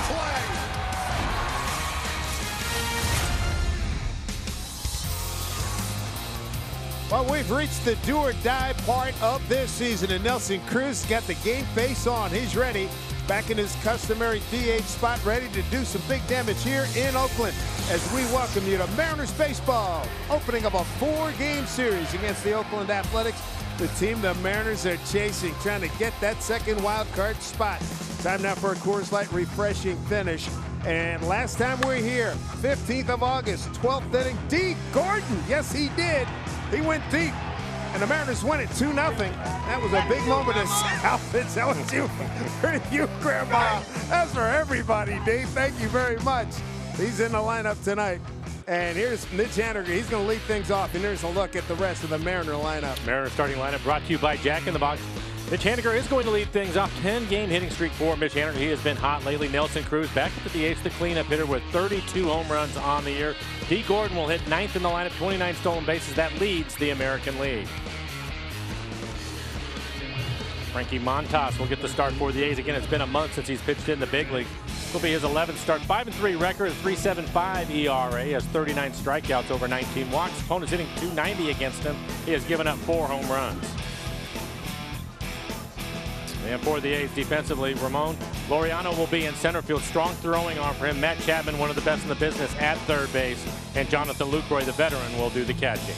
play. Well, we've reached the do-or-die part of this season, and Nelson Cruz got the game face on. He's ready, back in his customary DH spot, ready to do some big damage here in Oakland as we welcome you to Mariners baseball, opening up a 4-game series against the Oakland Athletics, the team the Mariners are chasing, trying to get that second wild card spot. Time now for a Coors Light refreshing finish. And last time we were here, 15th of August, 12th inning, D. Gordon, yes he did. He went deep, and the Mariners win it 2-0. That was a big moment of salvage. That was you, for you, Grandma. That's for everybody, Dave. Thank you very much. He's in the lineup tonight. And here's Mitch Haniger. He's going to lead things off, and here's a look at the rest of the Mariner lineup. Mariner starting lineup brought to you by Jack in the Box. Mitch Haniger is going to lead things off. 10-game hitting streak for Mitch Haniger. He has been hot lately. Nelson Cruz back at the DH, the cleanup hitter with 32 home runs on the year. D. Gordon will hit 9th in the lineup, 29 stolen bases. That leads the American League. Frankie Montas will get the start for the A's. Again, it's been a month since he's pitched in the big league. This will be his 11th start. 5-3 record, 3.75 ERA. He has 39 strikeouts over 19 walks. Opponents hitting .290 against him. He has given up 4 home runs. And for the A's defensively, Ramon Laureano will be in center field. Strong throwing arm for him. Matt Chapman, one of the best in the business at third base. And Jonathan Lucroy, the veteran, will do the catching.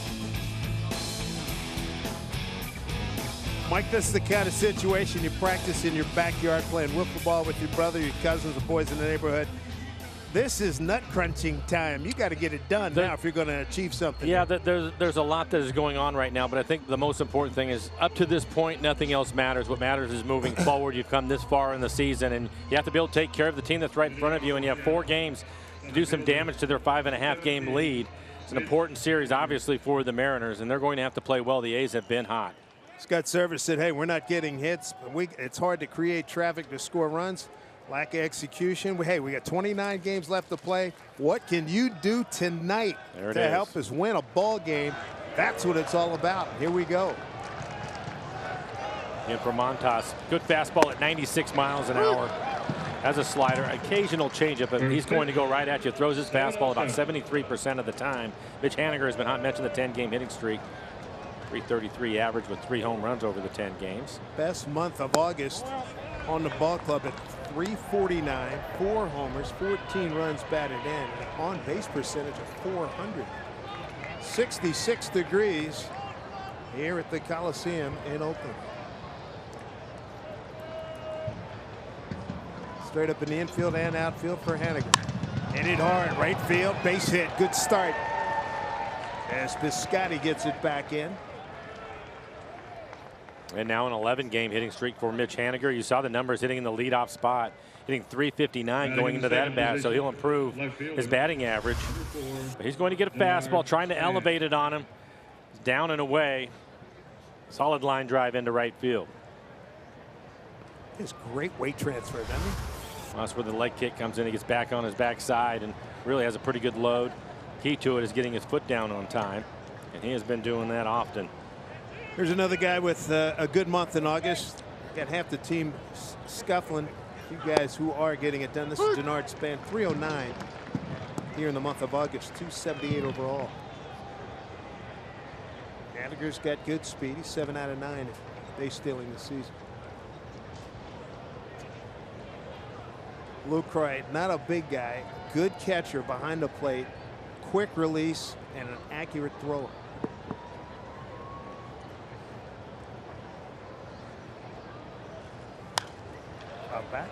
Mike, this is the kind of situation you practice in your backyard playing wiffle ball with your brother, your cousins, the boys in the neighborhood. This is nut crunching time. You got to get it done now if you're going to achieve something. Yeah, there's a lot that is going on right now, but I think the most important thing is up to this point, nothing else matters. What matters is moving forward. You've come this far in the season, and you have to be able to take care of the team that's right in front of you, and you have 4 games to do some damage to their 5.5-game lead. It's an important series, obviously, for the Mariners, and they're going to have to play well. The A's have been hot. Scott Servais said, hey, we're not getting hits. It's hard to create traffic to score runs. Lack of execution. Hey, we got 29 games left to play. What can you do tonight to help us win a ball game? That's what it's all about. Here we go. And for Montas, good fastball at 96 miles an hour. Has a slider, occasional changeup, but he's going to go right at you. Throws his fastball about 73% of the time. Mitch Haniger has been hot. Mentioned the 10-game hitting streak. 333 average with 3 home runs over the 10 games. Best month of August on the ball club at 349, 4 homers, 14 runs batted in, an on-base percentage of 400. 66 degrees here at the Coliseum in Oakland. Straight up in the infield and outfield for Haniger. Hit it hard, right field, base hit, good start. As Piscotty gets it back in. And now an 11-game hitting streak for Mitch Haniger. You saw the numbers hitting in the leadoff spot, hitting 359 going into that bat, so he'll improve his batting average. But he's going to get a fastball, trying to elevate it on him. Down and away. Solid line drive into right field. His great weight transfer, doesn't he? Well, that's where the leg kick comes in. He gets back on his backside and really has a pretty good load. Key to it is getting his foot down on time, and he has been doing that often. Here's another guy with a good month in August. Got half the team scuffling. You guys who are getting it done. This is Denard Span, 309 here in the month of August, 278 overall. Gallagher's got good speed. He's 7 out of 9 base stealing this season. Lucroy, not a big guy, good catcher behind the plate, quick release, and an accurate thrower. Back.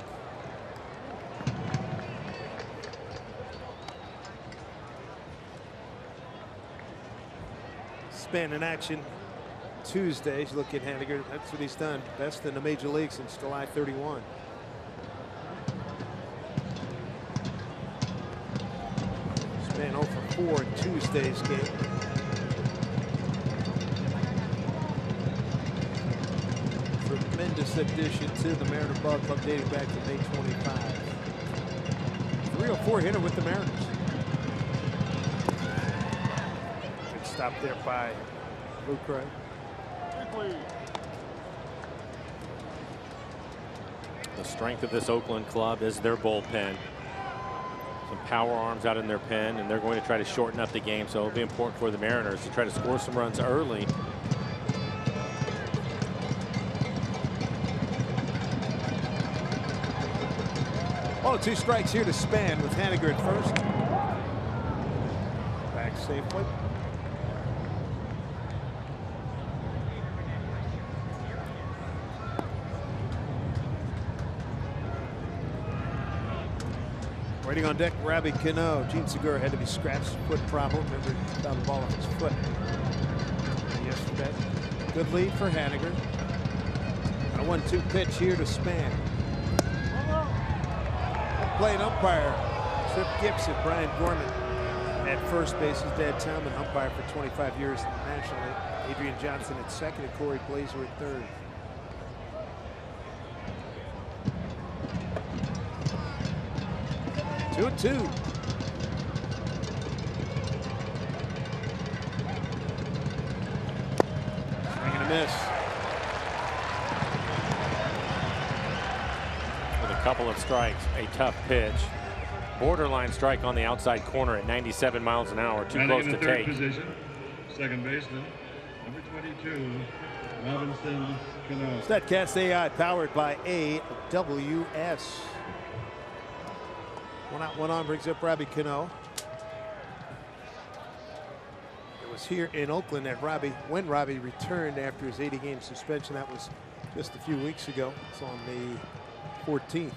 Span in action Tuesday. Look at Haniger. That's what he's done. Best in the major league since July 31. Span 0 for 4 in Tuesday's game. Tremendous addition to the Mariner ball club dating back to May 25. 304 hitter with the Mariners. Good stop there by Lucroy. The strength of this Oakland club is their bullpen. Some power arms out in their pen, and they're going to try to shorten up the game. So it'll be important for the Mariners to try to score some runs early. Well, 2 strikes here to Span with Haniger at first. Back safely. Waiting on deck, Robbie Cano. Gene Segura had to be scratched, foot problem. Remember, he found the ball on his foot yesterday. Good lead for Haniger. A 1-2 pitch here to Span. Playing umpire, Trip Gibson, Brian Gorman at first base. His dad, Tom, an umpire for 25 years in the National League. Adrian Johnson at second and Corey Blazer at third. Two and two. Swing and a miss. With a couple of strikes, a tough pitch. Borderline strike on the outside corner at 97 miles an hour. Too close to take. Position, second baseman, number 22, Robinson Cano. StatCast AI powered by AWS. 1 out, 1 on brings up Robbie Cano. It was here in Oakland that when Robbie returned after his 80-game suspension. That was just a few weeks ago. It's on the 14th.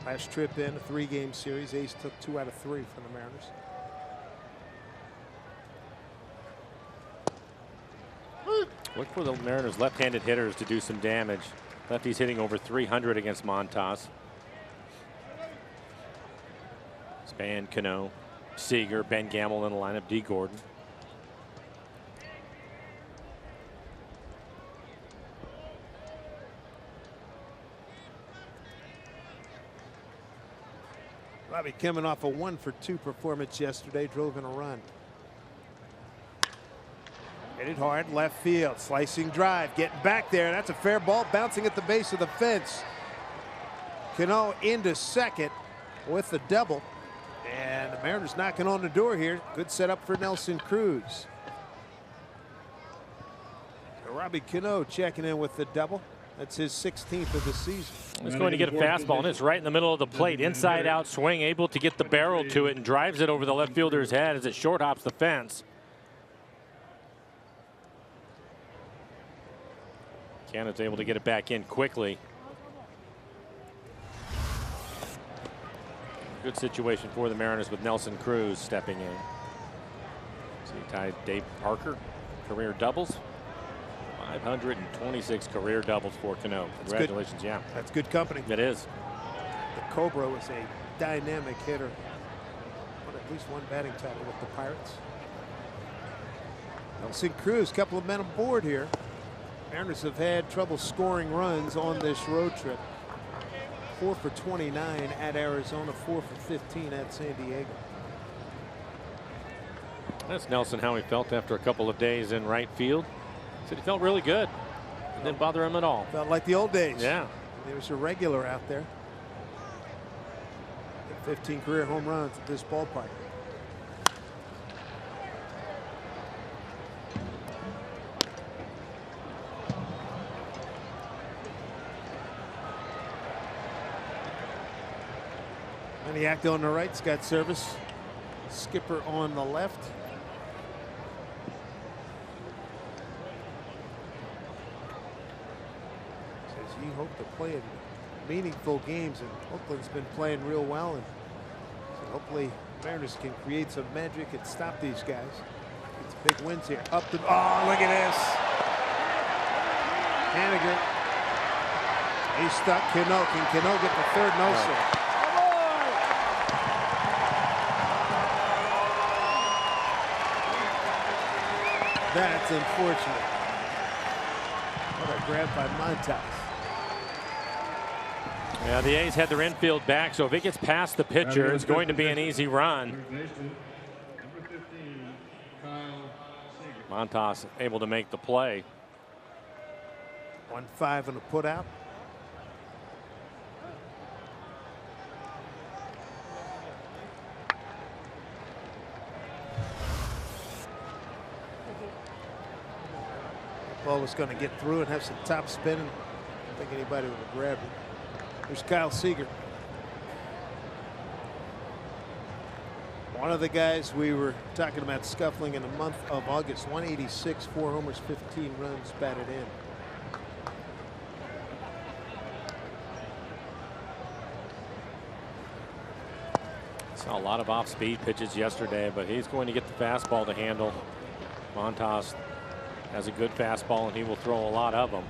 Last trip in a 3-game series. Ace took 2 out of 3 for the Mariners. Look for the Mariners left-handed hitters to do some damage. Lefty's hitting over 300 against Montas. Span, Cano, Seager, Ben Gamel in the lineup, D. Gordon. Robbie coming off a 1-for-2 performance yesterday, drove in a run. Hit it hard, left field, slicing drive, getting back there. That's a fair ball, bouncing at the base of the fence. Cano into second with the double. And the Mariners knocking on the door here. Good setup for Nelson Cruz. So Robbie Cano checking in with the double. That's his 16th of the season. He's going to get a fastball, and it's right in the middle of the plate. Inside out swing, able to get the barrel to it and drives it over the left fielder's head as it short hops the fence. Cano's able to get it back in quickly. Good situation for the Mariners with Nelson Cruz stepping in. So he tied Dave Parker career doubles. 526 career doubles for Cano. Congratulations, yeah. That's good company. It is. The Cobra was a dynamic hitter. Won at least 1 batting title with the Pirates. Nelson Cruz, couple of men aboard here. Mariners have had trouble scoring runs on this road trip. 4 for 29 at Arizona, 4 for 15 at San Diego. That's Nelson how he felt after a couple of days in right field. Said he felt really good. It didn't bother him at all. Felt like the old days. Yeah. He was a regular out there. 15 career home runs at this ballpark. Maniac on the right's got service. Skipper on the left. Says he hoped to play in meaningful games, and Oakland's been playing real well, and so hopefully Mariners can create some magic and stop these guys. It's big wins here. Up the look at this. Haniger. He's stuck. Cano. Can Cano get the third? No, sir. That's unfortunate. What a grab by Montas. Yeah, the A's had their infield back, so if it gets past the pitcher, it's going to be an easy run. Montas able to make the play. 1-5 on a put out. ball was going to get through and have some top spin. I don't think anybody would have grabbed it. There's Kyle Seager. One of the guys we were talking about scuffling in the month of August. 186, 4 homers, 15 runs batted in. Saw a lot of off-speed pitches yesterday, but he's going to get the fastball to handle. Montas has a good fastball, and he will throw a lot of them.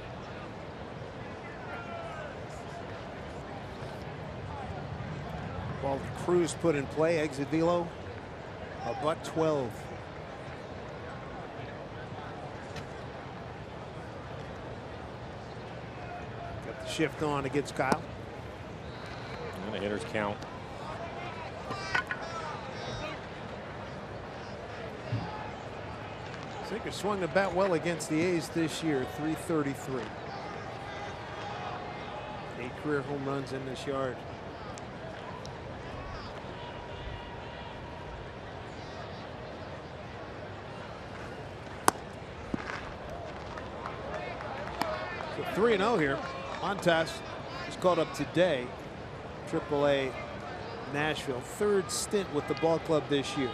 Ball Cruz put in play. Exit velo, $112. Got the shift on against Kyle. And the hitters count. Seager swung the bat well against the A's this year, .333. 8 career home runs in this yard. So 3-0 here. Montas was called up today. AAA Nashville. 3rd stint with the ball club this year.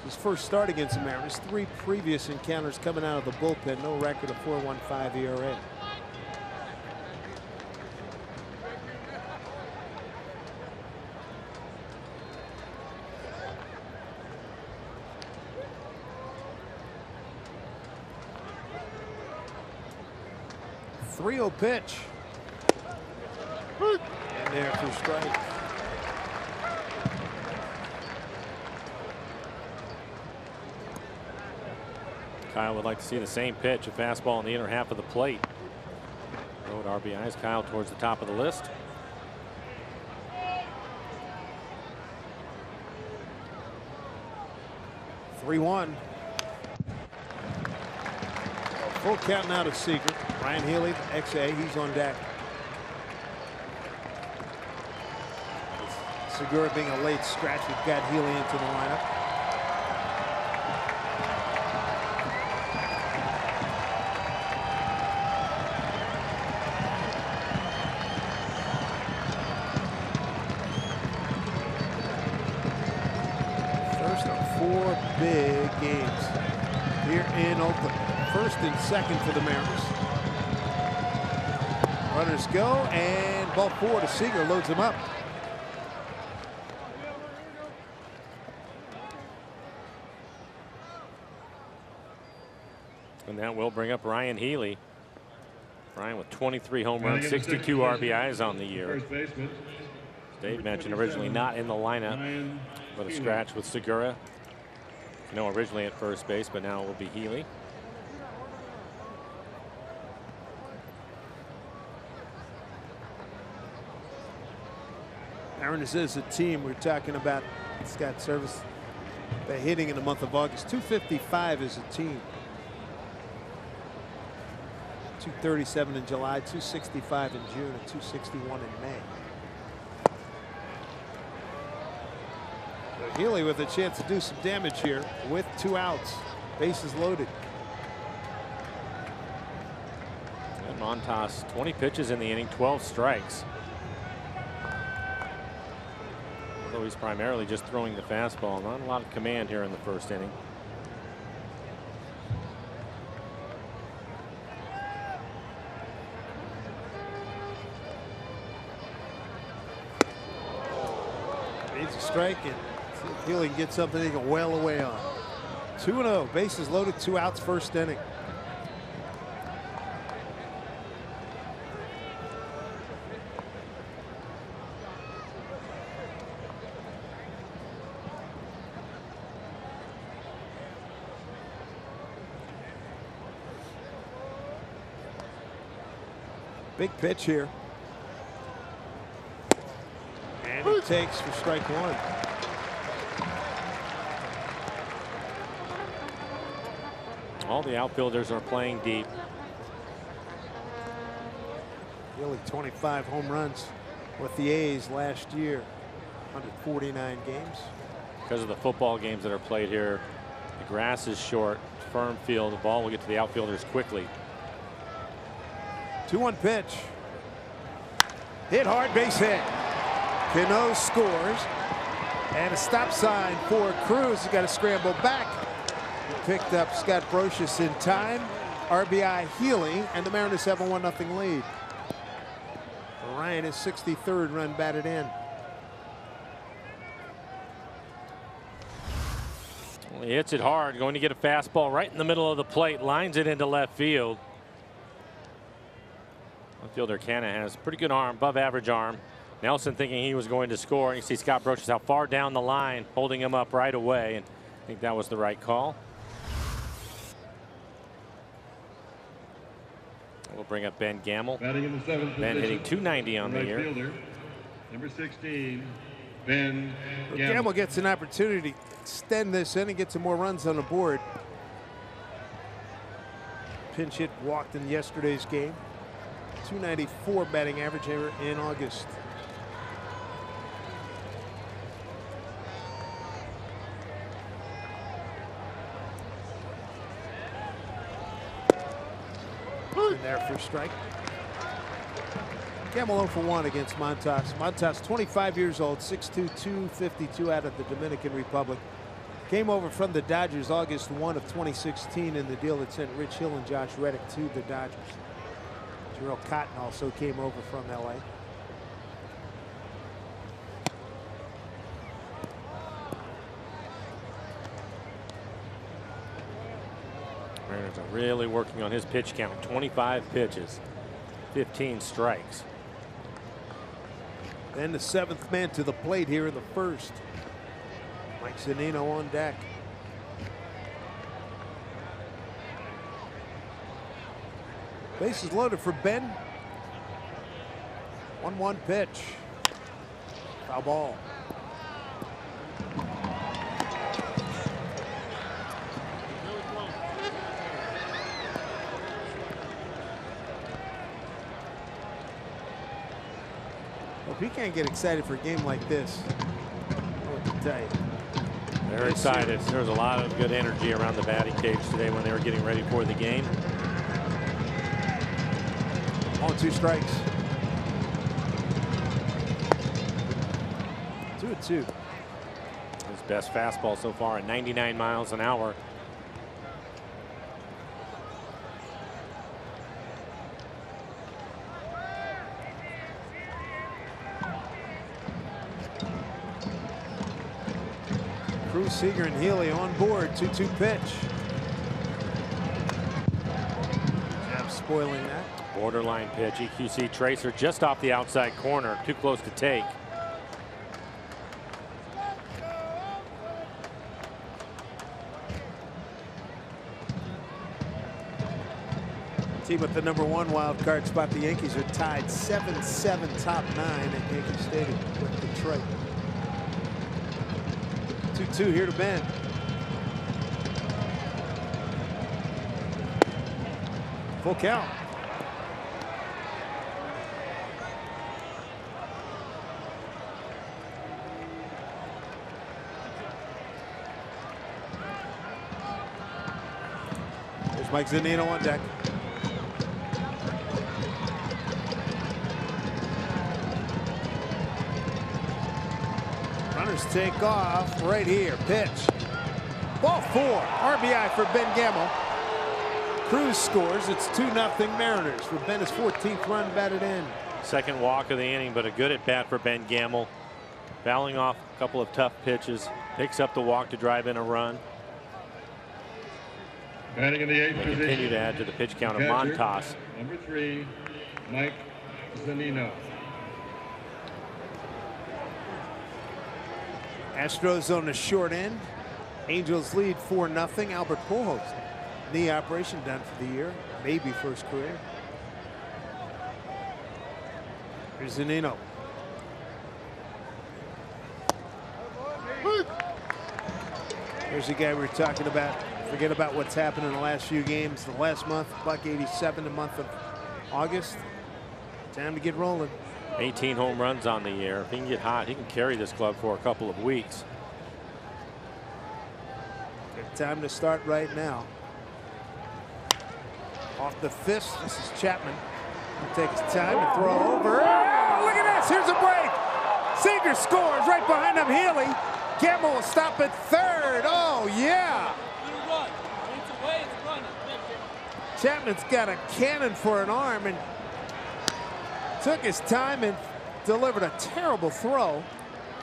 His first start against the Mariners. 3 previous encounters coming out of the bullpen. No record of .415 ERA. .3-0 pitch. And there for strike. Kyle would like to see the same pitch, a fastball in the inner half of the plate. Road RBIs. Kyle towards the top of the list. .3-1. Full count now to Seager. Ryan Healy, XA, he's on deck. Segura being a late scratch, we've got Healy into the lineup. First of 4 big games here in Oakland. First and second for the Mariners. Runners go, and ball 4 to Seager, loads him up. And that will bring up Ryan Healy. Ryan with 23 home runs, 62 RBIs on the year. Dave mentioned originally not in the lineup, but a scratch with Segura. No, originally at first base, but now it will be Healy. Mariners is a team we're talking about. Scott Service, they're hitting in the month of August. .255 as a team. .237 in July, .265 in June, and .261 in May. So Healy with a chance to do some damage here with 2 outs. Bases loaded. And Montas, 20 pitches in the inning, 12 strikes. Although he's primarily just throwing the fastball, not a lot of command here in the first inning. Needs a strike, and see if Healy can get something he can wail away on. 2-0, bases loaded, 2 outs, first inning. Big pitch here. And he takes for strike 1. All the outfielders are playing deep. Really 25 home runs with the A's last year. 149 games. Because of the football games that are played here, the grass is short. firm field. The ball will get to the outfielders quickly. 2-1 pitch. Hit hard, base hit. Cano scores. And a stop sign for Cruz. He's got to scramble back. Picked up Scott Brocious in time. RBI Healy, and the Mariners have a 1-0 lead. Ryan, his 63rd run batted in. He hits it hard, going to get a fastball right in the middle of the plate, lines it into left field. Outfielder Canna has pretty good arm, above average arm. Nelson thinking he was going to score. You see Scott Brocious how far down the line, holding him up right away, and I think that was the right call. We'll bring up Ben Gamble. Batting in the 7th Ben position, hitting .290 on the right year. Fielder, number 16, Ben Gamble Gamble. gets an opportunity to extend this in and get some more runs on the board. Pinch hit walked in yesterday's game. .294 batting average here in August. In there for a strike. Gamble 0 for 1 against Montas. Montas, 25 years old, 6'2", 252 out of the Dominican Republic. Came over from the Dodgers August 1 of 2016 in the deal that sent Rich Hill and Josh Reddick to the Dodgers. Jarrell Cotton also came over from LA. Mariners are really working on his pitch count. 25 pitches, 15 strikes. Then the 7th man to the plate here in the 1st. Mike Zunino on deck. Bases loaded for Ben. 1-1 pitch. Foul ball. Well, if he can't get excited for a game like this, I don't know what to tell you. They're excited. There was a lot of good energy around the batting cage today when they were getting ready for the game. On 2 strikes. 2-2. His best fastball so far at 99 miles an hour. Cruz, Seager, and Healy on board. 2-2 pitch. Jab spoiling that. Borderline pitch. EQC tracer just off the outside corner. Too close to take. Team with the #1 wild card spot. The Yankees are tied 7-7 top 9 at Yankee Stadium with Detroit. 2-2 here to Ben. Full count. There's Mike Zunino on deck. Runners take off right here. Pitch. Ball 4. RBI for Ben Gamble. Cruz scores. It's 2-0 Mariners for Ben's 14th run batted in. Second walk of the inning, but a good at bat for Ben Gamble. Fouling off a couple of tough pitches. Picks up the walk to drive in a run. Batting in the 8th They continue position, to add to the pitch count of catcher, Montas. number 3, Mike Zunino. Astros on the short end. Angels lead 4-0. Albert Pujols, knee operation done for the year. Maybe first career. Here's Zunino. Here's the guy we were talking about. Forget about what's happened in the last few games. The last month, $187, the month of August. Time to get rolling. 18 home runs on the year. If he can get hot, he can carry this club for a couple of weeks. Good time to start right now. Off the fist, this is Chapman. He'll take his time and throw over. Oh, look at this, here's a break. Seeger scores right behind him, Healy. Campbell will stop at third. Oh, yeah. Chapman's got a cannon for an arm and took his time and delivered a terrible throw.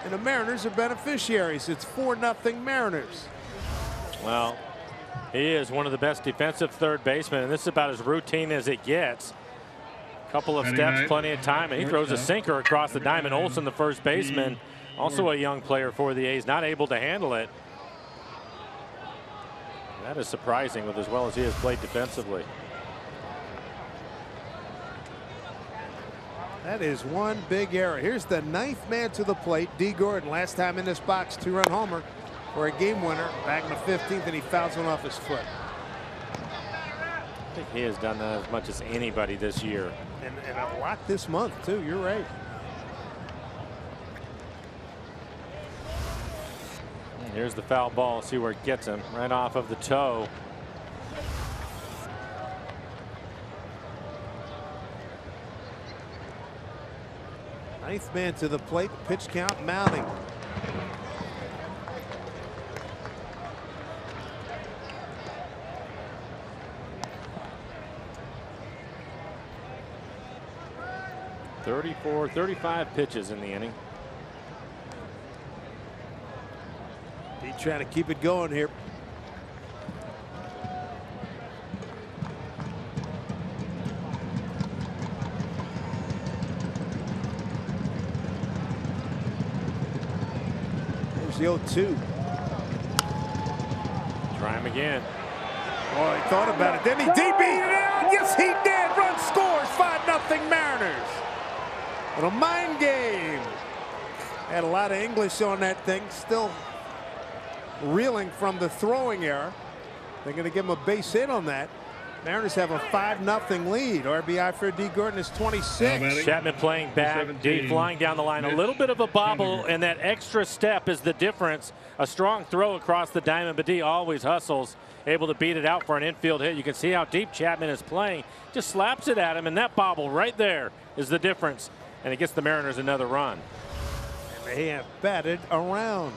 And the Mariners are beneficiaries. It's 4-0 Mariners. Well, he is one of the best defensive third basemen, and this is about as routine as it gets. Couple of steps, plenty of time, and he throws a sinker across the diamond. Olson, the first baseman, also a young player for the A's, not able to handle it. That is surprising with as well as he has played defensively. That is one big error. Here's the 9th man to the plate, D. Gordon. Last time in this box, 2-run homer for a game winner back in the 15th, and he fouls one off his foot. I think he has done that as much as anybody this year. And a lot this month, too. You're right. Here's the foul ball. See where it gets him. Right off of the toe. Ninth man to the plate. Pitch count mounting. .35 pitches in the inning. He's trying to keep it going here. There's the 0-2. Try him again. Oh, he thought about it. Then he beat it out. Yes, he did. Run scores. 5-0 Mariners. Little mind game. Had a lot of English on that thing. Still reeling from the throwing error. They're going to give him a base hit on that. Mariners have a 5-0 lead. RBI for D. Gordon is 26. Chapman playing back, D flying down the line. A little bit of a bobble, and that extra step is the difference. A strong throw across the diamond, but D always hustles, able to beat it out for an infield hit. You can see how deep Chapman is playing. Just slaps it at him, and that bobble right there is the difference. And it gets the Mariners another run. And they have batted around.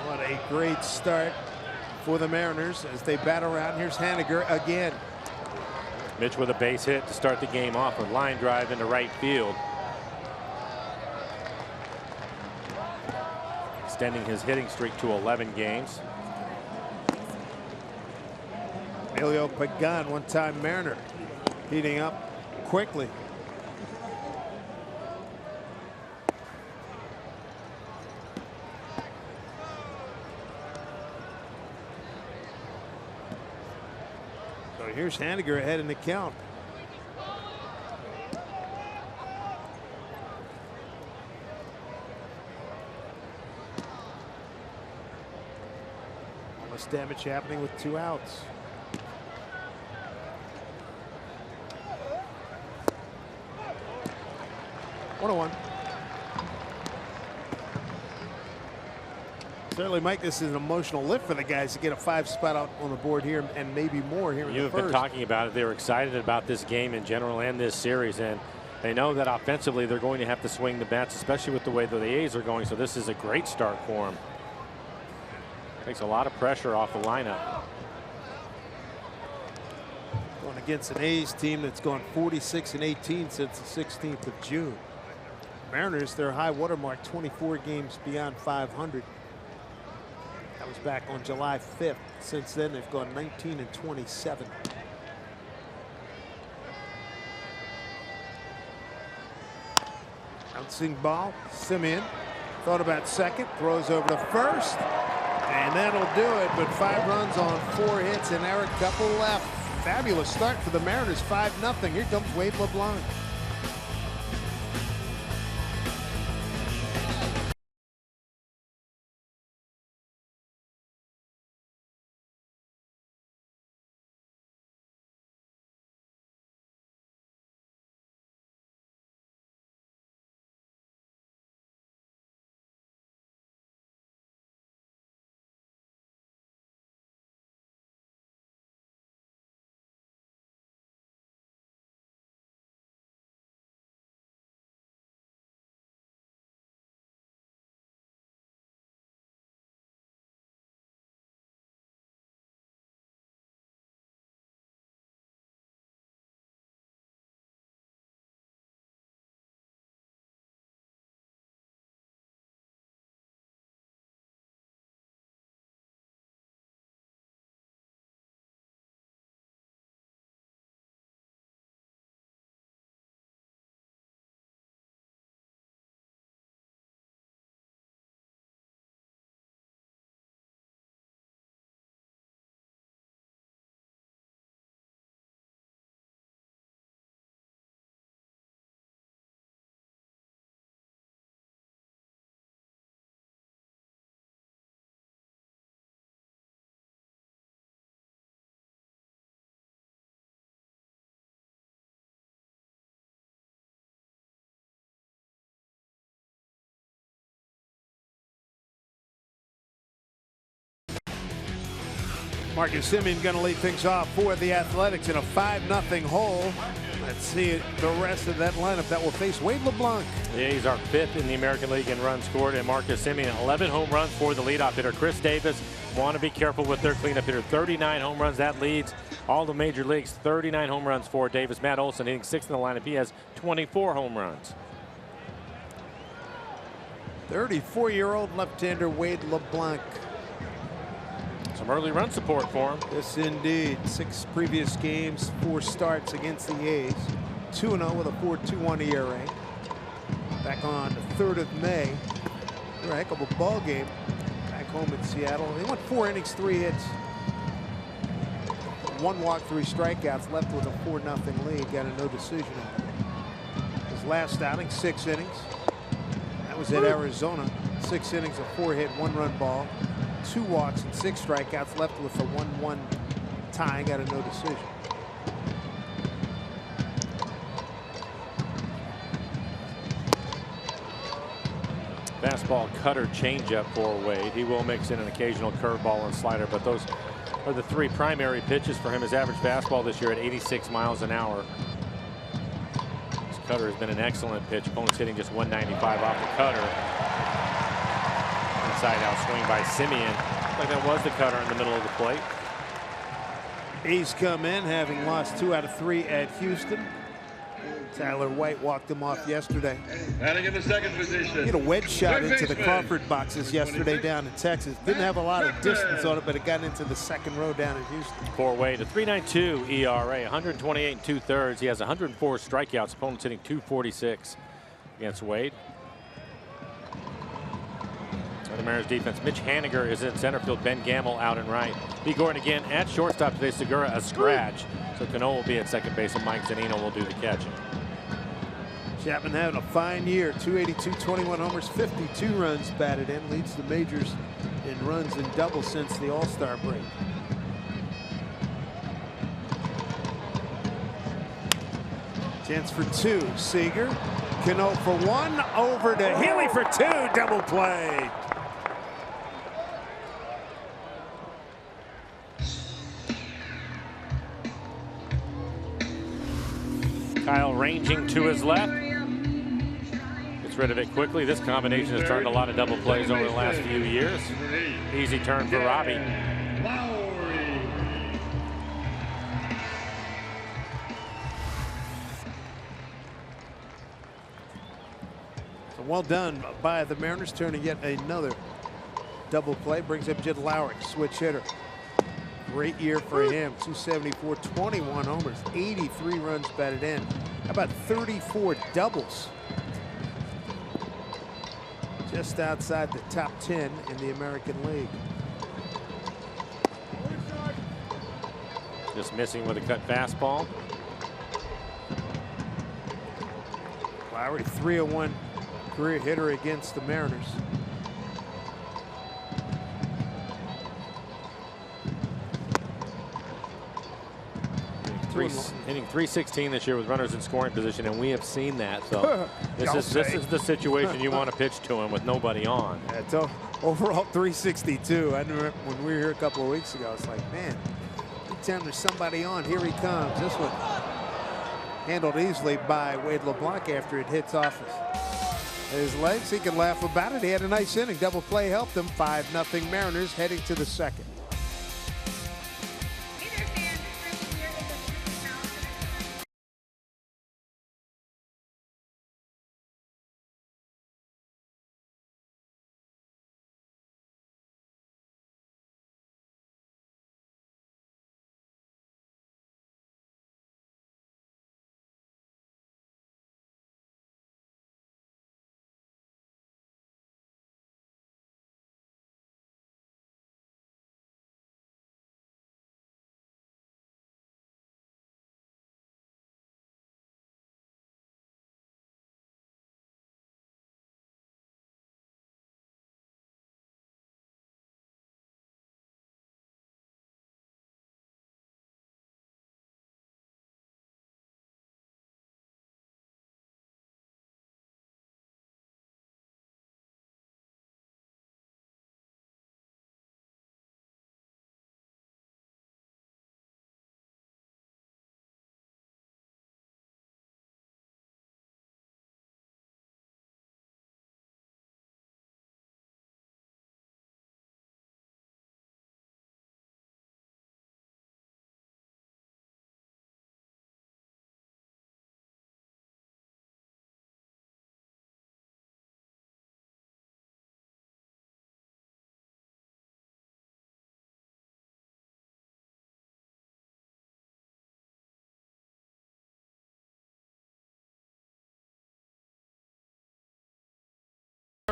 What a great start for the Mariners as they bat around. Here's Haniger again. Mitch with a base hit to start the game off. A line drive into right field. Extending his hitting streak to 11 games. Emilio Pagan, one-time Mariner, heating up quickly. So here's Haniger ahead in the count. Almost damage happening with 2 outs. 1-1. Certainly, Mike, this is an emotional lift for the guys to get a 5 spot out on the board here and maybe more here in the first. You've been talking about it. They were excited about this game in general and this series, and they know that offensively they're going to have to swing the bats, especially with the way that the A's are going. So this is a great start for them. Takes a lot of pressure off the lineup. Going against an A's team that's gone 46-18 since the 16th of June. Mariners, their high watermark, 24 games beyond 500. That was back on July 5th. Since then, they've gone 19-27. Bouncing ball, Simeon thought about second, throws over to first, and that'll do it. But 5 runs on 4 hits, and Eric couple left. Fabulous start for the Mariners, 5-0. Here comes Wade LeBlanc. Marcus Simeon going to lead things off for the Athletics in a 5-0 hole. Let's see the rest of that lineup that will face Wade LeBlanc. Yeah, he's our 5th in the American League in runs scored, and Marcus Simeon 11 home runs for the leadoff hitter. Chris Davis, want to be careful with their cleanup hitter. 39 home runs, that leads all the major leagues. 39 home runs for Davis. Matt Olson hitting 6th in the lineup. He has 24 home runs. 34-year-old left-hander Wade LeBlanc. Some early run support for him. Yes, indeed. 6 previous games, 4 starts against the A's. 2-0 with a 4.21 ERA. Back on the 3rd of May. A heck of a ball game back home in Seattle. They went 4 innings, 3 hits. 1 walk, 3 strikeouts, left with a 4-0 lead. Got a no decision. His last outing, 6 innings. That was at Arizona. 6 innings, a 4-hit, 1-run ball. 2 walks and 6 strikeouts, left with a 1-1 tie. Got a no decision. Fastball, cutter, changeup for Wade. He will mix in an occasional curveball and slider, but those are the 3 primary pitches for him. His average fastball this year at 86 miles an hour. His cutter has been an excellent pitch. Opponents hitting just 195 off the cutter. Inside out swing by Simeon. Like that was the cutter in the middle of the plate. A's come in having lost 2 out of 3 at Houston. Tyler White walked him off yesterday. Batting in the second position. He had a wedge shot into the Crawford boxes yesterday down in Texas. Didn't have a lot of distance on it, but it got into the second row down in Houston. For Wade, a 3.92 ERA, 128 2/3. He has 104 strikeouts. Opponents hitting 246 against Wade. The Mariners defense, Mitch Haniger is in center field. Ben Gamble out and right. B. Gordon again at shortstop today. Segura a scratch. So Cano will be at second base and Mike Zunino will do the catching. Chapman having a fine year. 282, 21 homers, 52 runs batted in. Leads the majors in runs and doubles since the All-Star break. Chance for 2. Seager. Cano for 1. Over to Healy for 2. Double play. Kyle ranging to his left. Gets rid of it quickly. This combination has turned a lot of double plays over the last few years. Easy turn for Robbie. So well done by the Mariners, turning yet another double play. Brings up Jed Lowry, switch hitter. Great year for him. 274, 21 homers, 83 runs batted in. How about 34 doubles? Just outside the top 10 in the American League. Just missing with a cut fastball. Lowry, 301 career hitter against the Mariners. Hitting 316 this year with runners in scoring position, and we have seen that. So this is the situation you want to pitch to him with nobody on. It's overall 362. I remember when we were here a couple of weeks ago, it's like, man, anytime there's somebody on, here he comes. This one handled easily by Wade LeBlanc after it hits off his legs. He can laugh about it. He had a nice inning. Double play helped him. 5-0 Mariners heading to the second.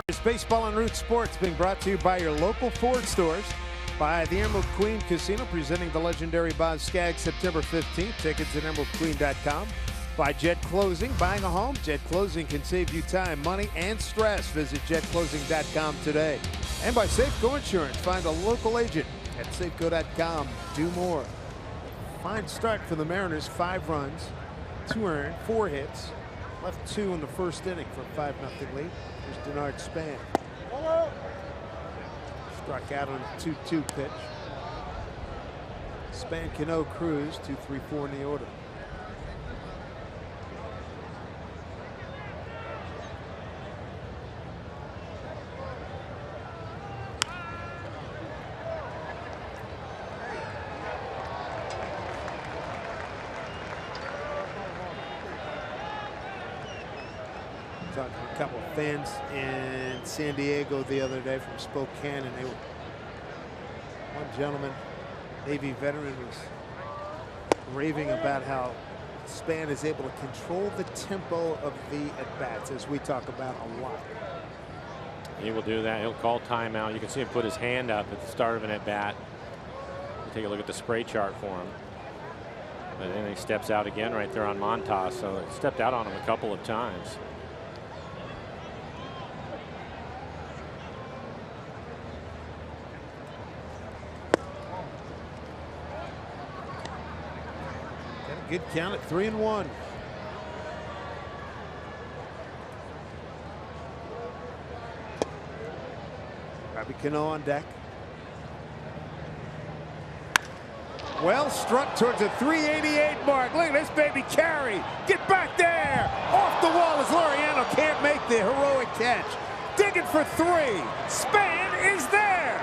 It's Baseball and Root Sports being brought to you by your local Ford stores, by the Emerald Queen Casino presenting the legendary Bob Skaggs September 15th. Tickets at emeraldqueen.com. By Jet Closing, buying a home. Jet Closing can save you time, money, and stress. Visit jetclosing.com today. And by Safeco Insurance, find a local agent at safeco.com. Do more. Fine start for the Mariners. 5 runs, 2 earned, 4 hits. Left 2 in the first inning for a 5-0 lead. Here's Denard Span. Struck out on a 2-2 pitch. Span, Cano, Cruz, 2, 3, 4 in the order. Talking to a couple of fans in San Diego the other day from Spokane, and one gentleman, Navy veteran, was raving about how Span is able to control the tempo of the at-bats, as we talk about a lot. He will do that. He'll call timeout. You can see him put his hand up at the start of an at-bat. Take a look at the spray chart for him. But then he steps out again right there on Montas. So he stepped out on him a couple of times. Good count at 3-1. Robbie Cano on deck. Well struck towards the 388 mark. Look at this baby carry. Get back there. Off the wall as Laureano can't make the heroic catch. Digging for 3. Span is there.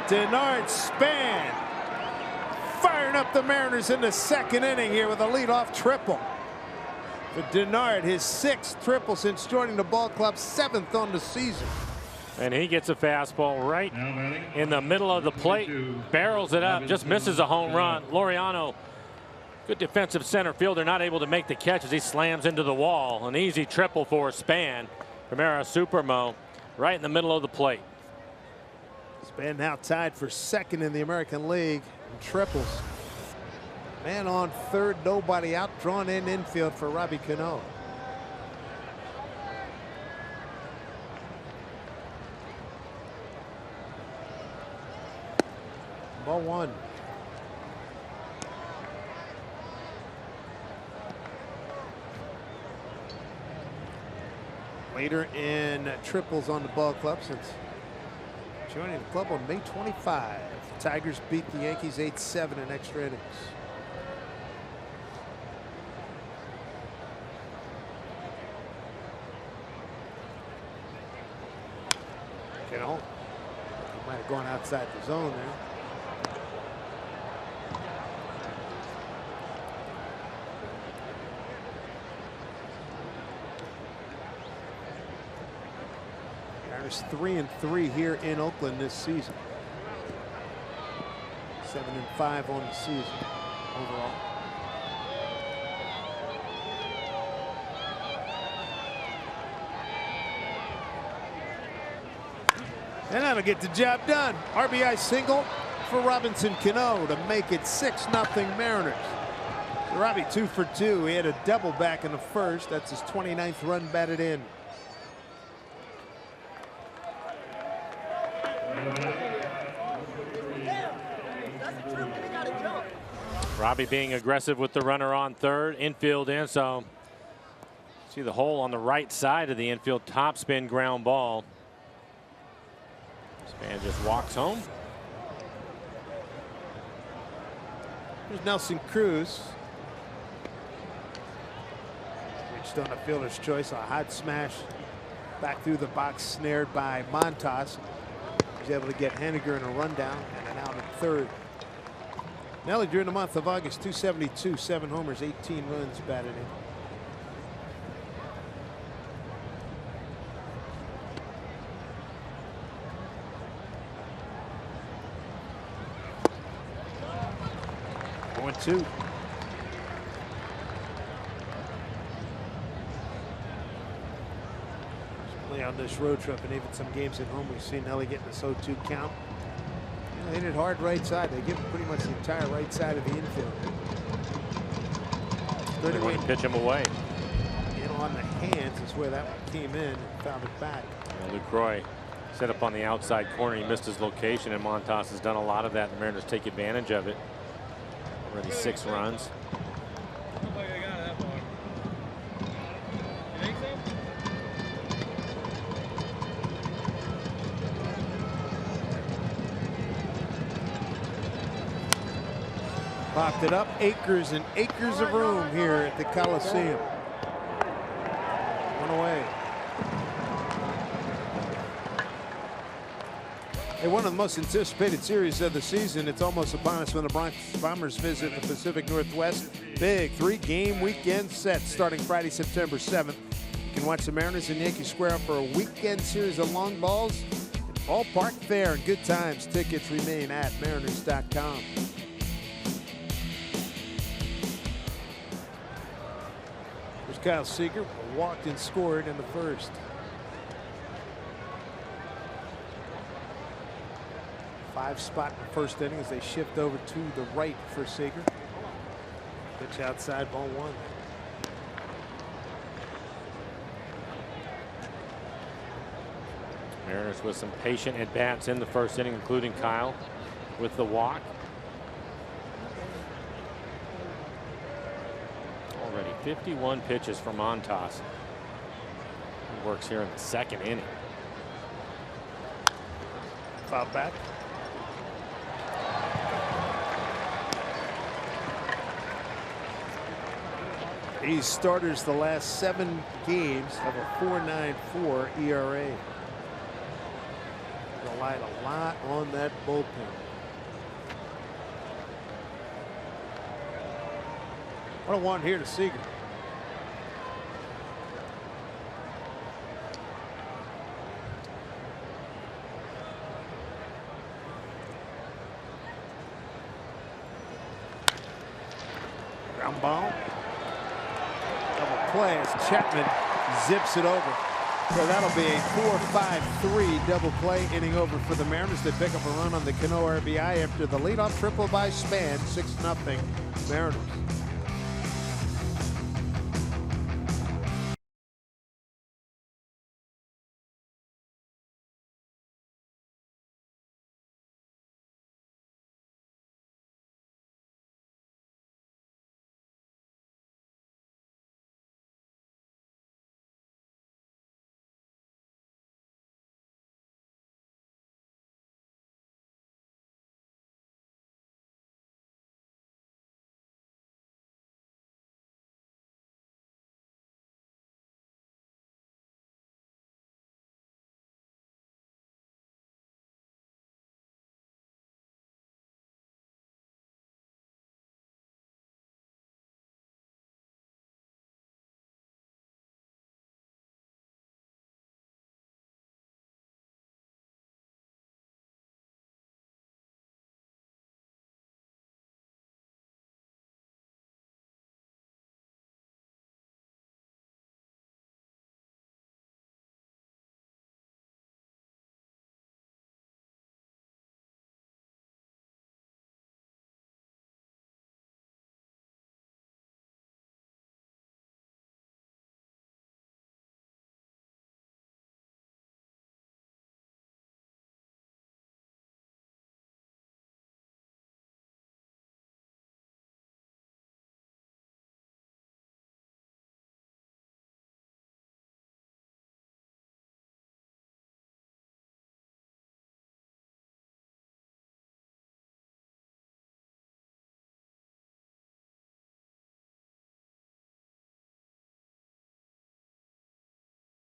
Denard Span firing up the Mariners in the second inning here with a leadoff triple. For Denard, his 6th triple since joining the ball club, 7th on the season. And he gets a fastball right in the middle of the plate, barrels it up, just misses a home run. Laureano, good defensive center fielder, not able to make the catch as he slams into the wall. An easy triple for Span. Primera Supermo right in the middle of the plate. Span now tied for 2nd in the American League in triples. Man on 3rd, nobody out, drawn in infield for Robbie Cano. Ball 1. Later in triples on the ball club since joining the club on May 25. The Tigers beat the Yankees 8-7 in extra innings. Cano. He might have gone outside the zone there. Mariners 3-3 here in Oakland this season. 7-5 on the season overall. And that'll get the job done. RBI single for Robinson Cano to make it 6-0 Mariners. Robbie 2 for 2. He had a double back in the first. That's his 29th run batted in. Robbie being aggressive with the runner on 3rd, infield in, so see the hole on the right side of the infield, top spin ground ball. Span just walks home. Here's Nelson Cruz. Reached on a fielder's choice, a hot smash back through the box, snared by Montas. He's able to get Henniger in a rundown and an out at 3rd. Nelly during the month of August, 272, 7 homers, 18 runs batted in. Going 2. on this road trip, and even some games at home, we've seen Nelly getting this 0-2 count. They hit it hard right side. They give him pretty much the entire right side of the infield. They're going to pitch him away. In on the hands is where that one came in and found it back. Lucroy set up on the outside corner. He missed his location, and Montas has done a lot of that. The Mariners take advantage of it. Already 6 runs. Popped it up, acres and acres of room here at the Coliseum. One away. Hey, one of the most anticipated series of the season. It's almost upon us when the Bronx Bombers visit the Pacific Northwest. Big 3-game weekend set starting Friday, September 7th. You can watch the Mariners and Yankees square up for a weekend series of long balls. Ballpark fair and good times. Tickets remain at mariners.com. Kyle Seager walked and scored in the first. 5 spot in the first inning as they shift over to the right for Seager. Pitch outside, ball 1. Mariners with some patient at bats in the first inning, including Kyle with the walk. Already 51 pitches for Montas. He works here in the second inning. Foul back. These starters the last 7 games have a 4.94 ERA. Relied a lot on that bullpen. What a one here to Seager. Ground ball. Double play as Chapman zips it over. So that'll be a 4-5-3 double play inning over for the Mariners. They pick up a run on the Cano RBI after the leadoff triple by Span. 6-0 Mariners.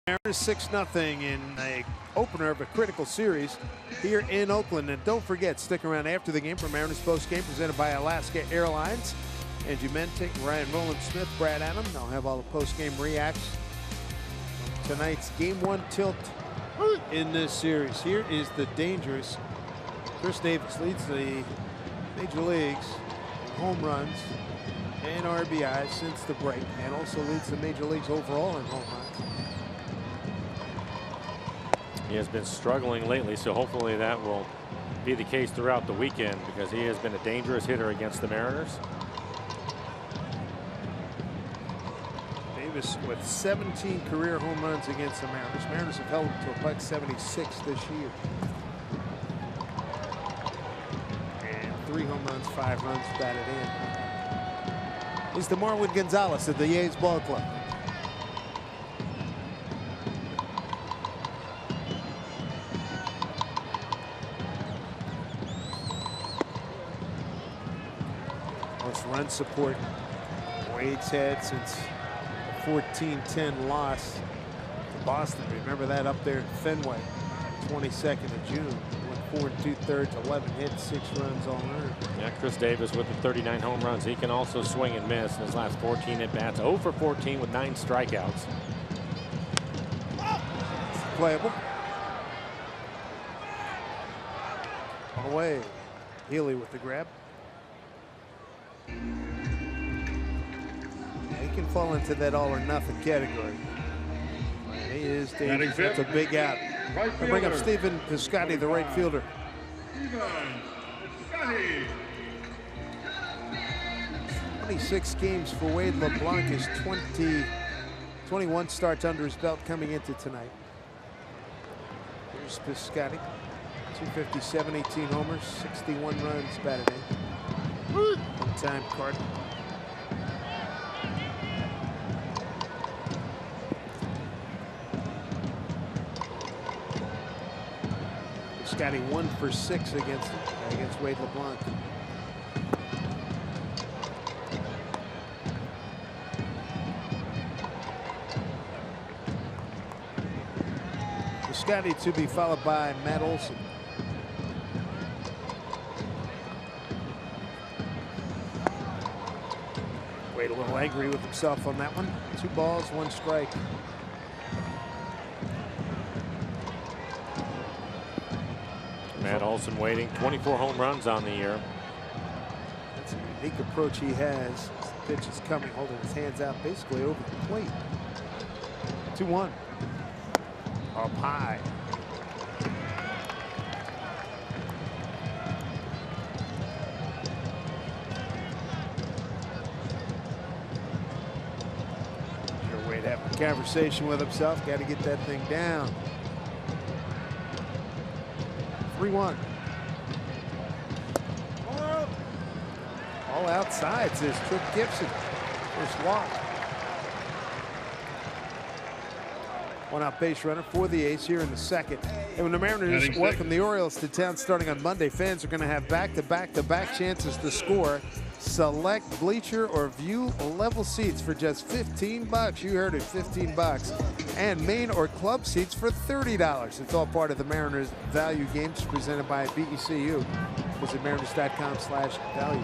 Mariners 6-0 in a opener of a critical series here in Oakland. And don't forget, stick around after the game for Mariners post game presented by Alaska Airlines. Angie Mentic, Ryan Roland Smith, Brad Adam. They'll have all the post game reacts. Tonight's game 1 tilt in this series. Here is the dangerous Chris Davis. Leads the major leagues in home runs and RBIs since the break, and also leads the major leagues overall in home runs. He has been struggling lately, so hopefully that will be the case throughout the weekend, because he has been a dangerous hitter against the Mariners. Davis with 17 career home runs against the Mariners. Mariners have held him to a .176 this year. And 3 home runs, 5 runs batted in. He's the Marwin Gonzalez at the Yates Ball Club. Most run support Wade's had since the 14-10 loss to Boston. Remember that up there at Fenway, 22nd of June. Went 4 2/3, 11 hits, 6 runs all earned. Yeah, Chris Davis with the 39 home runs. He can also swing and miss in his last 14 at bats. 0 for 14 with 9 strikeouts. Playable. Away. Healy with the grab. He can fall into that all or nothing category. He is dangerous. That's a big out. We'll bring up Stephen Piscotty, the right fielder. 26 games for Wade LeBlanc. His 21 starts under his belt coming into tonight. Here's Piscotty. 257, 18 homers, 61 runs batted in. One-time Cardinal. Piscotty 1 for 6 against Wade LeBlanc. Piscotty to be followed by Matt Olson. Wade a little angry with himself on that one. 2 balls, 1 strike. Matt Olson waiting, 24 home runs on the year. That's a unique approach he has. The pitch is coming, holding his hands out basically over the plate. 2-1. Up high. Sure, Wade having a conversation with himself. Got to get that thing down. 3-1. All outside, says Tripp Gibson. First walk. 1 out base runner for the A's here in the second. And when the Mariners welcome the Orioles to town starting on Monday, fans are going to have back-to-back chances to score. Select bleacher or view level seats for just $15. You heard it, $15. And main or club seats for $30. It's all part of the Mariners value games presented by BECU. Visit mariners.com/value.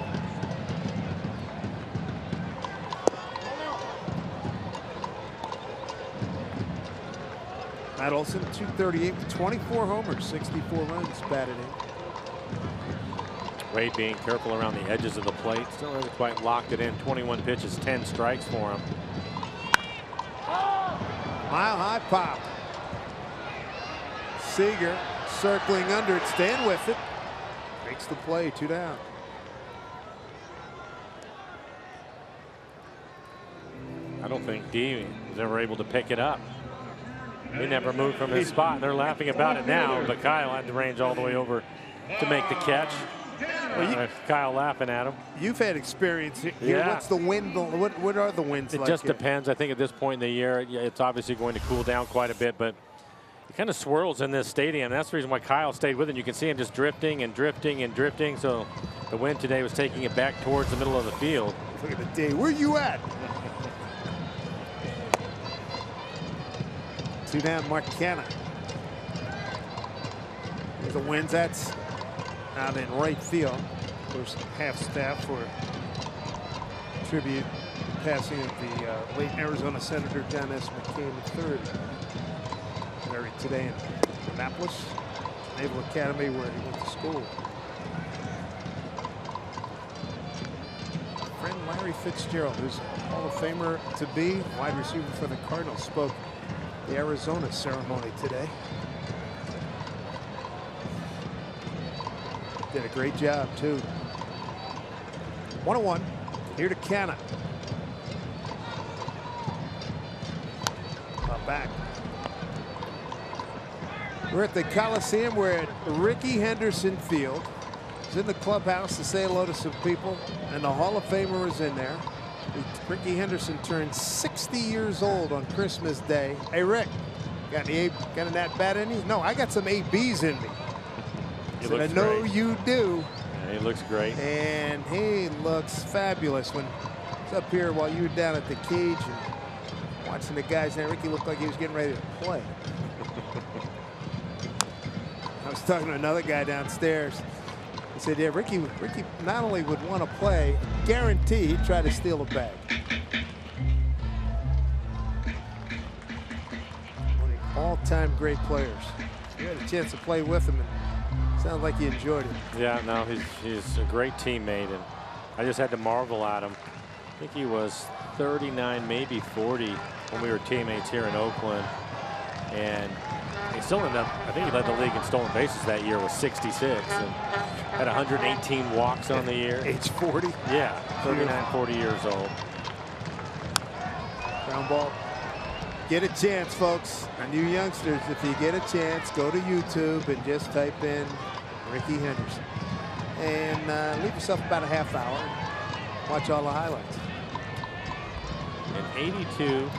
Matt Olson, 238 with 24 homers, 64 runs batted in. Wade being careful around the edges of the plate. Still hasn't quite locked it in. 21 pitches, 10 strikes for him. Mile high pop. Seager circling under it, staying with it. Makes the play, 2 down. I don't think D was ever able to pick it up. He never moved from his spot, and they're laughing about it now, but Kyle had to range all the way over to make the catch. Well, Kyle laughing at him. You've had experience here. Yeah. What's the wind? What are the winds like? It just here? depends. I think at this point in the year, it's obviously going to cool down quite a bit, but it kind of swirls in this stadium. That's the reason why Kyle stayed with it. You can see him just drifting and drifting and drifting. So the wind today was taking it back towards the middle of the field. Look at the day. Where you at? 2 down, Mark Canna. There's the winds. That's out in right field. Of course, half staff for tribute passing of the late Arizona Senator John S. McCain III. Buried today in Annapolis Naval Academy, where he went to school. Friend Larry Fitzgerald, who's a Hall of Famer to be, wide receiver for the Cardinals, spoke at the Arizona ceremony today. Did a great job, too. 1-1. Here to Canna. Back. We're at the Coliseum. We're at Rickey Henderson Field. He's in the clubhouse to say hello to some people, and the Hall of Famer is in there. Rickey Henderson turned 60 years old on Christmas Day. Hey, Rick, got an at-bat in you? No, I got some ABs in me. So I know great. you do. Yeah, he looks great. And he looks fabulous. When he's up here while you were down at the cage and watching the guys there, Rickey looked like he was getting ready to play. I was talking to another guy downstairs. He said, yeah, Rickey not only would want to play, guarantee he'd try to steal a bag. One of the all-time great players. You had a chance to play with him, and sounds like you enjoyed it. Yeah, no, he's a great teammate, and I just had to marvel at him. I think he was 39, maybe 40 when we were teammates here in Oakland, and he still ended up, I think he led the league in stolen bases that year with 66 and had 118 walks on the year. Age 40? Yeah, 39, 40 years old. Ground ball. Get a chance, folks. And you youngsters, if you get a chance, go to YouTube and just type in Rickey Henderson. And leave yourself about a half hour and watch all the highlights. In 82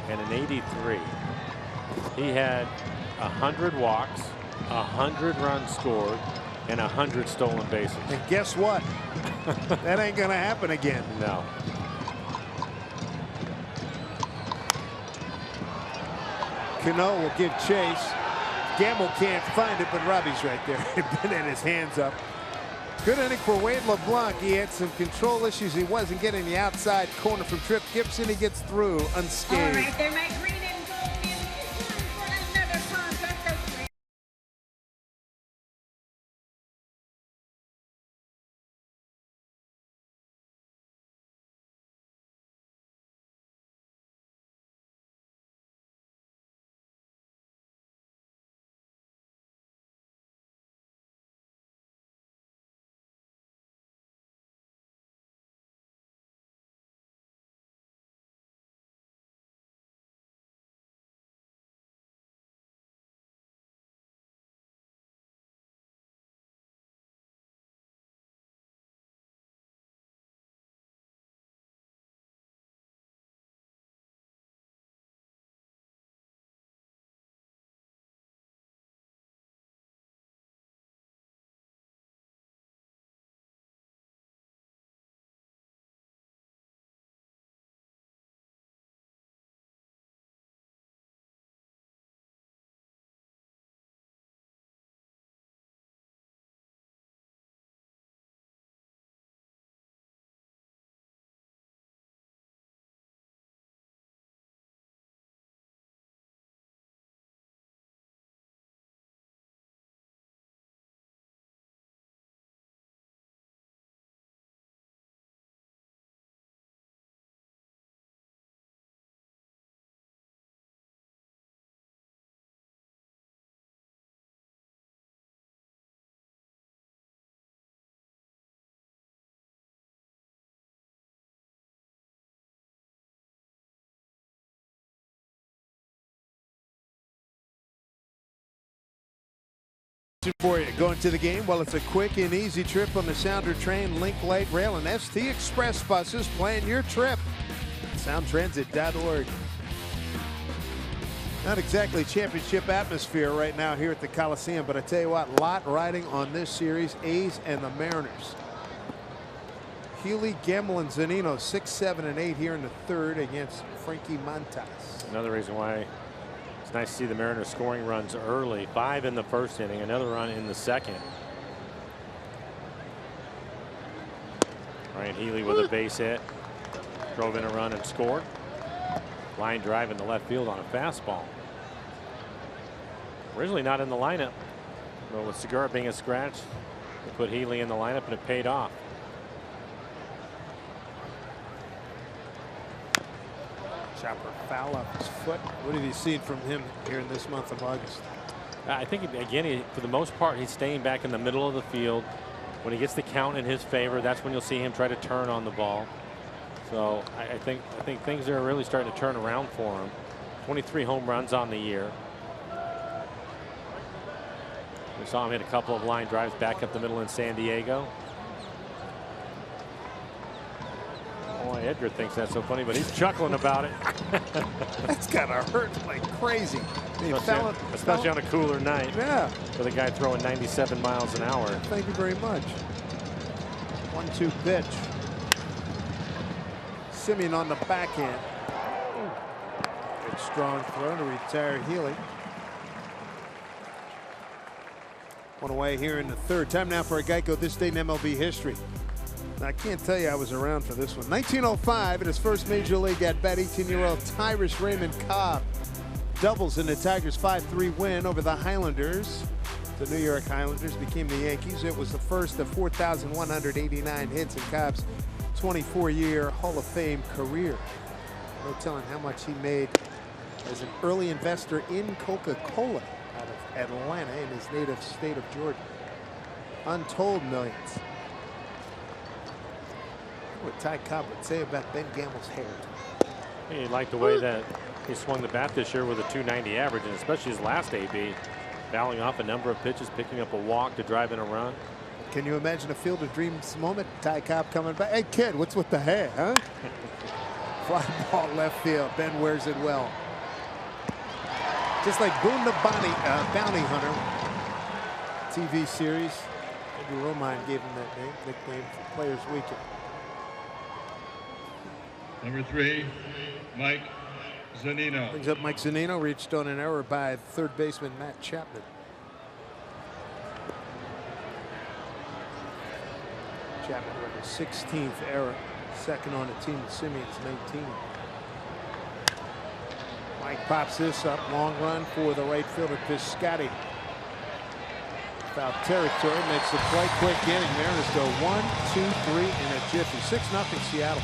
and in 83, he had 100 walks, 100 runs scored, and 100 stolen bases. And guess what? That ain't gonna happen again. No. Cano will give chase. Gamble can't find it, but Robbie's right there. Been in his hands up. Good inning for Wade LeBlanc. He had some control issues. He wasn't getting the outside corner from Trip Gibson. He gets through unscathed. All right, there, my green and gold in this one for another contest of for you going to the game. Well, it's a quick and easy trip on the Sounder Train, Link Light Rail, and ST Express buses. Plan your trip. SoundTransit.org. Not exactly championship atmosphere right now here at the Coliseum, but I tell you what, lot riding on this series, A's and the Mariners. Healy, Gamble, and Zunino 6, 7, and 8 here in the third against Frankie Montas. Another reason why it's nice to see the Mariners scoring runs early. 5 in the first inning, another run in the second. Ryan Healy with a base hit. Drove in a run and scored. Line drive in the left field on a fastball. Originally not in the lineup, but with Segura being a scratch, they put Healy in the lineup and it paid off. Chopper foul off his foot. What have you seen from him here in this month of August? I think, again, for the most part, he's staying back in the middle of the field, When he gets the count in his favor, that's when you'll see him try to turn on the ball. So I think things are really starting to turn around for him. 23 home runs on the year. We saw him hit a couple of line drives back up the middle in San Diego. Boy, Edgar thinks that's so funny, but he's chuckling about it. That's gotta hurt like crazy. Especially on a cooler night. Yeah. With a guy throwing 97 miles an hour. Thank you very much. 1-2 pitch. Simeon on the backhand. Good strong throw to retire Healy. One away here in the third. Time now for a Geico This Day in MLB history. Now, I can't tell you I was around for this one. 1905, in his first major league at bat, 18-year-old Tyrus Raymond Cobb doubles in the Tigers' 5-3 win over the Highlanders. The New York Highlanders became the Yankees. It was the first of 4,189 hits in Cobb's 24-year Hall of Fame career. No telling how much he made as an early investor in Coca-Cola out of Atlanta in his native state of Georgia. Untold millions. What Ty Cobb would say about Ben Gamble's hair. He liked the way that he swung the bat this year with a 290 average, and especially his last AB, fouling off a number of pitches, picking up a walk to drive in a run. Can you imagine a Field of Dreams moment? Ty Cobb coming back. Hey kid, what's with the hair, huh? Fly ball left field. Ben wears it well. Just like Boone the Bounty Hunter TV series. Maybe Romine gave him that nickname for Players Weekend. Number 3, Mike Zunino. Brings up Mike Zunino, reached on an error by third baseman Matt Chapman. Chapman with his 16th error, second on the team. Simeon's 19. Mike pops this up, long run for the right fielder Piscotty. Foul territory, makes it quite quick inning. Mariners go 1, 2, 3 in a jiffy. 6-0 Seattle.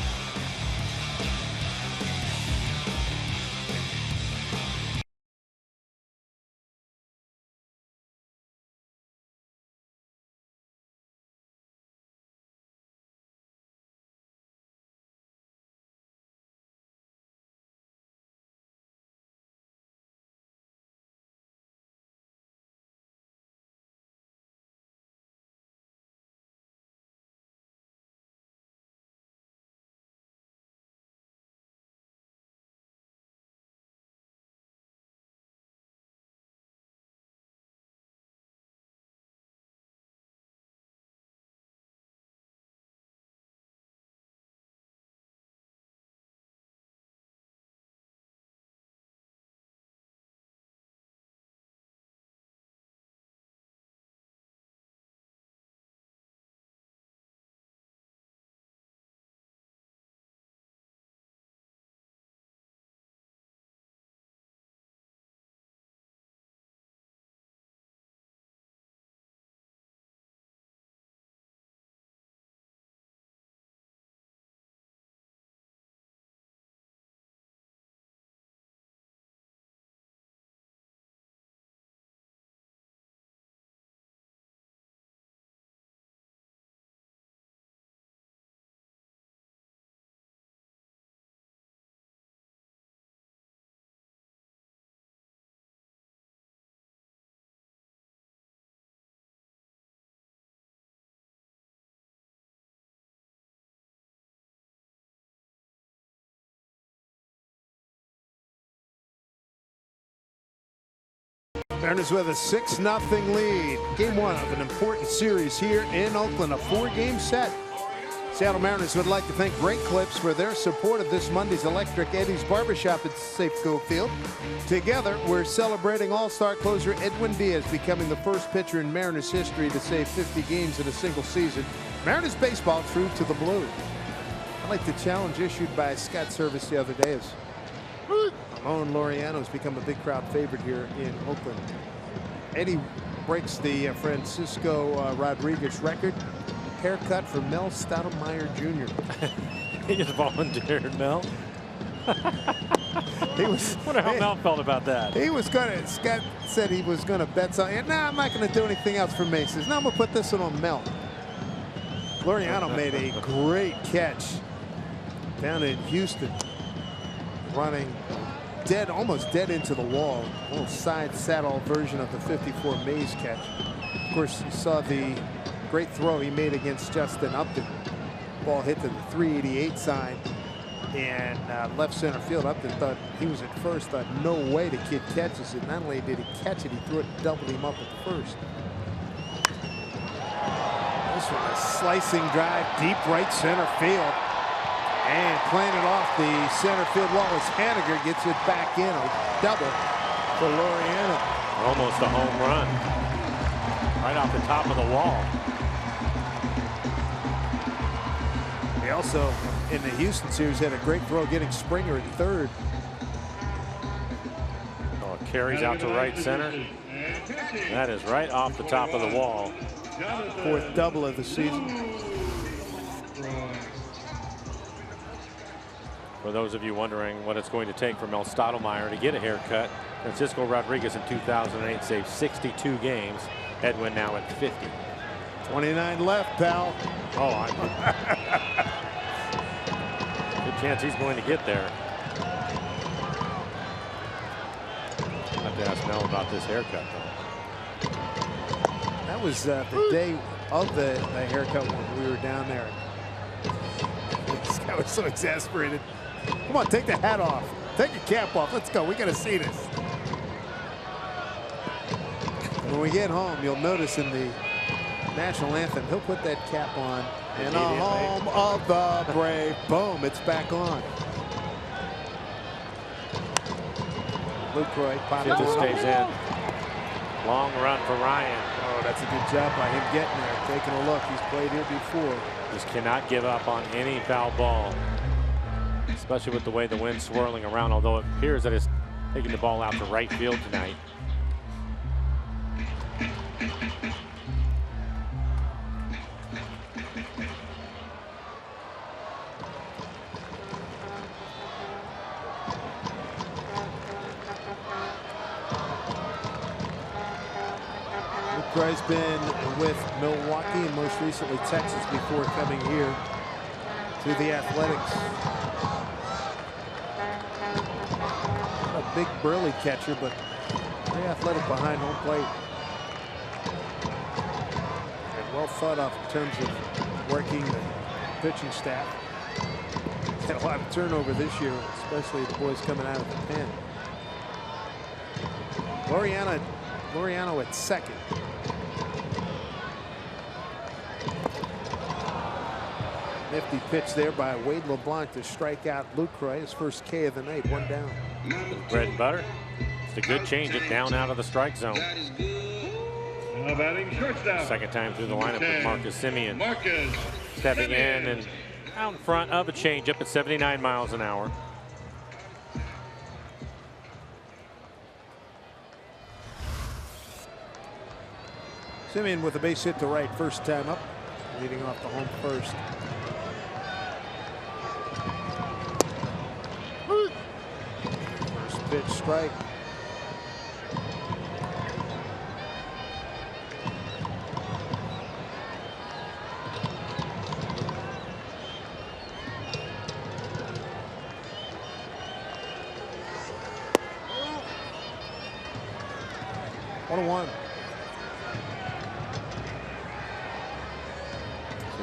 Mariners with a 6-0 lead. Game one of an important series here in Oakland, a 4-game set. Seattle Mariners would like to thank Great Clips for their support of this Monday's Electric Eddie's Barbershop at Safeco Field. Together, we're celebrating All-Star closer Edwin Diaz becoming the first pitcher in Mariners history to save 50 games in a single season. Mariners baseball true to the blue. I like the challenge issued by Scott Service the other day. Is Ramon Laureano has become a big crowd favorite here in Oakland. Eddie breaks the Francisco Rodriguez record. Haircut for Mel Stoudemire Jr. He just volunteered, Mel. He was. Wonder how Mel felt about that. He was gonna. Scott said he was gonna bet something. No, I'm not gonna do anything else for me. He says, no, I'm gonna put this one on Mel. Laureano made a great catch down in Houston, running dead, almost dead into the wall. A little side saddle version of the 54 Mays catch. Of course, you saw the great throw he made against Justin Upton. Ball hit to the 388 sign and left center field. Upton thought he was at first, thought no way the kid catches it. Not only did he catch it, he threw it and doubled him up at first. This one, a slicing drive, deep right center field. And playing it off the center field wall as Haniger gets it back in. A double for Laureano. Almost a home run. Right off the top of the wall. He also, in the Houston series, had a great throw getting Springer at third. Oh, it carries out to right center. That is right off the top of the wall. Fourth double of the season. For those of you wondering what it's going to take for Mel Stottlemyre to get a haircut, Francisco Rodriguez in 2008 saved 62 games. Edwin now at 50. 29 left, pal. Oh, good chance he's going to get there. I'll have to ask Mel about this haircut, though. That was the day of the haircut when we were down there. This guy was so exasperated. Come on, take the hat off. Take your cap off. Let's go. We got to see this. When we get home, you'll notice in the national anthem, he'll put that cap on. And a home of the brave. Boom, it's back on. Lucroy popped it stays in. Long run for Ryan. Oh, that's a good job by him getting there, taking a look. He's played here before. Just cannot give up on any foul ball, especially with the way the wind's swirling around, although it appears that it's taking the ball out to right field tonight. Lucroy's been with Milwaukee and most recently Texas before coming here to the Athletics. A big burly catcher, but very athletic behind home plate. And well thought of in terms of working the pitching staff. Had a lot of turnover this year, especially the boys coming out of the pen. Laureano at second. Nifty pitch there by Wade LeBlanc to strike out Lucroy, his first K of the night, one down. Bread and butter. It's a good change it down out of the strike zone. Now batting shortstop. Second time through the lineup with Marcus Simeon. Stepping in and out in front of a changeup at 79 miles an hour. Simeon with a base hit to right, first time up, leading off the home first. First pitch strike. One and one.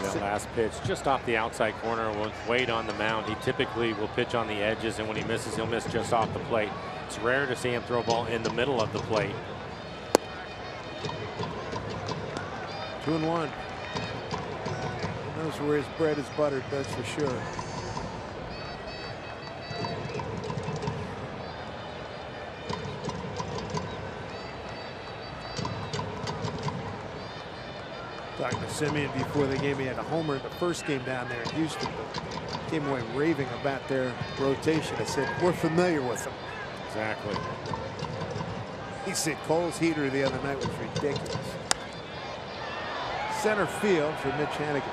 That last pitch just off the outside corner with Wade on the mound. He typically will pitch on the edges, and when he misses, he'll miss just off the plate. It's rare to see him throw a ball in the middle of the plate. 2-1. He knows where his bread is buttered, that's for sure. Talking to Simeon before the game, he had a homer in the first game down there in Houston, but came away raving about their rotation. I said, we're familiar with them. Exactly. He said Cole's heater the other night was ridiculous. Center field for Mitch Haniger.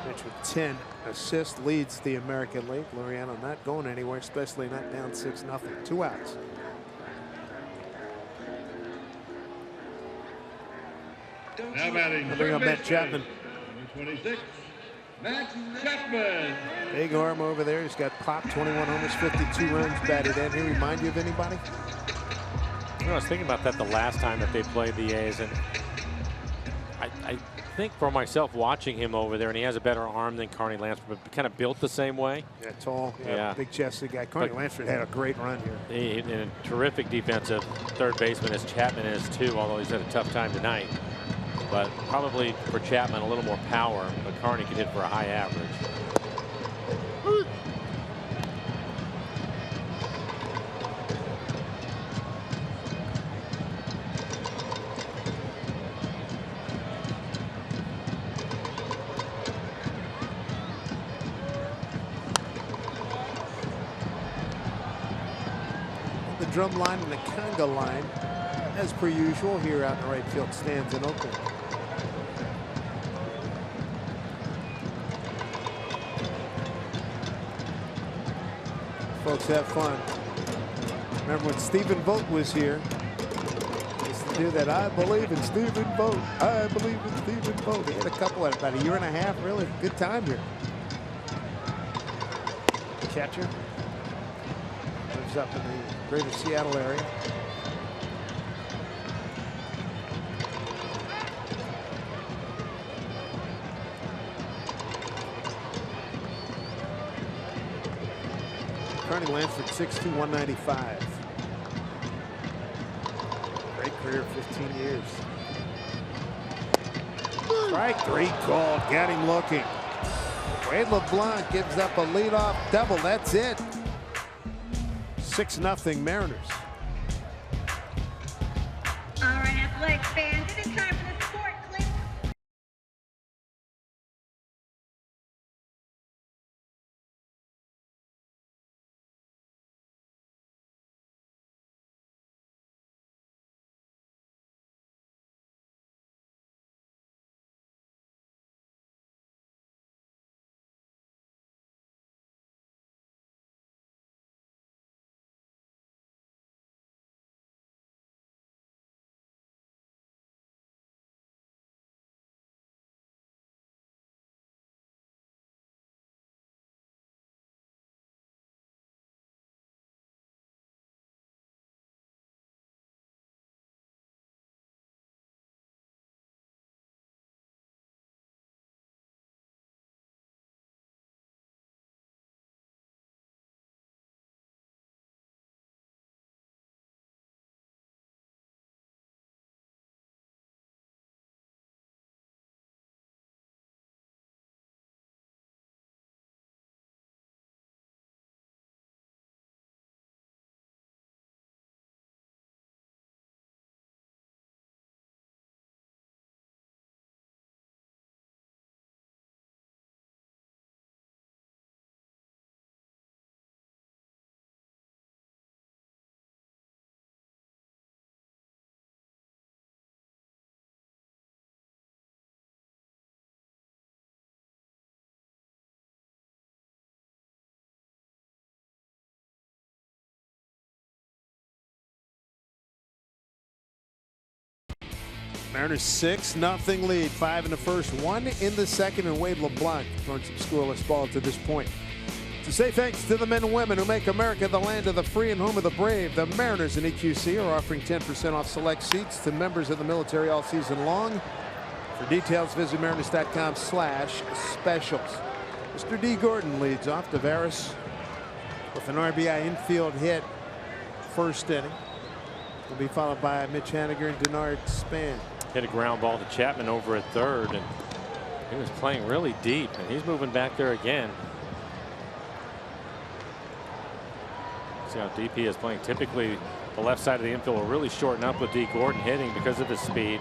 Mitch with 10 assists leads the American League. Laureano not going anywhere, especially not down 6-0. 2 outs. Now batting I'll bring up Matt Chapman. Number 26, Matt Chapman. Big arm over there. He's got popped 21 homers, 52 runs batted in. He remind you of anybody? You know, I was thinking about that the last time that they played the A's, and I think for myself watching him over there, and he has a better arm than Carney Lansford, but kind of built the same way. Yeah, tall, Yeah. big chested guy. Carney Lansford had a great run here. And a terrific defensive third baseman as Chapman is too, although he's had a tough time tonight. But probably for Chapman a little more power, but Carney could hit for a high average. The drum line and the conga line, as per usual, here out in the right field stands in Oakland. Folks, have fun. Remember when Stephen Vogt was here? He used to do that. I believe in Stephen Vogt. I believe in Stephen Vogt. He had a couple at about a year and a half. Really good time here. Catcher lives up in the greater Seattle area. Carney Lansford, 6'2", 195. Great career, 15 years. Strike three called, got him looking. Wade LeBlanc gives up a leadoff double, that's it. 6-0 Mariners. All right, athletic fans, it is time for the sport clip. Mariners 6-0 lead. 5 in the first, 1 in the second, and Wade LeBlanc throwing some scoreless ball to this point. To say thanks to the men and women who make America the land of the free and home of the brave, the Mariners and EQC are offering 10% off select seats to members of the military all season long. For details, visit mariners.com/specials. Mr. D. Gordon leads off. Tavares with an RBI infield hit first inning. Will be followed by Mitch Haniger and Denard Span. Hit a ground ball to Chapman over at third, and he was playing really deep, and he's moving back there again. See how deep he is playing. Typically, the left side of the infield will really shorten up with D. Gordon hitting because of his speed.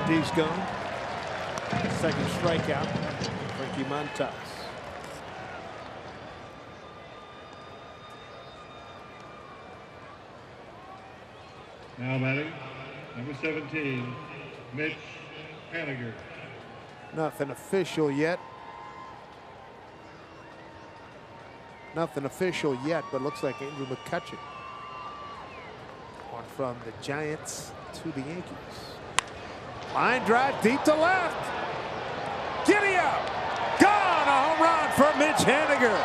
D's gone. Second strikeout, Frankie Montas. Now batting, number 17, Mitch Haniger. Nothing official yet. Nothing official yet, but looks like Andrew McCutcheon. One from the Giants to the Yankees. Line drive deep to left. Giddy up. Gone. A home run for Mitch Haniger.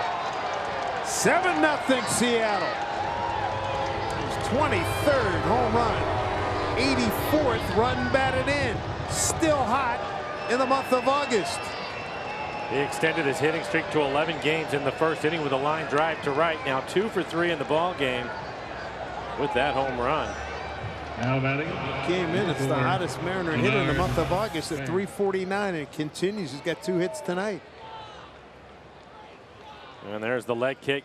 7-0 Seattle. His 23rd home run. 84th run batted in. Still hot in the month of August. He extended his hitting streak to 11 games in the first inning with a line drive to right. Now 2 for 3 in the ball game with that home run. Now batting. Came in as the hottest Mariner hitter in the month of August at 349, and it continues. He's got 2 hits tonight. And there's the leg kick.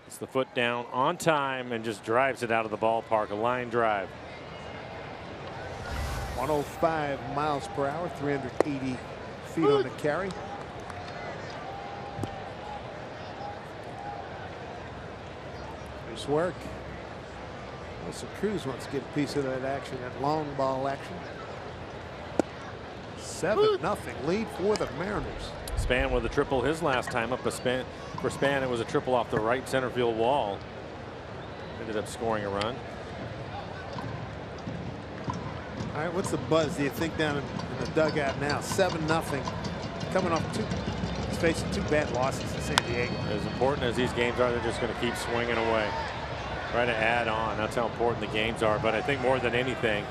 It's the foot down on time and just drives it out of the ballpark. A line drive. 105 miles per hour, 380 feet on the carry. Nice work. Wilson Cruz wants to get a piece of that action, that long ball action. 7-0 lead for the Mariners. Span with a triple his last time up. For Span, it was a triple off the right center field wall. Ended up scoring a run. All right, what's the buzz, do you think, down in the dugout now? 7-0. Coming off he's facing 2 bad losses in San Diego. As important as these games are, they're just going to keep swinging away. Try to add on. That's how important the games are. But I think more than anything,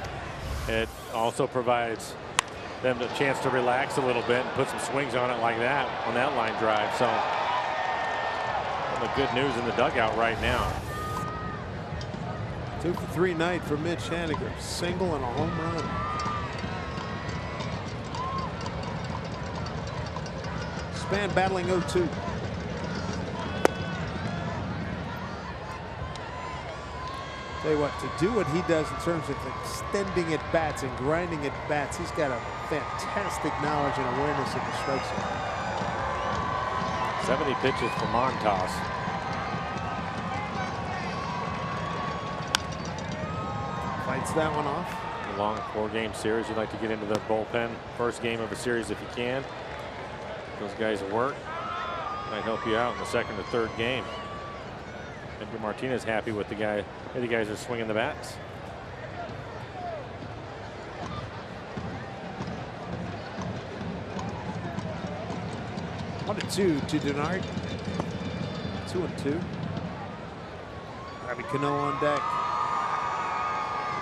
it also provides them a chance to relax a little bit and put some swings on it like that, on that line drive. So the good news in the dugout right now. 2 for 3 night for Mitch Haniger. Single and a home run. Span battling 0-2. Tell you what, to do what he does in terms of extending at bats and grinding at bats, he's got a fantastic knowledge and awareness of the strike zone. 70 pitches for Montas. Fights that one off. A long 4-game series. You'd like to get into the bullpen first game of a series if you can. Those guys work. Might help you out in the second or third game. Edgar Martinez happy with the guy. The guys are swinging the bats. One to two to Denard. 2-2. Robbie Cano on deck.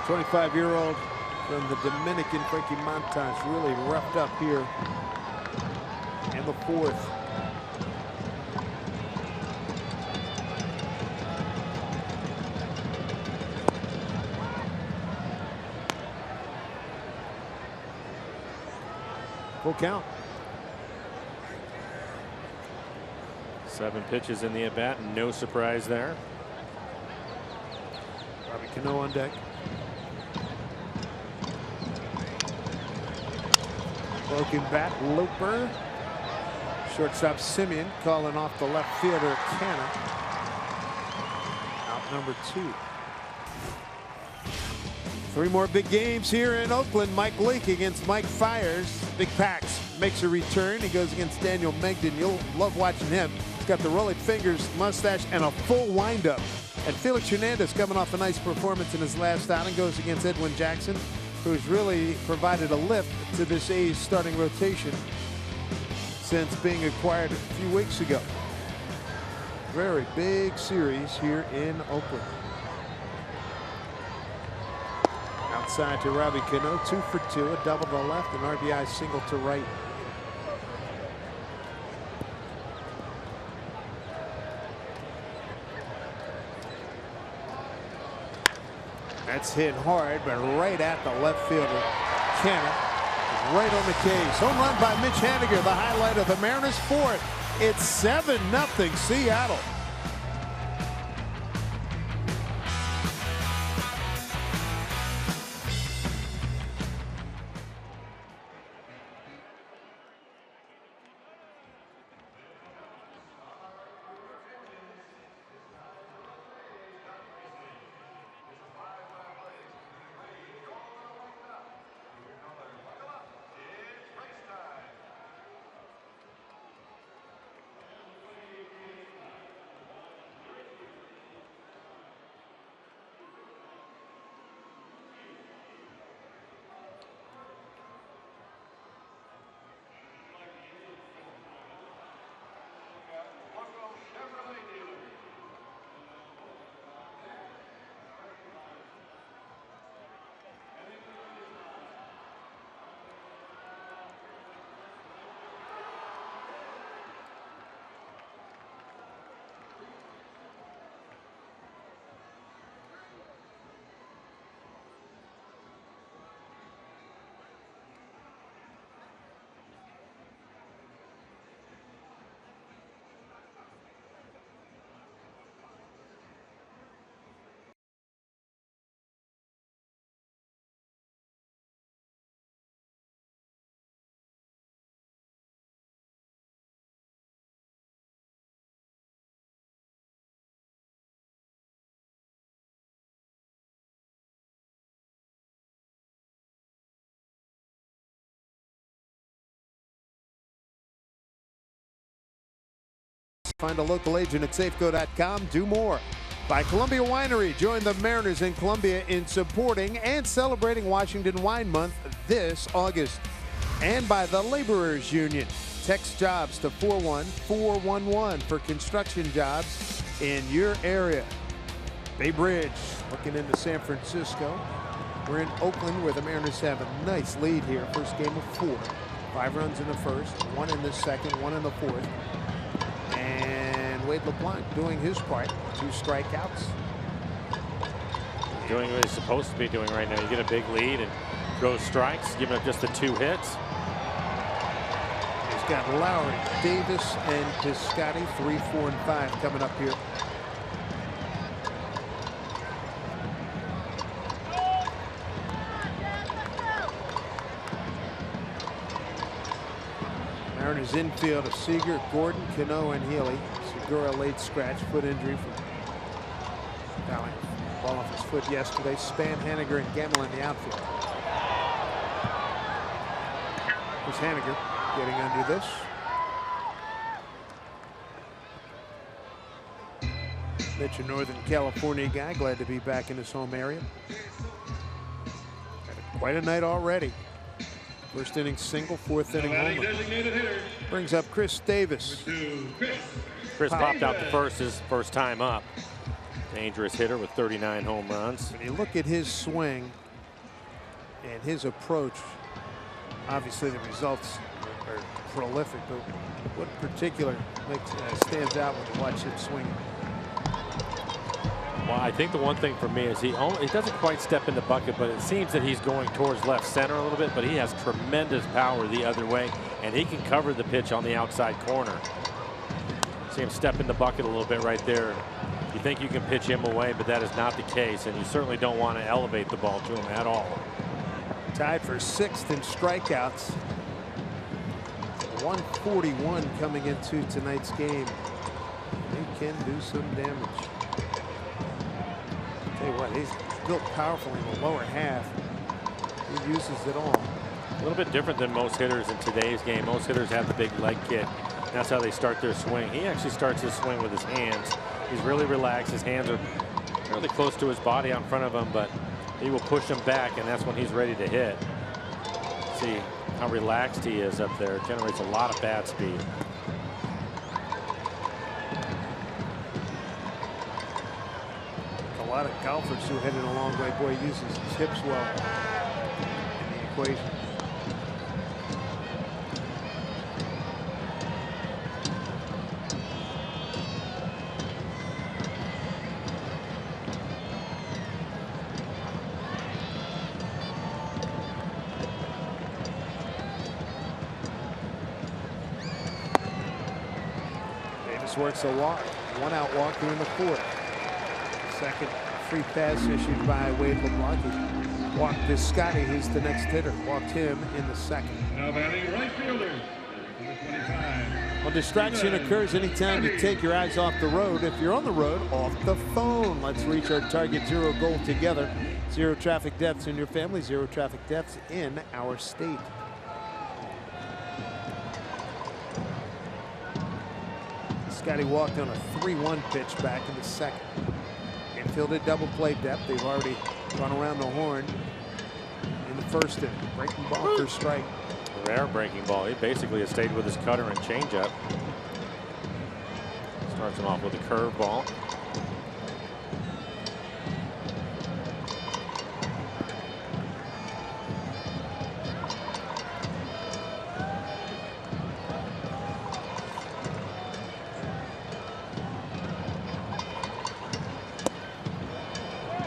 25-year-old from the Dominican, Frankie Montas, really roughed up here in the 4th. Full count. 7 pitches in the at-bat. No surprise there. Robbie Cano on deck. Broken bat, Looper. Shortstop Simeon calling off the left fielder Canna. Out number 2. 3 more big games here in Oakland. Mike Leake against Mike Fiers. Big Pax makes a return. He goes against Daniel Megden. You'll love watching him. He's got the rolling fingers, mustache, and a full windup. And Felix Hernandez, coming off a nice performance in his last outing, goes against Edwin Jackson, who's really provided a lift to this A's starting rotation since being acquired a few weeks ago. Very big series here in Oakland. Outside to Robbie Cano, 2 for 2, a double to left, an RBI single to right. That's hit hard, but right at the left fielder. Canna, right on the case. Home run by Mitch Haniger, the highlight of the Mariners' 4th. It's 7-0 Seattle. Find a local agent at safeco.com. Do more. By Columbia Winery. Join the Mariners in Columbia in supporting and celebrating Washington Wine Month this August. And by the Laborers Union. Text jobs to 41411 for construction jobs in your area. Bay Bridge looking into San Francisco. We're in Oakland where the Mariners have a nice lead here. First game of 4. 5 runs in the first, 1 in the second, 1 in the fourth. And Wade LeBlanc doing his part. 2 strikeouts. Doing what he's supposed to be doing right now. You get a big lead and throw strikes, giving up just the 2 hits. He's got Lowry, Davis, and Piscotty, 3, 4, and 5 coming up here. Mariners infield of Seager, Gordon, Cano, and Healy. Segura late scratch, foot injury from fouling ball off his foot yesterday. Span, Haniger, and Gamble in the outfield. Here's Haniger getting under this. Mitch, a Northern California guy, glad to be back in his home area. Had quite a night already. First inning single, 4th inning homer. Brings up Chris Davis. Chris popped out the first, his first time up. Dangerous hitter with 39 home runs. When you look at his swing and his approach, obviously the results are prolific, but what in particular stands out when you watch him swing? Well, I think the one thing for me is he doesn't quite step in the bucket, but it seems that he's going towards left center a little bit, but he has tremendous power the other way, and he can cover the pitch on the outside corner. See him step in the bucket a little bit right there. You think you can pitch him away, but that is not the case, and you certainly don't want to elevate the ball to him at all. Tied for 6th in strikeouts. 141 coming into tonight's game. He can do some damage. Tell you what, he's built powerful in the lower half. He uses it all. A little bit different than most hitters in today's game. Most hitters have the big leg kick. That's how they start their swing. He actually starts his swing with his hands. He's really relaxed. His hands are really close to his body out in front of him, but he will push him back, and that's when he's ready to hit. See how relaxed he is up there. It generates a lot of bat speed. A lot of golfers who headed a long way. Boy, uses his hips well in the equation. Davis works a walk, 1 out walk here in the 4th. Second free pass issued by Wade LeBlanc. He walked Piscotty, who's the next hitter. Walked him in the 2nd. Now batting right fielder, number 25. Well, distraction occurs anytime you take your eyes off the road. If you're on the road, off the phone. Let's reach our target 0 goal together. 0 traffic deaths in your family, 0 traffic deaths in our state. Scotty walked on a 3-1 pitch back in the 2nd. Infielded double play depth. They've already gone around the horn in the 1st inning. Breaking ball for strike. Rare breaking ball. He basically has stayed with his cutter and changeup. Starts him off with a curveball.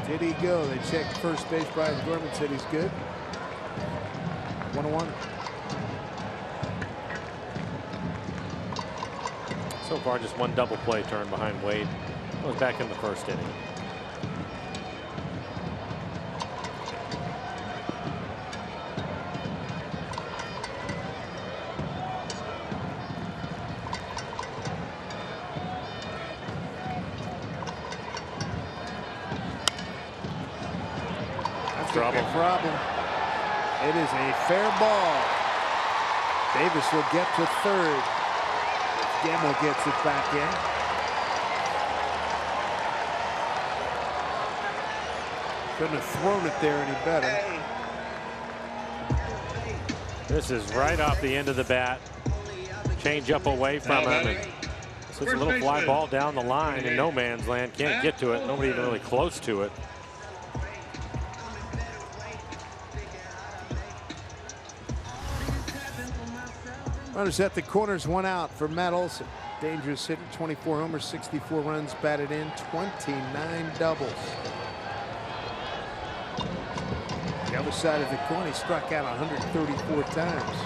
Did he go? They checked first base. Brian Gorman said he's good. 1-1. So far, just 1 double play turn behind Wade. That was back in the 1st inning. Problem. It is a fair ball. Davis will get to 3rd. Gamble gets it back in. Couldn't have thrown it there any better. This is right off the end of the bat. Change up away from him. And so it's a little fly ball down the line in no man's land. Can't get to it. Nobody even really close to it. Runners at the corners, 1 out for Matt Olson. Dangerous hitter, 24 homers, 64 runs batted in, 29 doubles. The other side of the coin, he struck out 134 times.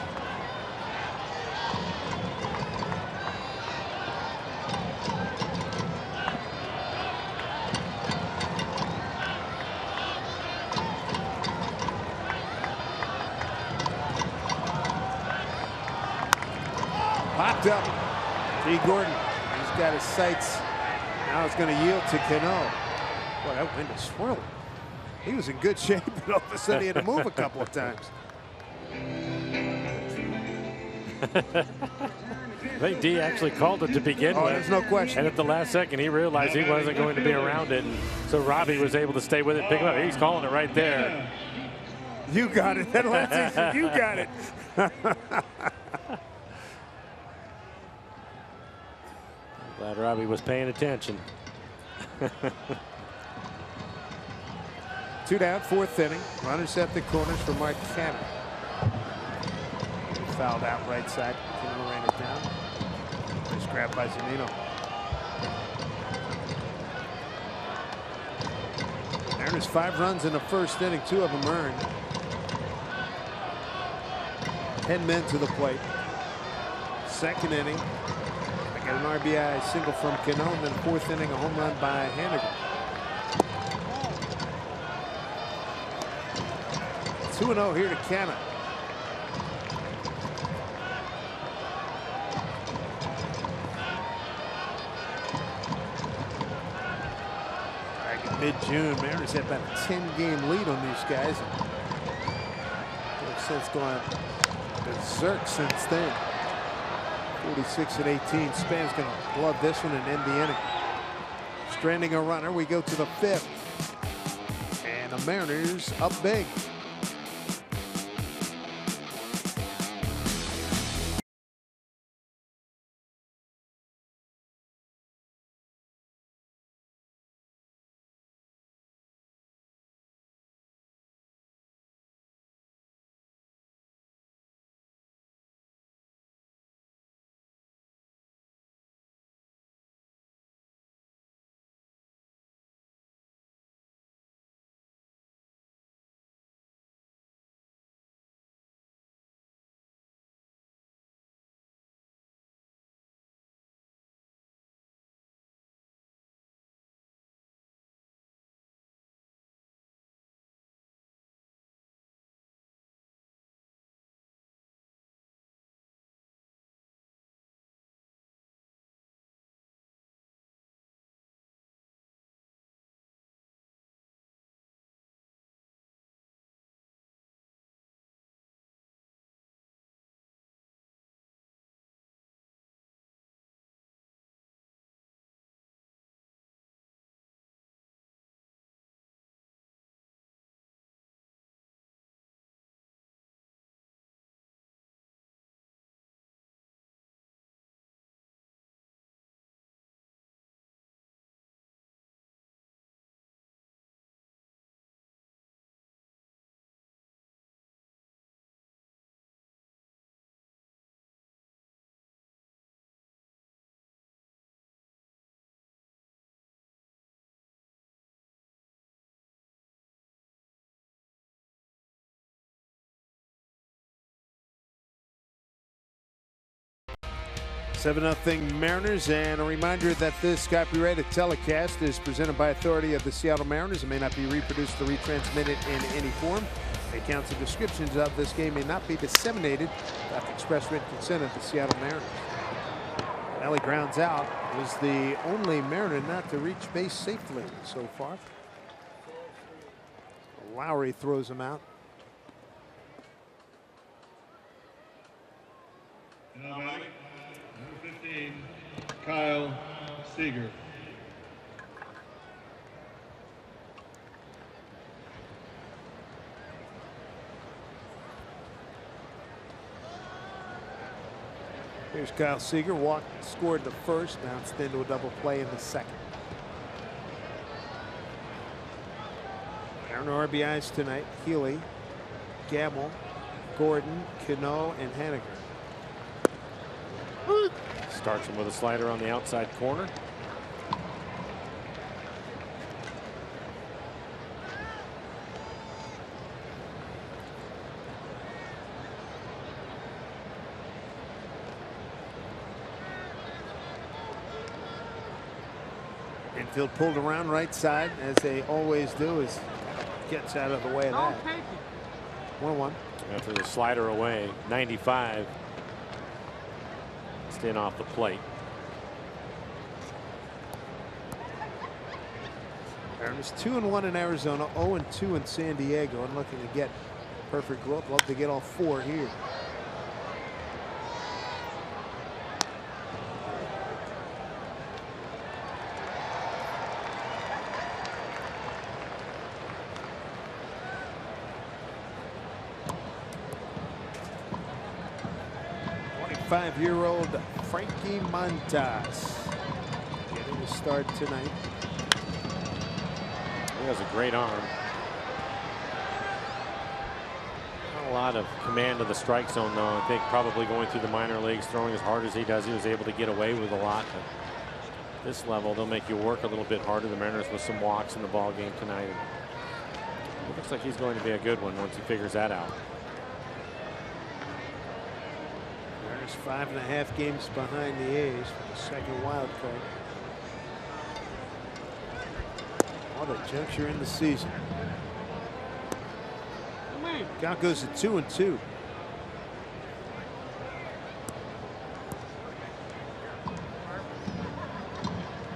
Popped up. T. Gordon. He's got his sights. Now it's going to yield to Cano. Boy, that wind is swirling. He was in good shape, but all of a sudden he had to move a couple of times. I think D actually called it to begin with. There's no question. And at the last second, he realized he wasn't going to be around it. And so Robbie was able to stay with it, pick him up. He's calling it right there. You got it. That last season, you got it. Glad Robbie was paying attention. 2 down, 4th inning. Runners at the corners for Mark Cannon. Fouled out right side. Cannon ran it down. Nice grab by Zunino. Mariners 5 runs in the 1st inning. 2 of them earned. 10 men to the plate. 2nd inning. I got an RBI single from Cano, and then 4th inning, a home run by Haniger. 2-0 here to Cannon. Back in mid-June, Mariners had about a 10-game lead on these guys. They've since gone berserk since then. 46-18. Span's going to glove this one and end the inning. Stranding a runner. We go to the 5th. And the Mariners up big. Seven 0 Mariners, and a reminder that this copyrighted telecast is presented by authority of the Seattle Mariners and may not be reproduced or retransmitted in any form. Accounts and descriptions of this game may not be disseminated without the express written consent of the Seattle Mariners. Ellie grounds out. Was the only Mariner not to reach base safely so far. Lowry throws him out. Number 15. Seager. Here's Kyle Seager, scored the first, bounced into a double play in the second. Aaron RBIs tonight: Healy, Gamble, Gordon, Cano, and Haniger. Starts him with a slider on the outside corner. Infield pulled around right side, as they always do, as gets out of the way of that. 1-1. After the slider away, 95. Staying off the plate. Aaron's 2-1 in Arizona, 0-2 in San Diego, and looking to get perfect glove. Love to get all 4 here. Five-year-old Frankie Montas getting a start tonight. He has a great arm. Not a lot of command of the strike zone, though. I think probably going through the minor leagues, throwing as hard as he does, he was able to get away with a lot. But this level, they'll make you work a little bit harder. The Mariners with some walks in the ball game tonight. It looks like he's going to be a good one once he figures that out. 5.5 games behind the A's for the second wild card. What a juncture in the season. Count goes to 2-2.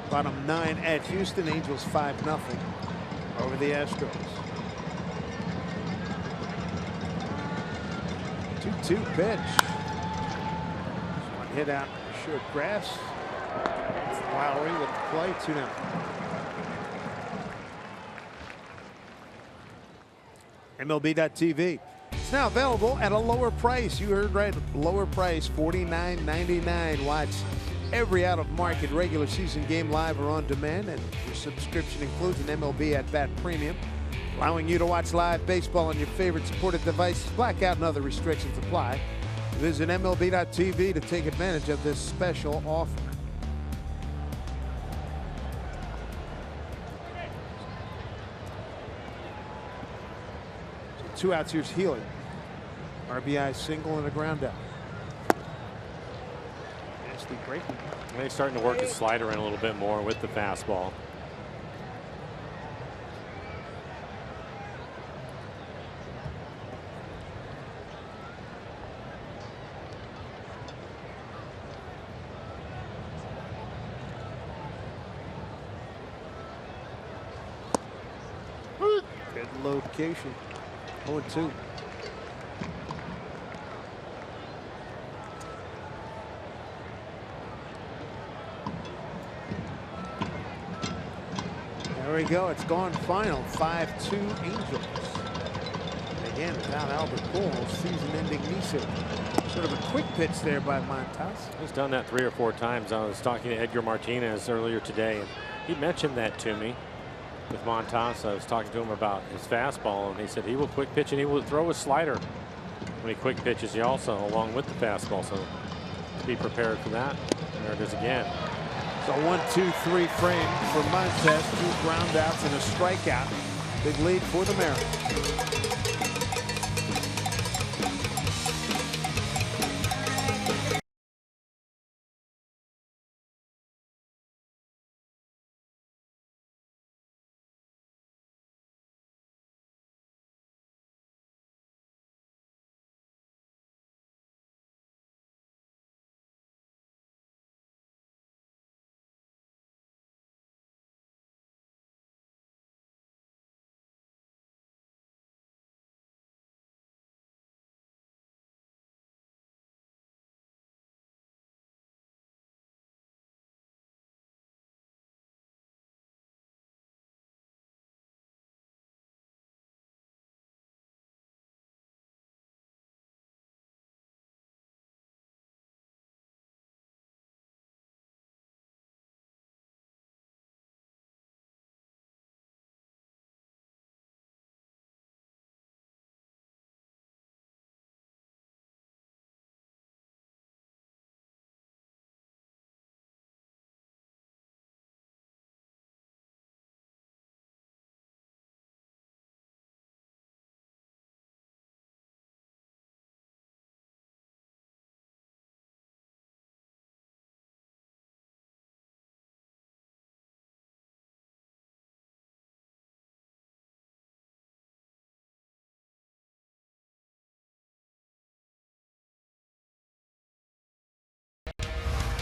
Bottom 9 at Houston. Angels 5-0 over the Astros. 2-2 pitch. Hit out short grass. Lowry with the play. 2-0. MLB.TV. It's now available at a lower price. You heard right, lower price, $49.99. Watch every out-of-market regular season game live or on demand, and your subscription includes an MLB at Bat Premium, allowing you to watch live baseball on your favorite supported devices. Blackout and other restrictions apply. Visit MLB.TV to take advantage of this special offer. So 2 outs. Here's Healy. RBI single and a ground out. Nasty breaking. He's starting to work his slider in a little bit more with the fastball. Good location. 0-2. There we go. It's gone final. 5-2 Angels. And again, without Albert Pujols, season-ending knee surgery. Sort of a quick pitch there by Montas. He's done that 3 or 4 times. I was talking to Edgar Martinez earlier today, and he mentioned that to me. With Montas, I was talking to him about his fastball, and he said he will quick pitch and he will throw a slider when he quick pitches. He also, along with the fastball, so be prepared for that. And there it is again. So 1-2-3 frame for Montas. 2 ground outs and a strikeout. Big lead for the Mariners.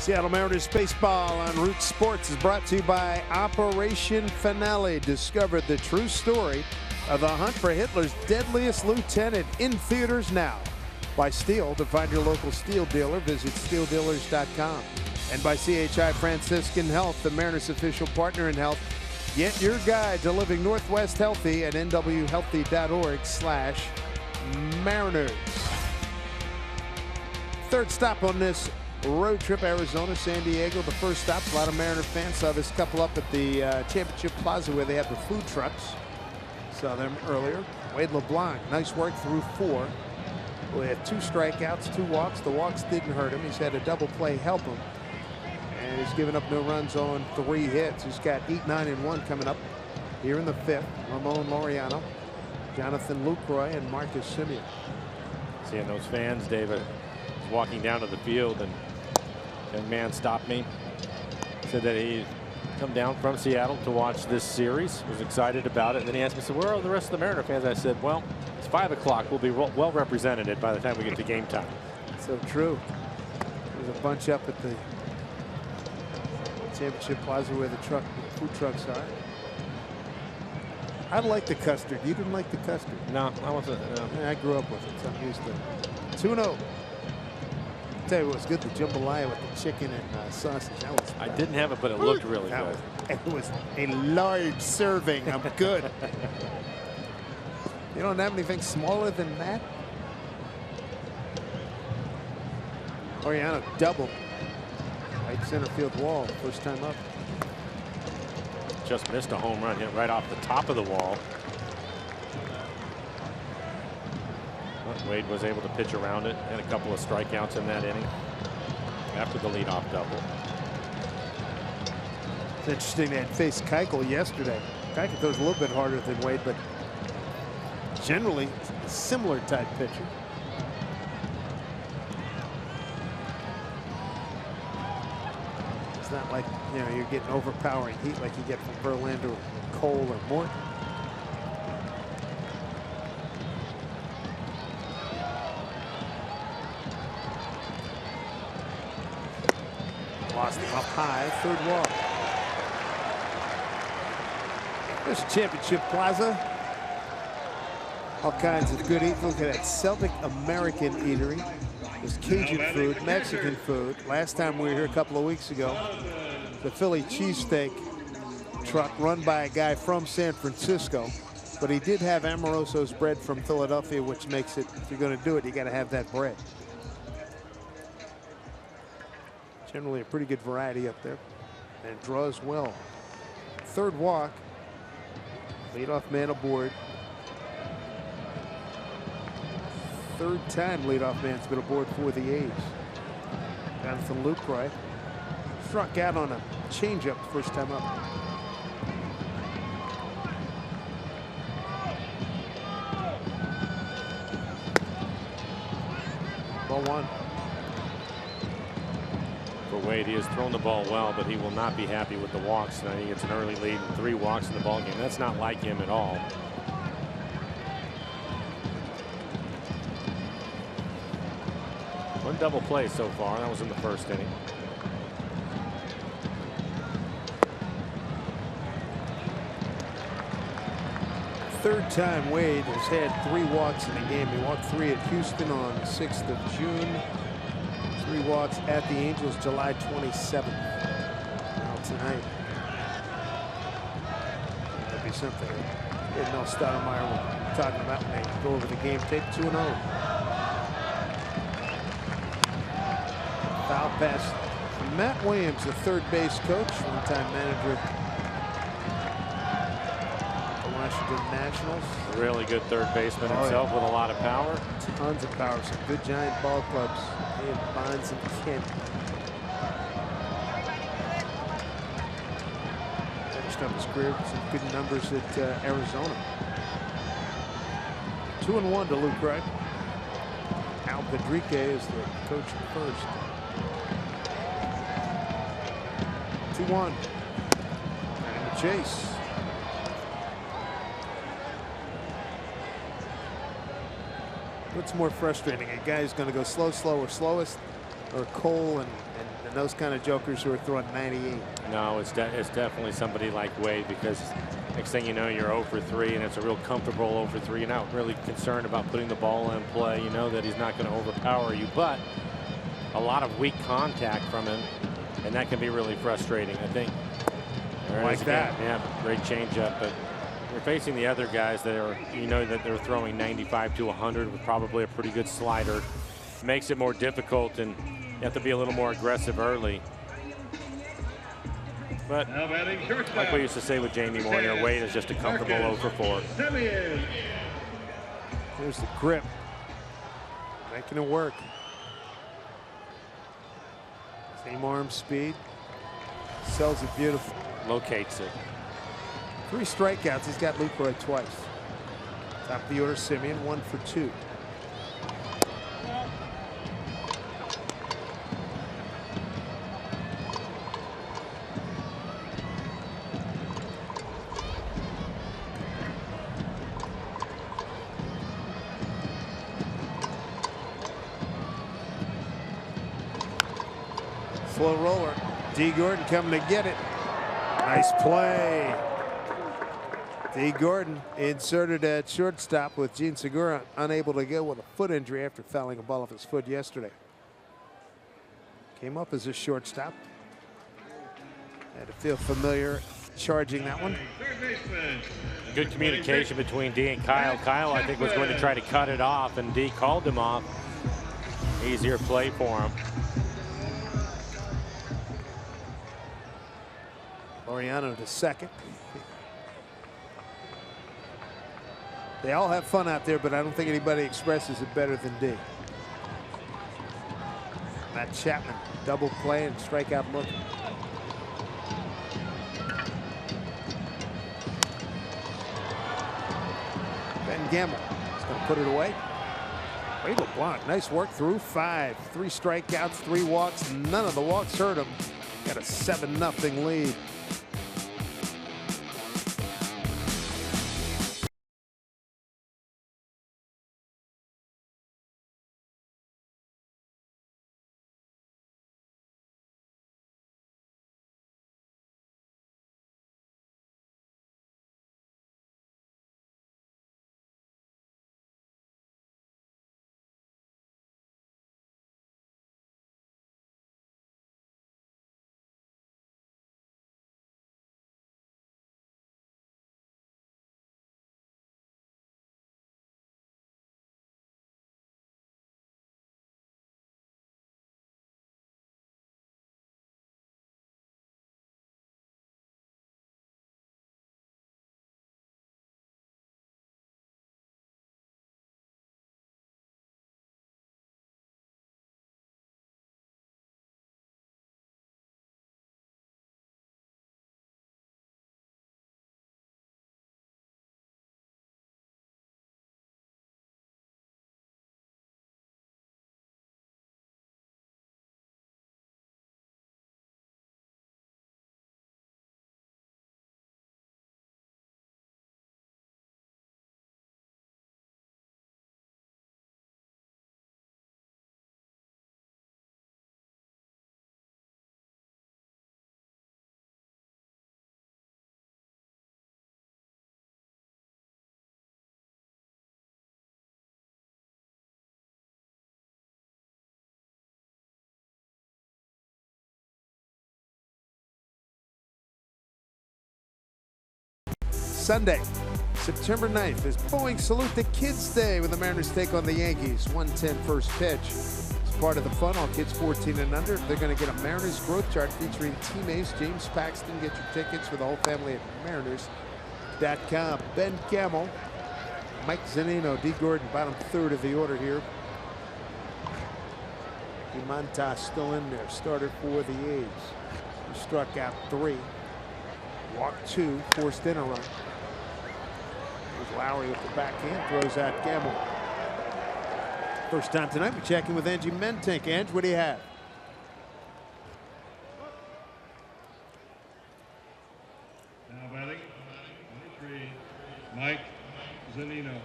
Seattle Mariners baseball on Root Sports is brought to you by Operation Finale. Discover the true story of the hunt for Hitler's deadliest lieutenant, in theaters now. By Steel. To find your local Steel dealer, visit steeldealers.com. And by CHI Franciscan Health, the Mariners official partner in health. Get your guide to living Northwest healthy at nwhealthy.org/Mariners. Third stop on this road trip, Arizona, San Diego. The first stop, a lot of Mariner fans saw this couple up at the Championship Plaza where they have the food trucks. Saw them earlier. Wade LeBlanc, nice work through 4. We had 2 strikeouts, 2 walks. The walks didn't hurt him. He's had a double play help him. And he's given up no runs on 3 hits. He's got 8, 9, and 1 coming up here in the 5th. Ramon Laureano, Jonathan Lucroy, and Marcus Semien. Seeing those fans, David, was walking down to the field, and young man stopped me. Said that he'd come down from Seattle to watch this series. Was excited about it. And then he asked me, so where are the rest of the Mariner fans? I said, well, it's 5 o'clock. We'll be well represented by the time we get to game time. So true. There's a bunch up at the Championship Plaza where the food trucks are. I like the custard. You didn't like the custard? No, I wasn't. I grew up with it, so I'm used to it. 2-0. Tell you what was good, the jambalaya with the chicken and sausage. That was I didn't have it, but it looked really good. It was a large serving. I'm good. You don't have anything smaller than that? Oriano double. Right center field wall, first time up. Just missed a home run, hit right off the top of the wall. But Wade was able to pitch around it, and a couple of strikeouts in that inning after the leadoff double. It's interesting they had faced Keuchel yesterday. Keuchel throws a little bit harder than Wade, but generally a similar type pitcher. It's not like, you know, you're getting overpowering heat like you get from Verlander, Cole, or Morton. Lost up high, 3rd walk. There's Championship Plaza. All kinds of good eat. Look at that Celtic American eatery. There's Cajun food, Mexican food. Last time we were here a couple of weeks ago, the Philly cheesesteak truck run by a guy from San Francisco. But he did have Amoroso's bread from Philadelphia, which makes it, if you're going to do it, you got to have that bread. Generally a pretty good variety up there, and draws well. 3rd walk. Leadoff man aboard. 3rd time leadoff man's been aboard for the A's. Jonathan Lucroy struck out on a changeup first time up. Ball 1. For Wade, he has thrown the ball well, but he will not be happy with the walks tonight. He gets an early lead and 3 walks in the ball game. That's not like him at all. One double play so far. That was in the 1st inning. Third time Wade has had 3 walks in the game. He walked 3 at Houston on the 6th of June. 3 walks at the Angels July 27th. Now tonight, that'd be something Mel Stoudemire will be talking about when they go over the game tape. 2-0. Foul pass. Matt Williams, the 3rd base coach, one-time manager of the Washington Nationals. Really good 3rd baseman himself, with a lot of power. Tons of power. Some good giant ball clubs. And Bonds and Kent. Finished up his career with some good numbers at Arizona. 2-1 to Lucroy. Al Pedrique is the coach at first. 2-1. And the chase. What's more frustrating? A guy who's going to go slow, slow, or slowest, or Cole and those kind of jokers who are throwing 98. No, it's definitely somebody like Wade, because next thing you know, you're 0 for 3, and it's a real comfortable 0 for 3. You're not really concerned about putting the ball in play. You know that he's not going to overpower you, but a lot of weak contact from him, and that can be really frustrating. I think. Like that. Yeah, great changeup, but you're facing the other guys that are, you know, that they're throwing 95 to 100 with probably a pretty good slider. Makes it more difficult, and you have to be a little more aggressive early. But like we used to say with Jamie Moyer, Wade is just a comfortable 0 for 4. There's the grip, making it work. Same arm speed, sells it beautiful. Locates it. 3 strikeouts. He's got Lucroy twice. Top of the order, Simeon, 1 for 2. Slow roller. D. Gordon coming to get it. Nice play. D. Gordon inserted at shortstop with Gene Segura unable to go with a foot injury after fouling a ball off his foot yesterday. Came up as a shortstop. Had to feel familiar charging that one. Good communication between D and Kyle. Kyle, I think, was going to try to cut it off, and D called him off. Easier play for him. Laureano to second. They all have fun out there, but I don't think anybody expresses it better than D. Matt Chapman, double play and strikeout look. Ben Gamble is going to put it away. Way to block. Nice work through 5. 3 strikeouts, 3 walks. None of the walks hurt him. Got a 7-0 lead. Sunday, September 9th is Boeing Salute the Kids Day when the Mariners take on the Yankees. 1:10 first pitch. As part of the fun, all kids 14 and under, they're going to get a Mariners growth chart featuring teammates James Paxton. Get your tickets for the whole family at Mariners.com. Ben Gamel, Mike Zunino, D. Gordon, bottom third of the order here. Montas still in there, starter for the A's. He struck out 3, walked 2, forced in a run. Here's Lowry with the backhand, throws out Gamble. First time tonight, we're checking with Angie Mentink. Ange, what do you have? Now batting, number 3, Mike Zunino.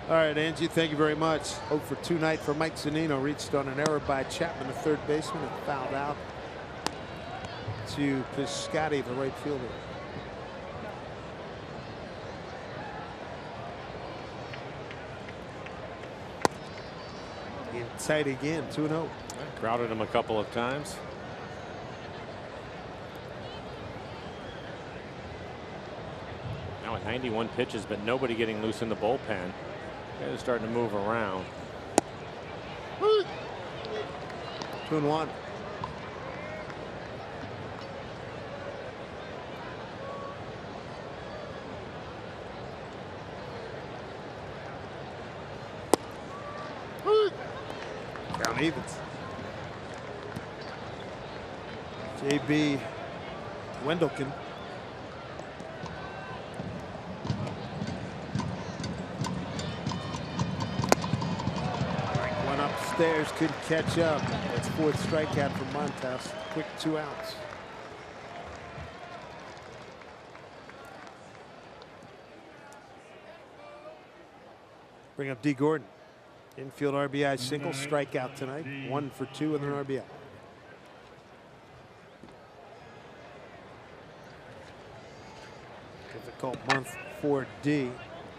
All right, Angie, thank you very much. 0 for 2 night for Mike Zunino. Reached on an error by Chapman, the third baseman, and fouled out to Piscotty, the right fielder. Getting tight again, 2-0. Crowded him a couple of times. Now with 91 pitches, but nobody getting loose in the bullpen. They're starting to move around. 2-1. Count evens. JB Wendelken. Went upstairs, couldn't catch up. That's 4th strikeout from Montas. Quick 2 outs. Bring up D. Gordon. Infield RBI single, strikeout tonight. 1 for 2 with an RBI. Difficult month for D.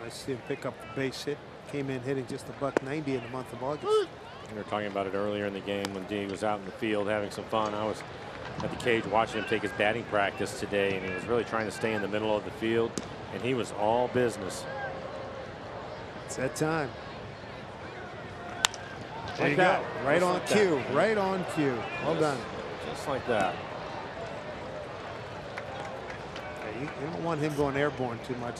I see him pick up the base hit. Came in hitting just $190 in the month of August. We were talking about it earlier in the game when D was out in the field having some fun. I was at the cage watching him take his batting practice today, and he was really trying to stay in the middle of the field, and he was all business. It's that time. There Like you that. go. Right Just on like cue. that. Right on cue. Well done. Just like that. Yeah, you don't want him going airborne too much.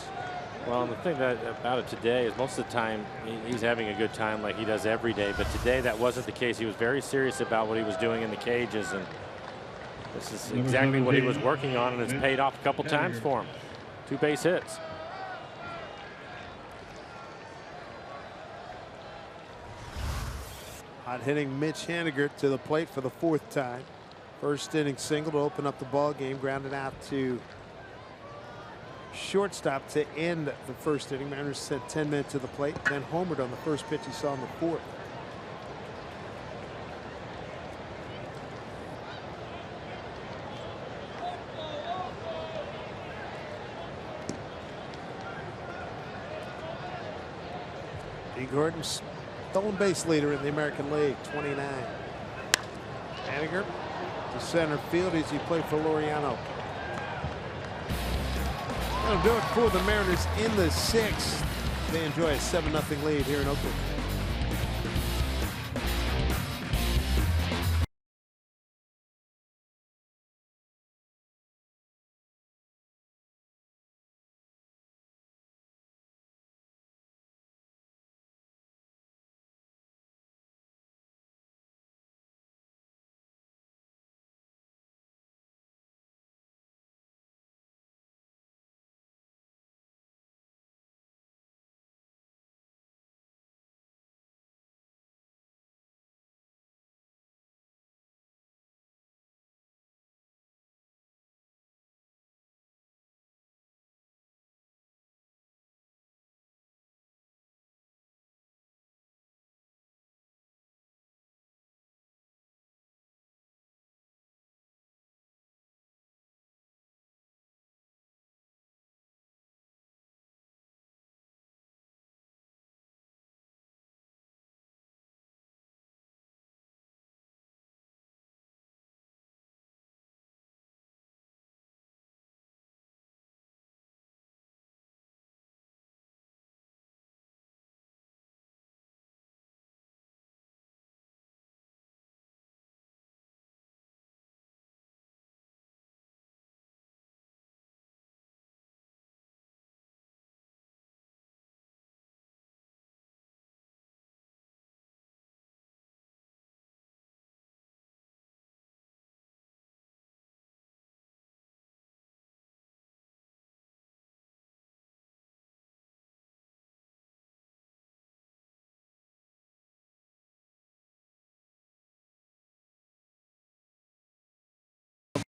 Well, and the thing about it today is most of the time he's having a good time like he does every day. But today that wasn't the case. He was very serious about what he was doing in the cages, and this is exactly what he was working on, and it's paid off a couple times for him. 2 base hits. Hot hitting Mitch Haniger to the plate for the 4th time. First inning single to open up the ball game. Grounded out to shortstop to end the first inning. Mariners sent 10 men to the plate, then homered on the first pitch he saw in the 4th. D. Gordon's stolen base leader in the American League, 29. Haniger to center field as he played for Laureano. That'll do it for the Mariners in the 6th. They enjoy a 7-0 lead here in Oakland.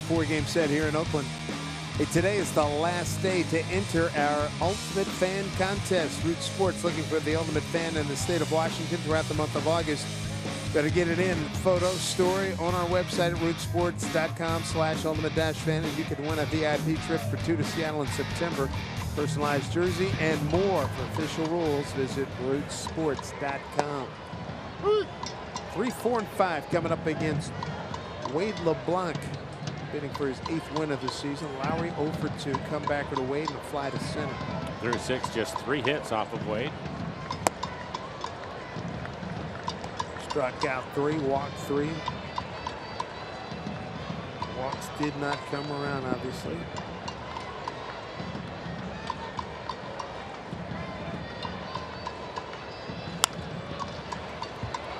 Four-game set here in Oakland. Hey, today is the last day to enter our Ultimate Fan Contest. Root Sports looking for the ultimate fan in the state of Washington throughout the month of August. Better get it in. Photo, story on our website at rootsports.com/ultimate-fan. And you can win a VIP trip for 2 to Seattle in September. Personalized jersey and more. For official rules, visit rootsports.com. 3, 4, and 5 coming up against Wade LeBlanc, bidding for his 8th win of the season. Lowry 0 for 2. Come back to Wade and fly to center. Through 6, just 3 hits off of Wade. Struck out 3, walked 3. Walks did not come around, obviously.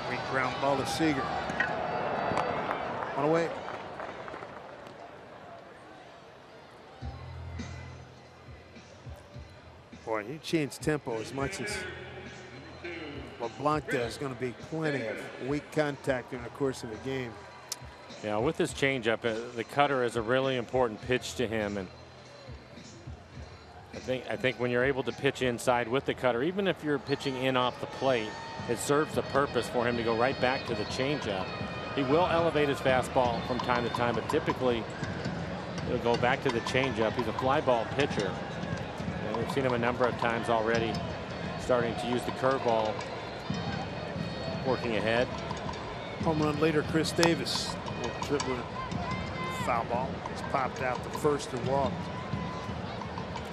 Great ground ball to Seager. On away. Boy, you change tempo as much as LeBlanc does. Going to be plenty of weak contact during the course of the game. Yeah, with his changeup, the cutter is a really important pitch to him, and I think when you're able to pitch inside with the cutter, even if you're pitching in off the plate, it serves the purpose for him to go right back to the changeup. He will elevate his fastball from time to time, but typically he'll go back to the changeup. He's a fly ball pitcher. And we've seen him a number of times already starting to use the curveball, working ahead. Home run leader Chris Davis. Dribbling foul ball. It's popped out the first and walked.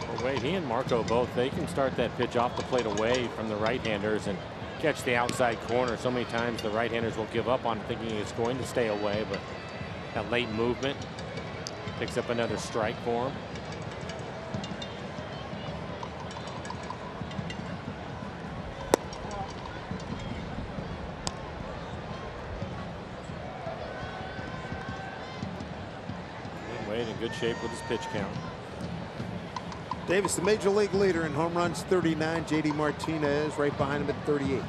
Well, Wade, he and Marco both, they can start that pitch off the plate away from the right-handers and catch the outside corner. So many times the right-handers will give up on thinking it's going to stay away, but that late movement picks up another strike for him. Wade in good shape with his pitch count. Davis, the major league leader in home runs, 39. JD Martinez right behind him at 38.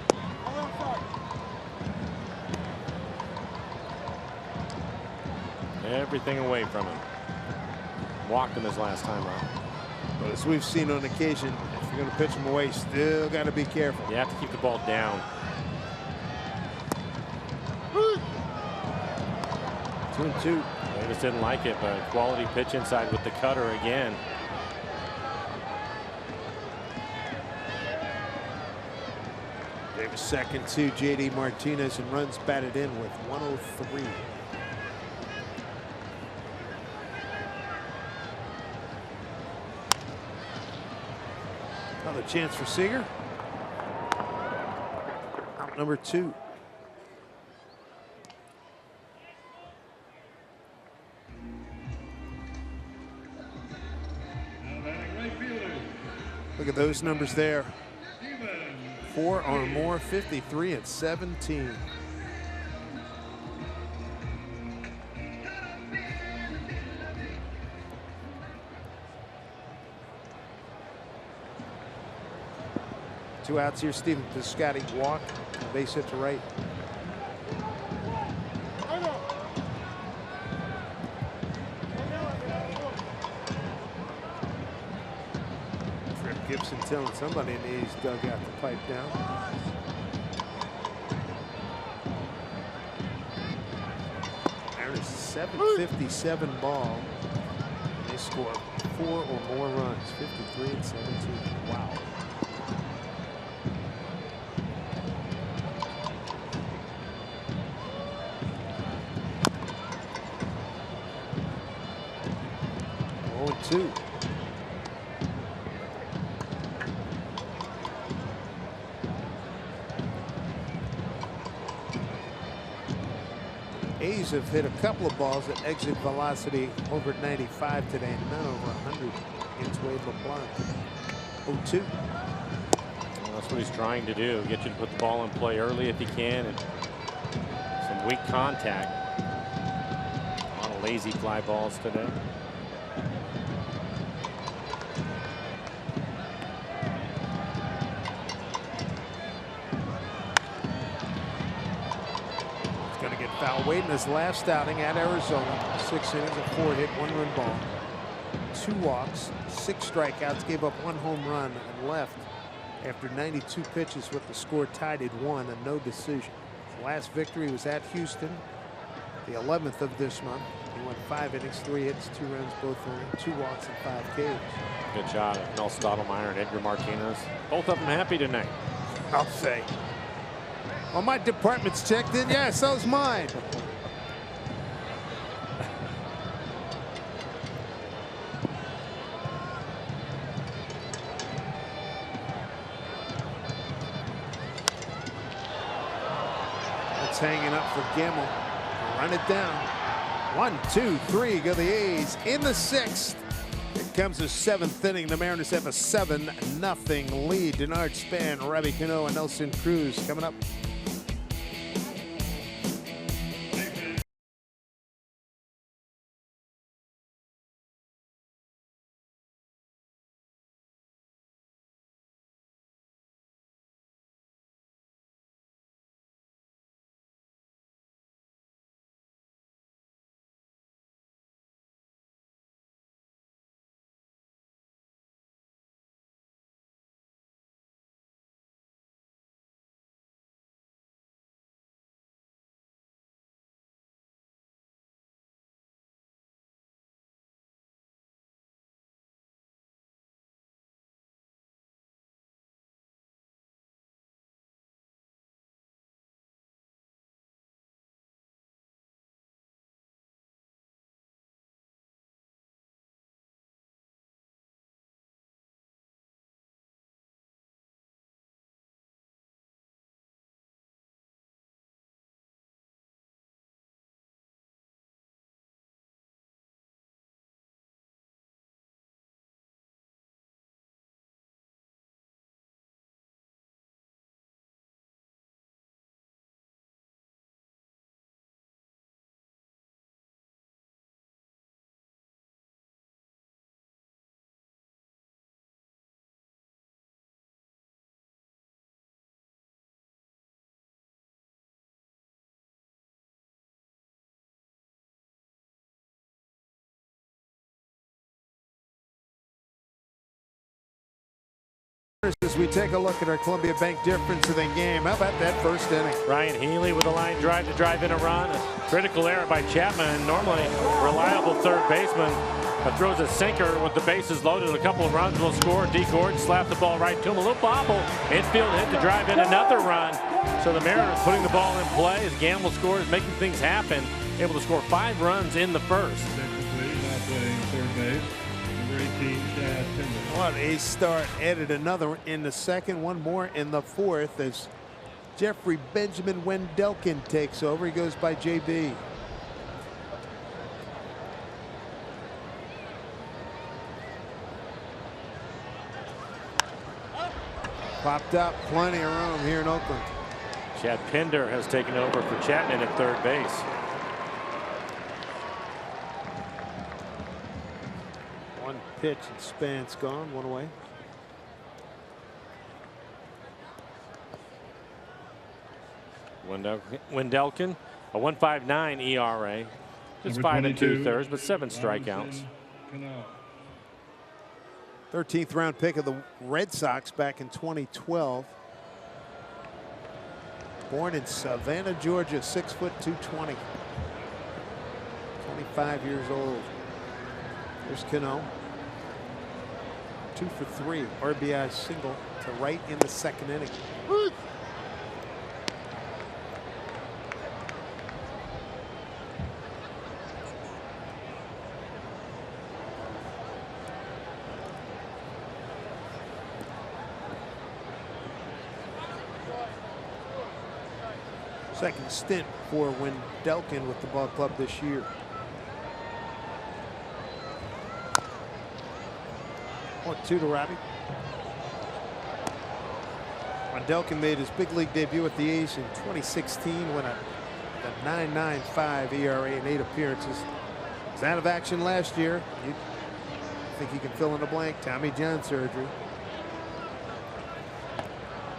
Everything away from him. Walked him his last time out. But as we've seen on occasion, if you're going to pitch him away, still got to be careful. You have to keep the ball down. 2-2. Davis didn't like it, but quality pitch inside with the cutter again. Davis second to JD Martinez, and runs batted in with 103. Another chance for Seager. Out number 2. Look at those numbers there. 4 or more, 53 and 17. Two outs here. Stephen Piscotty walk. Base hit to right. Gibson telling somebody in the A's dugout to pipe down. There's a 757 ball. They score 4 or more runs. 53 and 17. Wow. Oh, 2. A's have hit a couple of balls at exit velocity over 95 today, and none over 100 against Wade LeBlanc. 0-2. Well, that's what he's trying to do, get you to put the ball in play early if he can, and some weak contact. A lot of lazy fly balls today. Foul. Wade in his last outing at Arizona, 6 innings, a 4-hit, 1-run ball. 2 walks, 6 strikeouts, gave up 1 home run, and left after 92 pitches with the score tied at 1 and no decision. His last victory was at Houston, the 11th of this month. He went 5 innings, 3 hits, 2 runs, both earned, 2 walks, and 5 Ks. Good job, Mel Stottlemyre and Edgar Martinez. Both of them happy tonight. I'll say. Well, my department's checked in. Yeah, so's mine. It's hanging up for Gemmell. Run it down. 1, 2, 3 go the A's in the 6th. Here comes the 7th inning. The Mariners have a 7-0 lead. Denard Span, Robbie Cano, and Nelson Cruz coming up. As we take a look at our Columbia Bank difference in the game. How about that first inning? Ryan Healy with a line drive to drive in a run. A critical error by Chapman. Normally reliable third baseman throws a sinker with the bases loaded. A couple of runs will score. D. Gordon slapped the ball right to him. A little bobble. Infield hit to drive in another run. So the Mariners putting the ball in play as Gamble scores, making things happen. Able to score 5 runs in the first. Technically not playing third base. Number 18, Chad Pinder. What a start. Added another in the 2nd, 1 more in the 4th as Jeffrey Benjamin Wendelken takes over. He goes by JB. Popped up, plenty of room here in Oakland. Chad Pinder has taken over for Chapman at third base. One pitch and Span's gone, 1 away. Wendelken, a 1.59 ERA. Just 5 2/3, but 7 strikeouts. 13th round pick of the Red Sox back in 2012. Born in Savannah, Georgia, 6 foot 220. 25 years old. There's Cano. 2 for 3. RBI single to right in the 2nd inning. Second stint for Wendelken with the ball club this year. One, 2 to Robbie. Wendelken made his big league debut at the A's in 2016 when a 9.95 ERA in 8 appearances. Was out of action last year. You think you can fill in the blank? Tommy John surgery.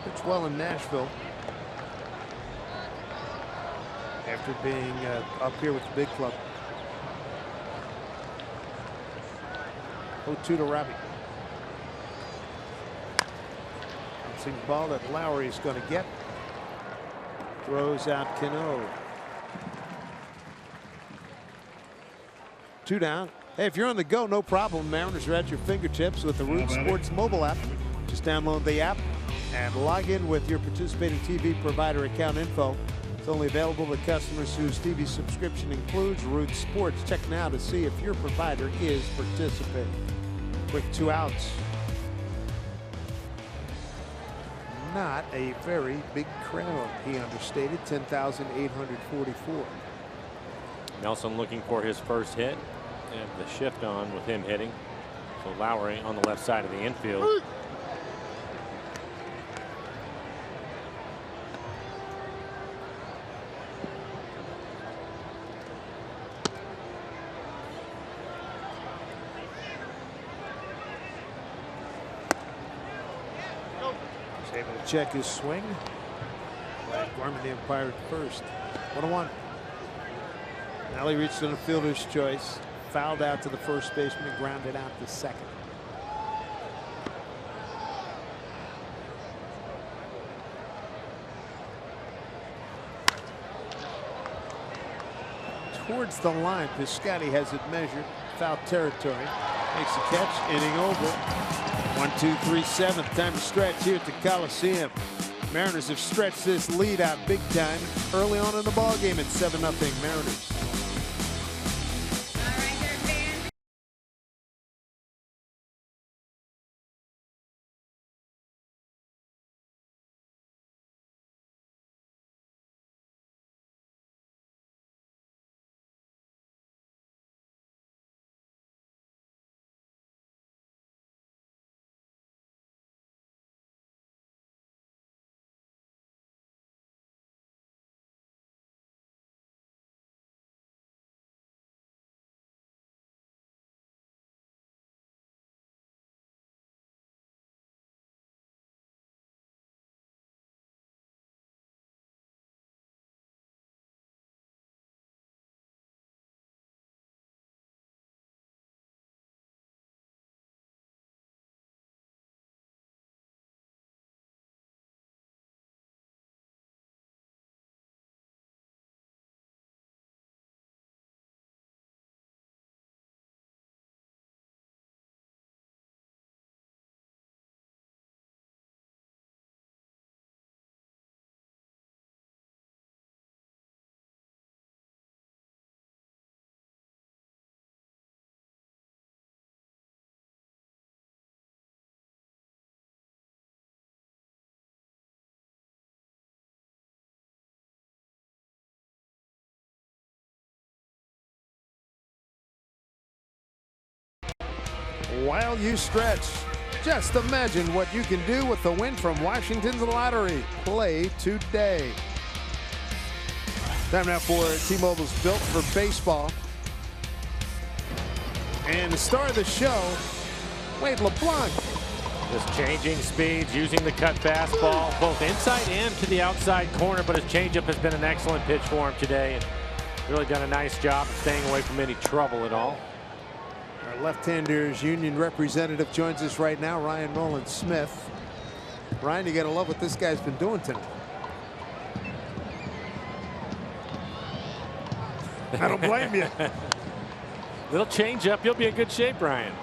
Pitched well in Nashville after being up here with the big club. 0-2 to Robbie. Bouncing ball that Lowry's going to get. Throws out Cano. 2 down. Hey, if you're on the go, no problem. Mariners are at your fingertips with the Root Sports mobile app. Just download the app and log in with your participating TV provider account info. It's only available to customers whose TV subscription includes Root Sports. Check now to see if your provider is participating. Quick 2 outs. Not a very big crowd, he understated. 10,844. Nelson looking for his first hit. And the shift on with him hitting. So Lowry on the left side of the infield. He's able to check his swing. Gorman the umpire at first. 1-1. Now he reached on a fielder's choice. Fouled out to the first baseman and grounded out to second. Towards the line, Piscotty has it measured. Foul territory. Makes the catch. Inning over. 1-2-3 7th. Time to stretch here at the Coliseum. Mariners have stretched this lead out big time early on in the ball game at 7-0 Mariners. While you stretch, just imagine what you can do with the win from Washington's lottery. Play today. Time now for T-Mobile's Built for Baseball. And the star of the show, Wade LeBlanc. Just changing speeds, using the cut fastball, both inside and to the outside corner, but his changeup has been an excellent pitch for him today. And really done a nice job of staying away from any trouble at all. Our left-handers union representative joins us right now, Ryan Nolan-Smith. Ryan, you gotta love what this guy's been doing tonight. I don't blame you. Little change up, you'll be in good shape, Ryan.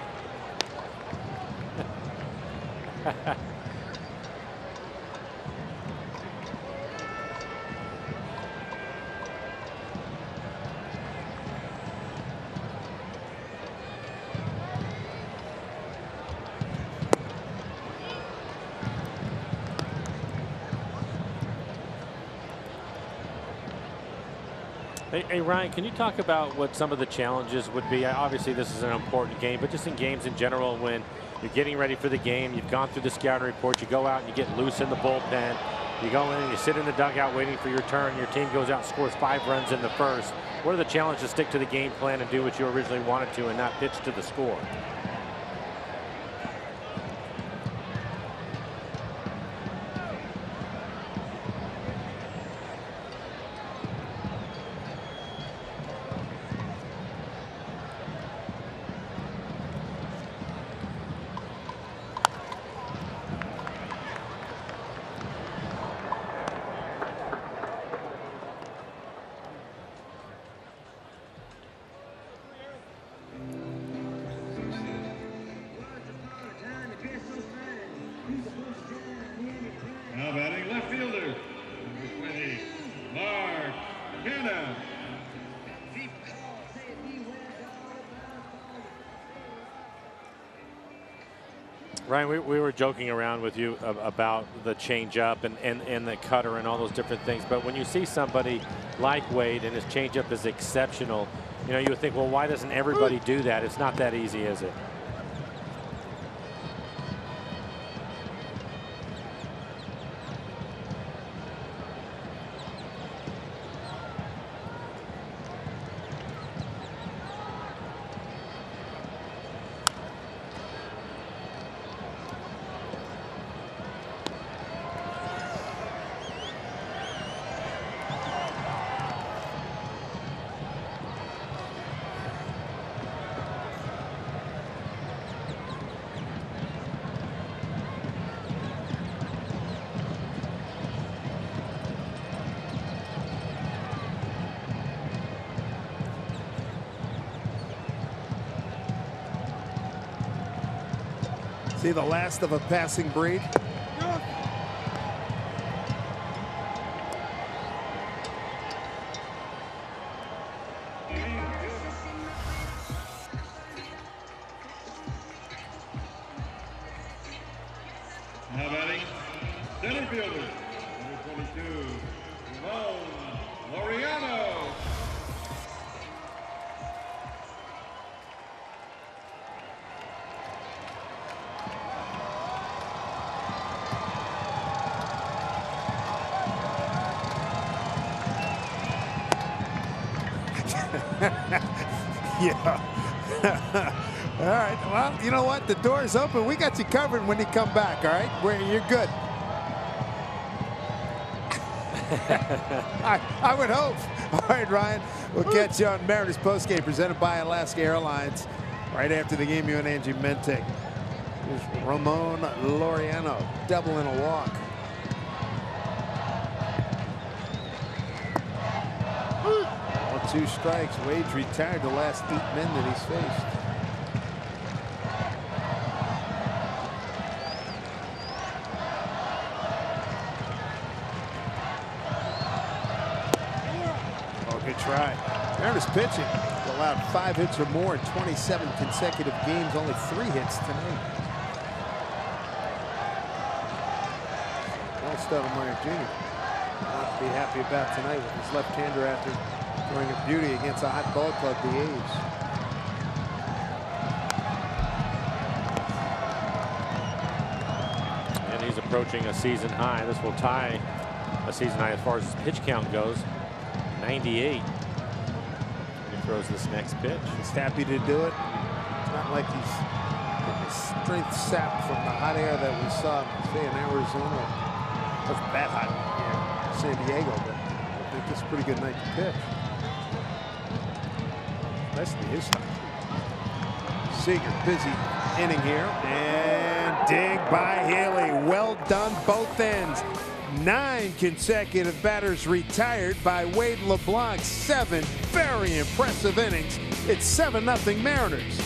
Hey, Ryan, can you talk about what some of the challenges would be? Obviously, this is an important game, but just in games in general, when you're getting ready for the game, you've gone through the scouting report, you go out and you get loose in the bullpen, you go in and you sit in the dugout waiting for your turn, your team goes out and scores 5 runs in the first. What are the challenges to stick to the game plan and do what you originally wanted to and not pitch to the score? Ryan, we were joking around with you about the changeup and the cutter and all those different things. But when you see somebody like Wade and his changeup is exceptional, you know, you would think, well, why doesn't everybody do that? It's not that easy, is it? See the last of a passing breed. Now batting, center fielder, number 22, Laureano. Yeah. All right. Well, you know what? The door's open. We got you covered when you come back. All right. You're good. I would hope. All right, Ryan. We'll catch you on Mariners postgame presented by Alaska Airlines right after the game. You and Angie Mentek. Here's Ramon Laureano, double and a walk. Well, 2 strikes. Wade's retired the last 8 men that he's faced. Oh, good try. Mariners pitching allowed 5 hits or more in 27 consecutive games. Only 3 hits tonight. Stoudemire Jr. Not to be happy about tonight with his left-hander after throwing a beauty against a hot ball club, the A's. And he's approaching a season high. This will tie a season high as far as his pitch count goes. 98. He throws this next pitch. He's happy to do it. It's not like he's getting his strength sapped from the hot air that we saw, say, in Arizona. It wasn't that hot in San Diego, but I think it's a pretty good night to pitch. Especially his time. Seager, busy inning here. And dig by Haley. Well done, both ends. 9 consecutive batters retired by Wade LeBlanc. 7 very impressive innings. It's 7-0 Mariners.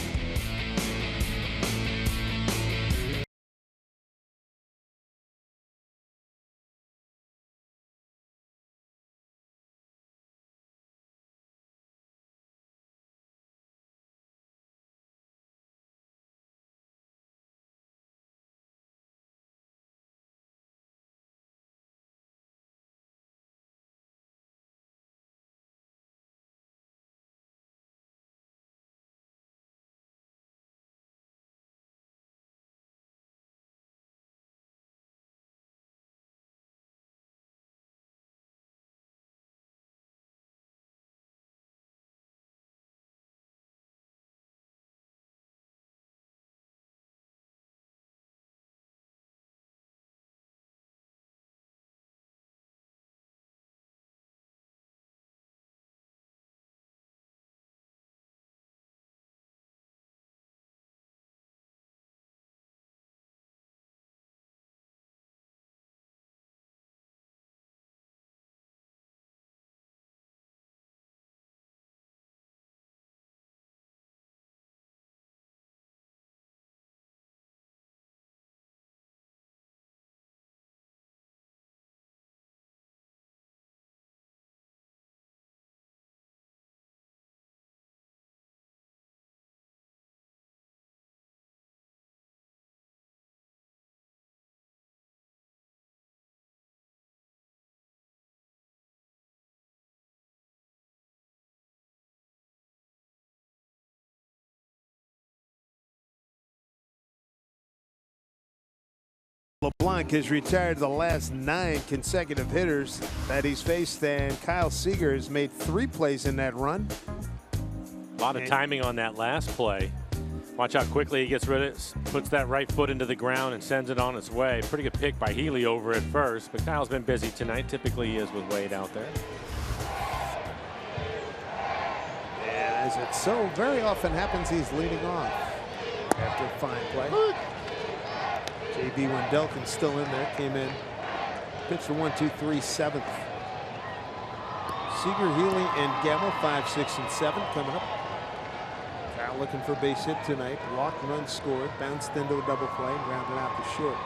LeBlanc has retired the last 9 consecutive hitters that he's faced, and Kyle Seager has made 3 plays in that run. A lot of timing on that last play. Watch how quickly he gets rid of it, puts that right foot into the ground and sends it on its way. Pretty good pick by Healy over at first, but Kyle's been busy tonight. Typically he is with Wade out there. And as it so very often happens, he's leading off after a fine play. J.B. Wendelken's still in there, came in. Pitch for 1, 2, 3, 7th. Seager, Healy, and Gamble, 5, 6, and 7 coming up. Kyle looking for a base hit tonight. Walked, run scored, bounced into a double play, and grounded out to short.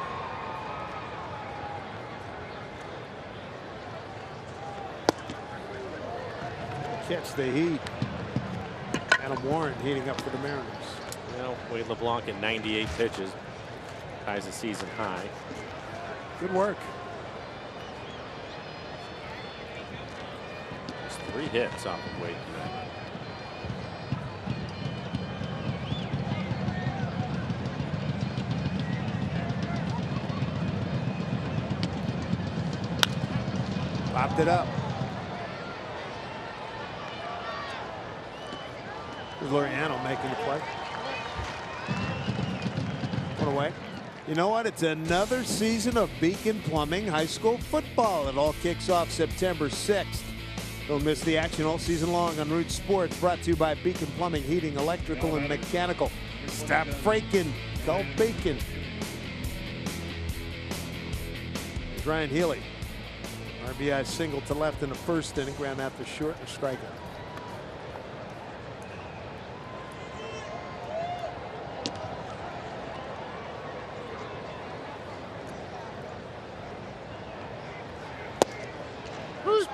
Catch the heat. Adam Warren heating up for the Mariners. Well, Wade LeBlanc at 98 pitches. Ties a season high. Good work. There's 3 hits off of Wade tonight. Popped it up. Here's Laureano making the play. One away. You know what? It's another season of Beacon Plumbing High School football. It all kicks off September 6th. Don't miss the action all season long on Root Sports, brought to you by Beacon Plumbing, Heating, Electrical, and Mechanical. Stop freaking. Call Beacon. Here's Ryan Healy. RBI single to left in the first inning, ground out to short and strikeout.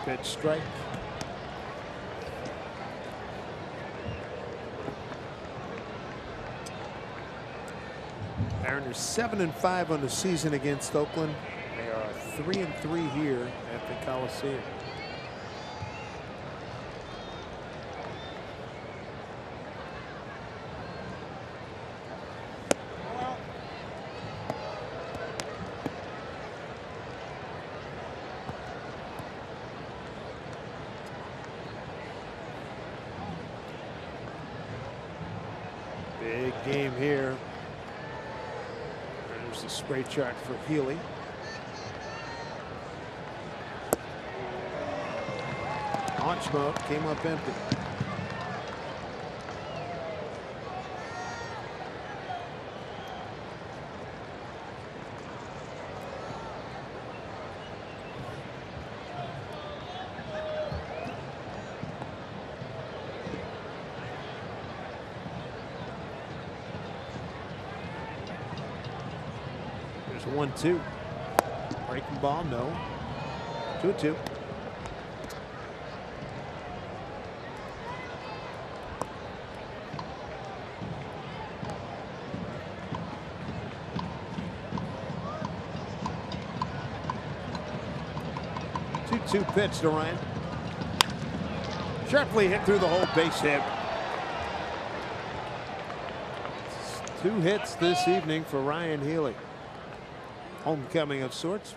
Pitch strike. Mariners 7-5 on the season against Oakland. They are 3-3 here at the Coliseum. Big game here. There's the spray chart for Healy. Launch mode came up empty. There's a 1-2. Breaking ball, no. 2-2. Pitch to Ryan. Sharply hit through the whole base hit. 2 hits this evening for Ryan Healy. Homecoming of sorts.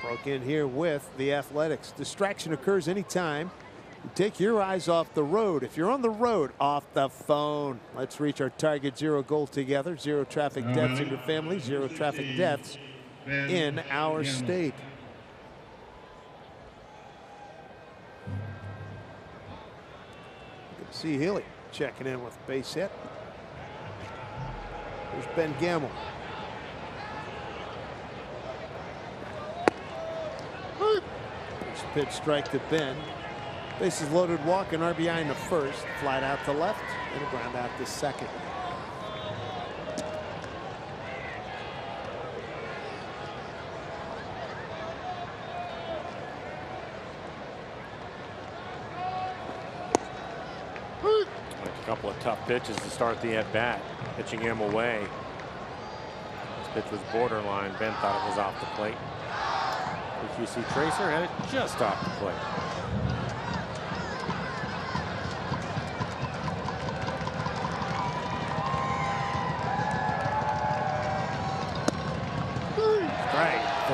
Broke in here with the Athletics. Distraction occurs anytime you take your eyes off the road. If you're on the road, off the phone. Let's reach our target 0 goal together. 0 traffic deaths in your family. 0 traffic deaths in our state. See Healy checking in with base hit. There's Ben Gamble. First pitch strike to Ben. Bases loaded, walk, and RBI in the first. Flat out to left and a ground out to second. A couple of tough pitches to start the at-bat, pitching him away. This pitch was borderline. Ben thought it was off the plate. PQC Tracer had it just off the plate.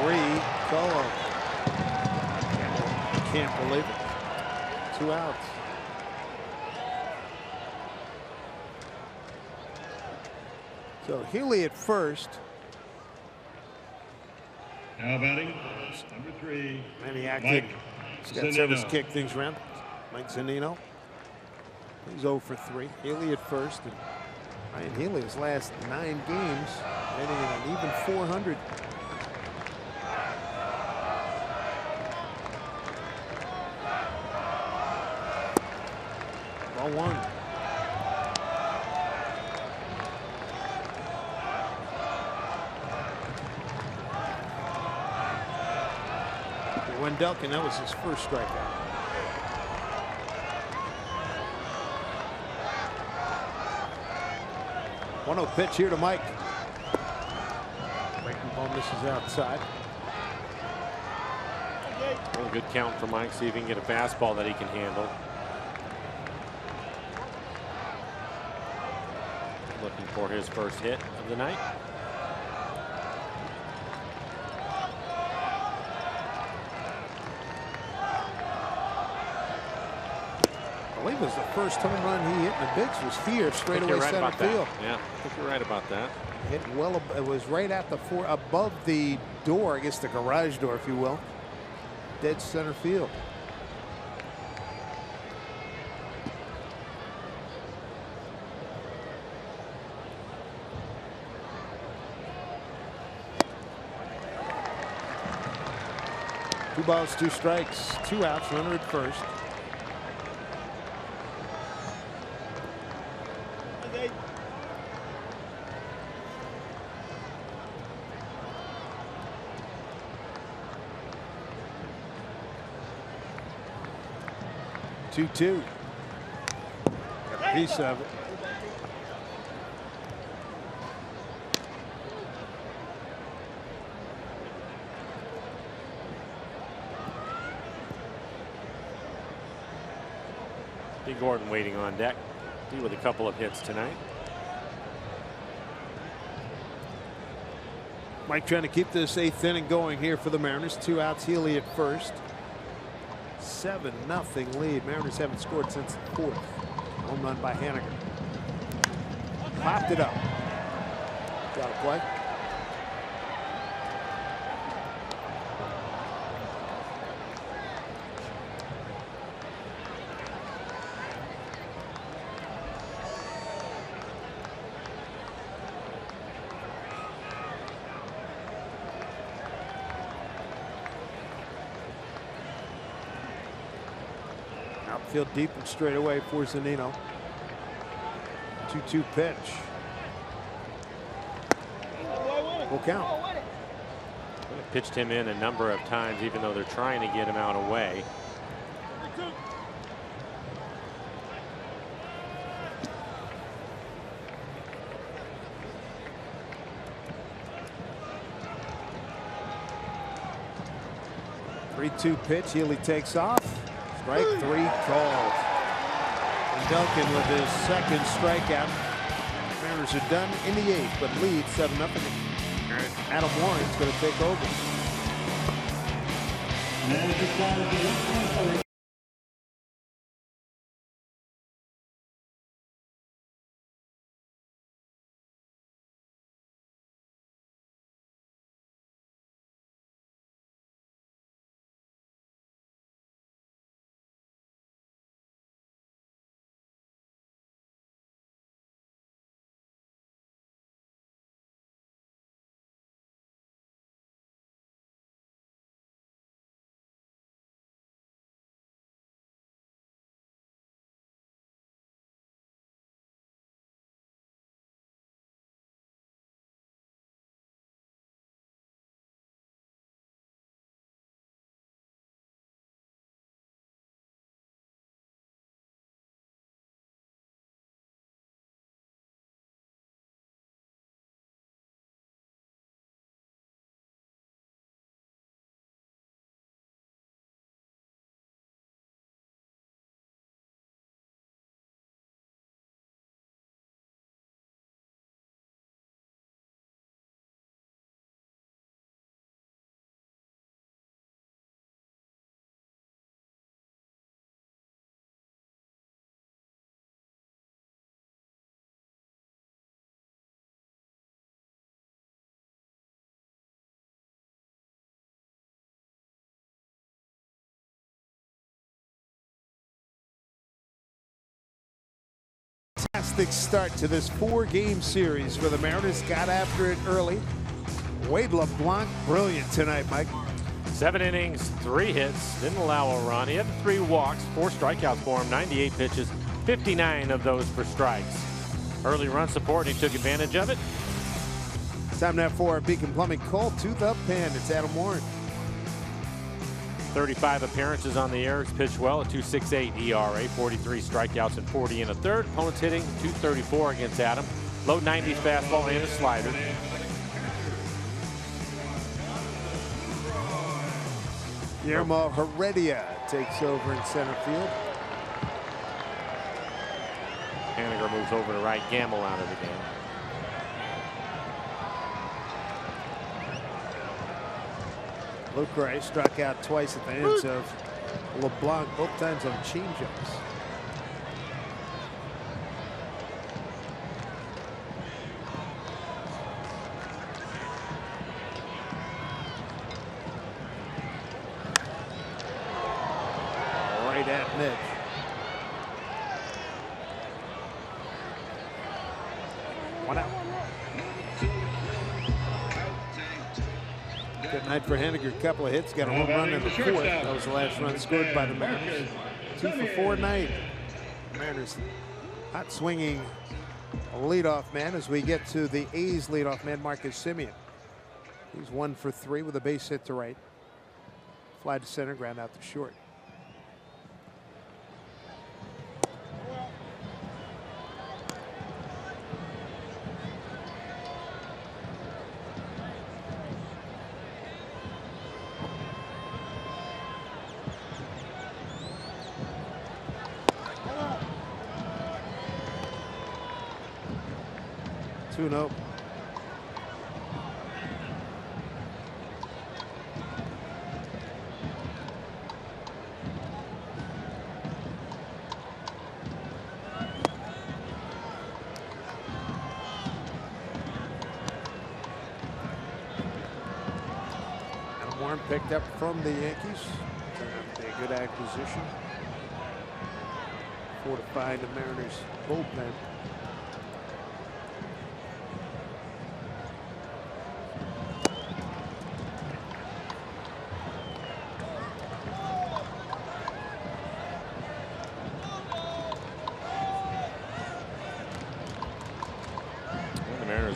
3. Call. Can't believe it. 2 outs. So Healy at first. Now batting, number 3. Maniac Mike has got service Zunino. kick things around. Mike Zunino. He's 0 for 3. Healy at first. And Ryan Healy, his last 9 games, hitting an even 400. Ball 1. Wendelken, that was his first strikeout. 1-0 pitch here to Mike. Breaking ball misses outside. Well, good count for Mike. See if he can get a fastball that he can handle. Looking for his first hit of the night. I believe it was the first home run he hit in the bigs was here, straight away right center field. Yeah, I think you're right about that. Hit well, it was right at the above the door, I guess the garage door, if you will. Dead center field. Two balls, 2 strikes, 2 outs, runner at first. Two. Got a piece of it. Big Gordon waiting on deck. He with a couple of hits tonight. Mike trying to keep this 8th inning going here for the Mariners. 2 outs, Healy at first. 7-0 lead. Mariners haven't scored since the 4th. Home run by Haniger. Popped it up. Got a play. Outfield deep and straight away for Zunino. 2-2 pitch. Full count. Pitched him in a number of times, even though they're trying to get him out away. Three-two pitch. Healy takes off. Strike 3 called. And Duncan with his second strikeout. Mariners are done in the 8th, but lead 7-0. Adam Warren's going to take over. Fantastic start to this 4-game series for the Mariners. Got after it early. Wade LeBlanc, brilliant tonight, Mike. 7 innings, 3 hits, didn't allow a run. He had 3 walks, 4 strikeouts for him, 98 pitches, 59 of those for strikes. Early run support, he took advantage of it. Time now for our Beacon Plumbing call to the pen. It's Adam Warren. 35 appearances on the year. He's pitched well, a 2.68 ERA, 43 strikeouts and 40 in a third. Opponents hitting 234 against Adam. Low 90s fastball and a slider. Guillermo Heredia takes over in center field. Haniger moves over to right. Gamble out of the game. Lucre struck out twice at the hands of LeBlanc, both times on changeups. Right at Mitch. One out. Good night for Haniger. Couple of hits. Got a home run in the 4th. That was the last run scored by the Mariners. 2 for 4 night. Mariners hot swinging leadoff man as we get to the A's leadoff man, Marcus Semien. He's 1 for 3 with a base hit to right. Fly to center, ground out to short. No. Adam Warren picked up from the Yankees. Turned out to be a good acquisition. Fortifying the Mariners bullpen.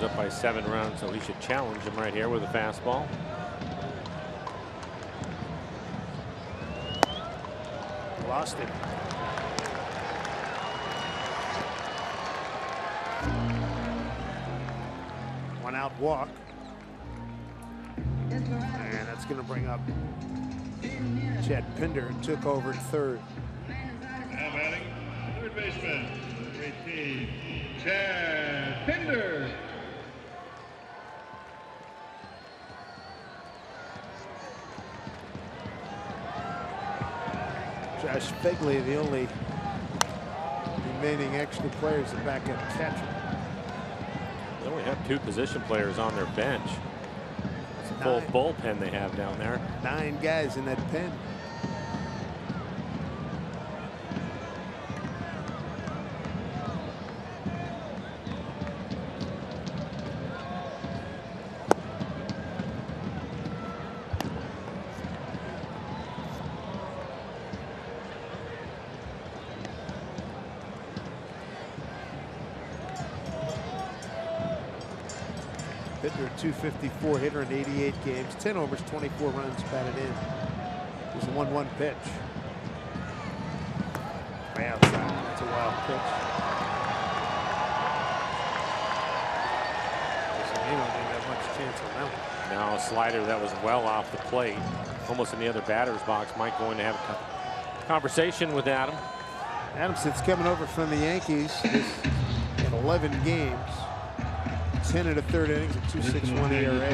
Up by 7 runs, so he should challenge him right here with a fastball. Lost it. One out walk. And that's going to bring up Chad Pinder, who took over at third. Now batting, third baseman, 18, Chad Pinder. Josh Begley, the only remaining extra players at backup catcher. They only have 2 position players on their bench. It's a full bullpen they have down there. 9 guys in that pen. Pinder, 254 hitter in 88 games, 10 overs, 24 runs batted in. It was a 1-1 pitch. Way outside. That's a wild pitch. He don't think have much chance on that one. Now a slider that was well off the plate, almost in the other batter's box. Mike going to have a conversation with Adam. Adamson's coming over from the Yankees in 11 games. 10 in the 3rd innings, a 2.61 ERA.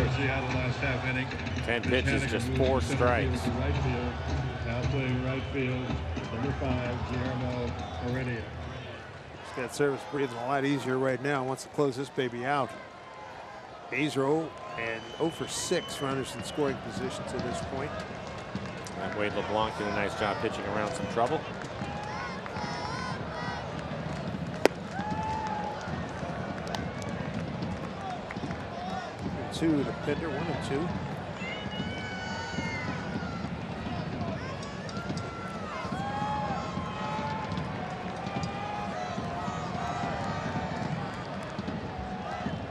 10 pitches, just 4 strikes. Right field, now playing right field, number 5, Guillermo Heredia. He's got service breathing a lot easier right now. Wants to close this baby out. A's are 0 for 6 runners in scoring position to this point. And Wade LeBlanc did a nice job pitching around some trouble. 2 to Pinder, 1-2.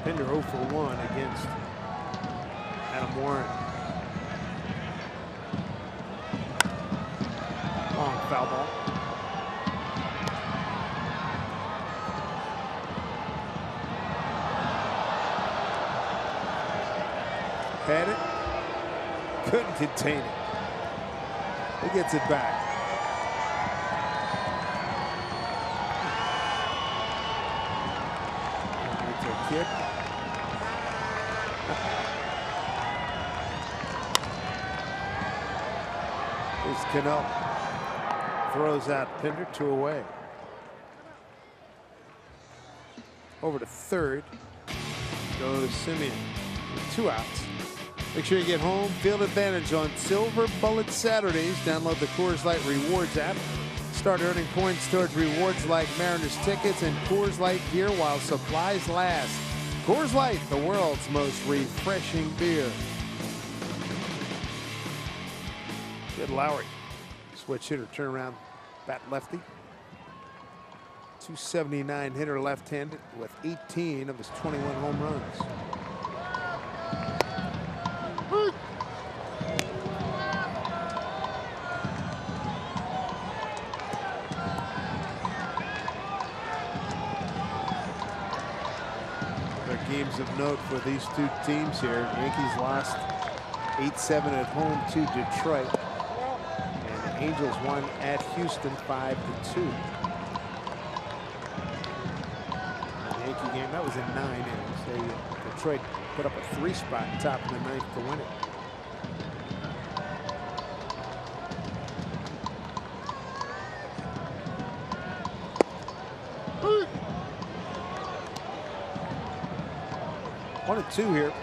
Pinder 0 for 1 against Adam Warren. Long foul ball. Had it. Couldn't contain it. He gets it back. It's a kick. Here's Cano. Throws out Pinder, 2 away. Over to third. Go to Simeon with 2 outs. Make sure you get home field advantage on Silver Bullet Saturdays. Download the Coors Light Rewards app. Start earning points towards rewards like Mariners tickets and Coors Light gear while supplies last. Coors Light, the world's most refreshing beer. Good Lowry. Switch hitter, turn around, bat lefty. 279 hitter left-handed with 18 of his 21 home runs. Games of note for these 2 teams here. Yankees lost 8-7 at home to Detroit. And the Angels won at Houston 5-2. The Yankee game, that was in 9 innings. Detroit put up a 3-spot top in the 9th to win it. One and 2 here.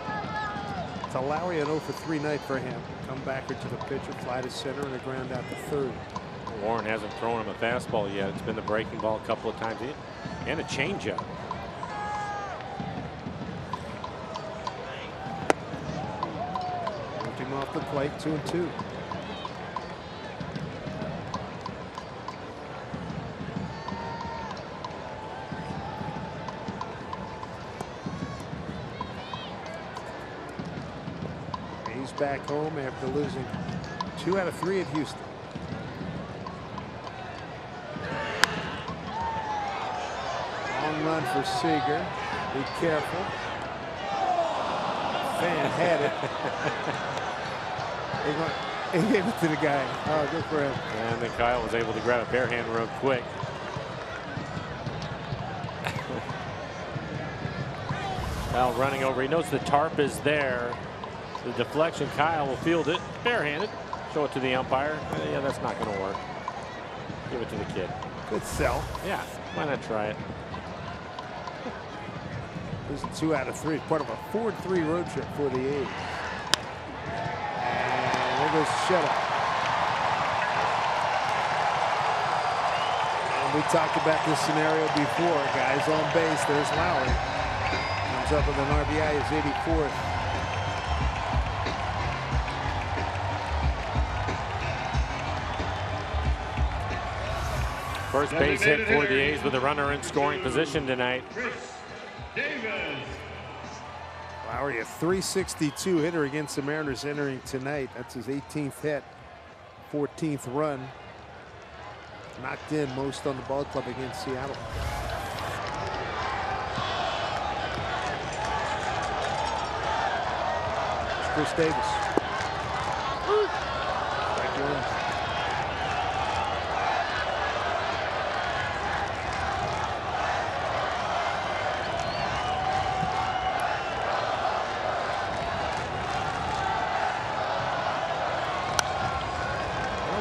It's a Lowry an 0 for 3 night for him. Come back to the pitcher, fly to center, and a ground out to third. Warren hasn't thrown him a fastball yet. It's been the breaking ball a couple of times, and a changeup. Moved him off the plate, 2-2. Back home after losing 2 out of 3 at Houston. Long run for Seager. Be careful. Fan had it. He gave it to the guy. Oh, good for him. And then Kyle was able to grab a bare hand real quick. Kyle running over. He knows the tarp is there. The deflection, Kyle will field it barehanded. Show it to the umpire. Yeah, that's not going to work. Give it to the kid. Good sell. Yeah, why not try it? This is 2 out of 3. Part of a 4-3 road trip for the A's. And there goes the shutout. And we talked about this scenario before. Guys on base. There's Lowry. Comes up with an RBI. His 84th. First base hit for the A's with a runner in scoring position tonight. Lowry, a .362 hitter against the Mariners entering tonight. That's his 18th hit, 14th run. Knocked in most on the ball club against Seattle. Chris Davis. Strike 1.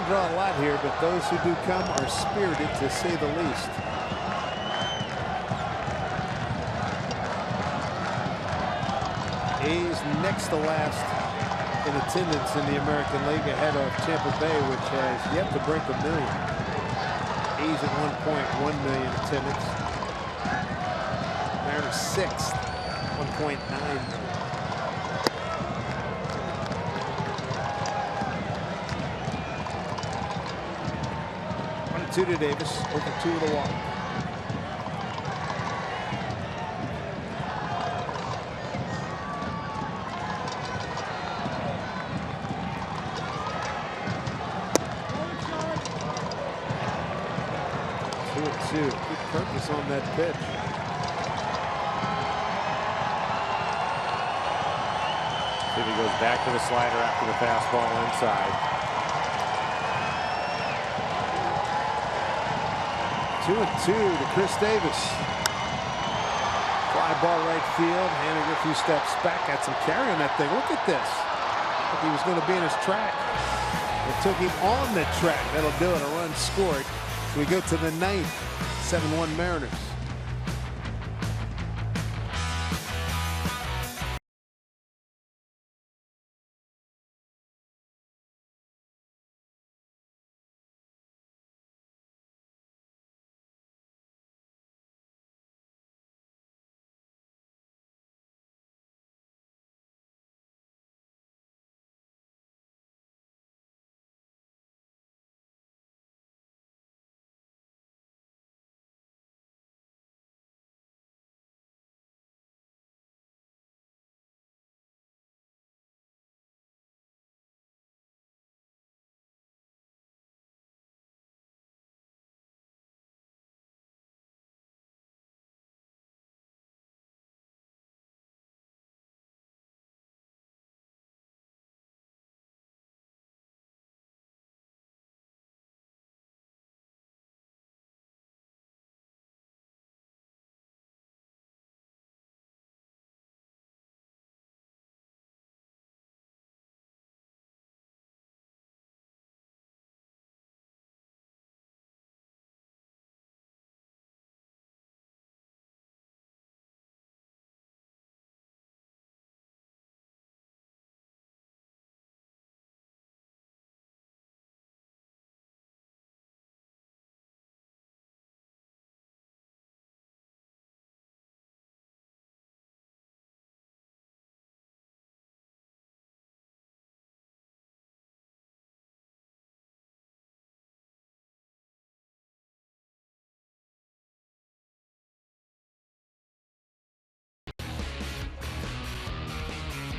Draw a lot here, but those who do come are spirited, to say the least. A's next to last in attendance in the American League, ahead of Tampa Bay, which has yet to break 1 million. A's at 1.1 million attendance. Mariners 6th, 1.9 million. 2-2 to Davis. Over 2 with a walk. Good purpose on that pitch. If he goes back to the slider after the fastball inside. 2-2 to Chris Davis. Fly ball right field. Haniger a few steps back. Got some carry on that thing. Look at this. Like he was going to be in his track. It took him on the track. That'll do it. A run scored. So we go to the 9th. 7-1 Mariners.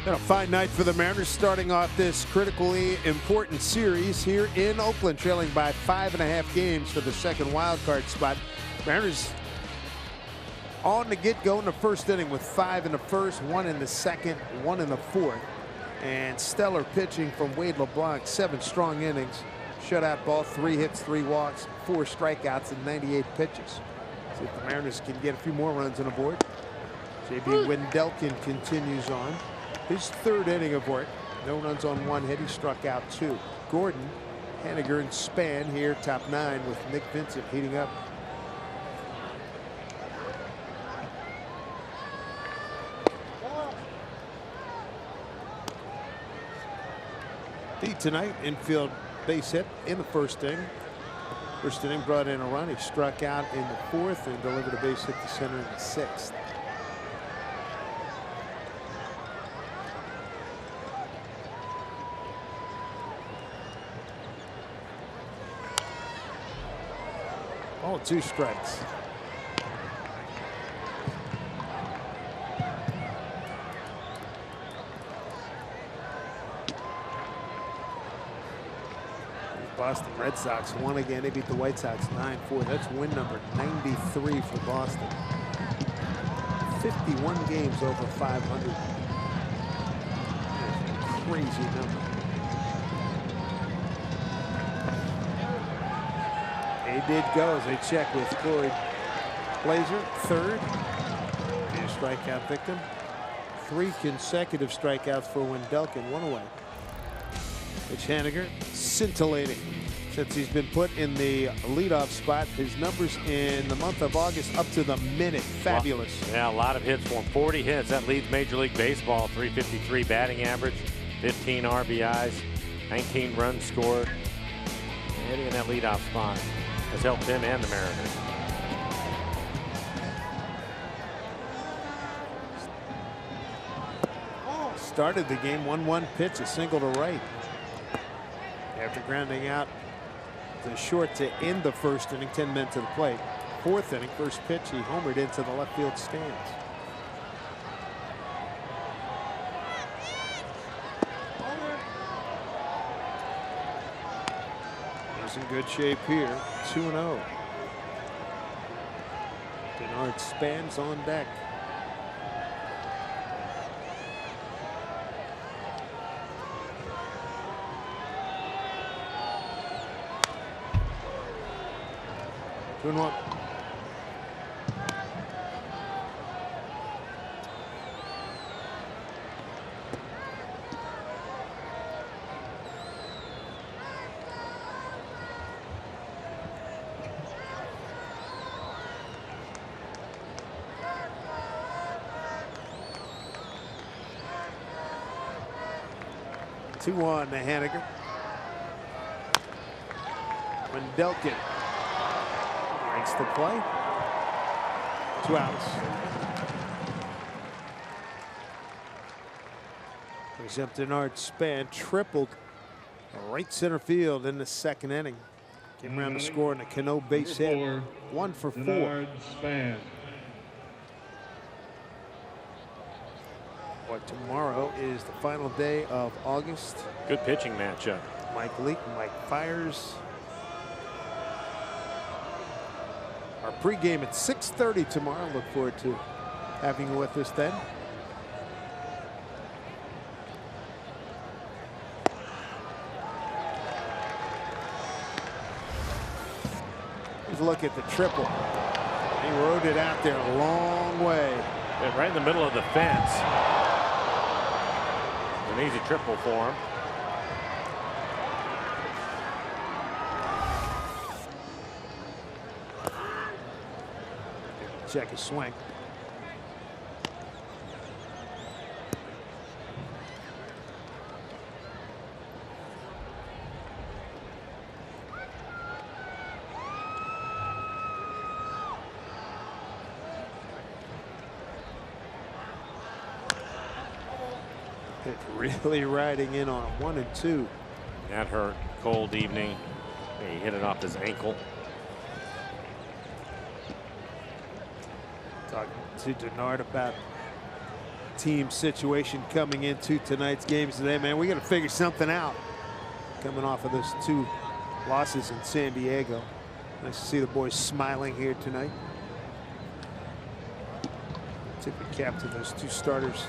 Been a fine night for the Mariners, starting off this critically important series here in Oakland, trailing by 5.5 games for the second wild card spot. Mariners on the get-go in the first inning with 5 in the first, 1 in the second, 1 in the fourth. And stellar pitching from Wade LeBlanc, 7 strong innings, shutout ball, 3 hits, 3 walks, 4 strikeouts in 98 pitches. See if the Mariners can get a few more runs on the board. J.B. Wendelken continues on. His 3rd inning of work. No runs on 1 hit. He struck out 2. Gordon, Haniger, and Span here, top 9 with Nick Vincent heating up. D tonight, infield base hit in the first inning. First inning brought in a run. He struck out in the 4th and delivered a base hit to center in the 6th. Oh, 2 strikes. Boston Red Sox won again. They beat the White Sox 9-4. That's win number 93 for Boston. 51 games over 500. That's a crazy number. They did go as they check with Floyd Blazer, 3rd. Be a strikeout victim. 3 consecutive strikeouts for Wendelken, 1 away. Mitch Haniger, scintillating since he's been put in the leadoff spot. His numbers in the month of August up to the minute, fabulous. Yeah, a lot of hits for him. 40 hits. That leads Major League Baseball. 353 batting average, 15 RBIs, 19 runs scored. Hitting in that leadoff spot has helped him and the Mariners. Started the game 1-1 pitch, a single to right. After grounding out short to end the first inning, 10 men to the plate. Fourth inning, first pitch, he homered into the left field stands. He's in good shape here, 2-0. Bernard Spans on deck. Two and one. Two one to Haniger. Wendelken breaks the play. 2 outs. Except Bernard Span tripled right center field in the second inning. Came around to score in a Cano base hit. 1 for 4. Bernard Span. But tomorrow is the final day of August. Good pitching matchup. Mike Leake, Mike Fires. Our pregame at 6:30 tomorrow. Look forward to having you with us then. Here's a look at the triple. He rode it out there a long way. Yeah, right in the middle of the fence. An easy triple for him. Check his swing. Really riding in on 1 and 2. That hurt. Cold evening. He hit it off his ankle. Talking to Denard about team situation coming into tonight's games today, man. We got to figure something out. Coming off of those 2 losses in San Diego. Nice to see the boys smiling here tonight. Tip the cap to those 2 starters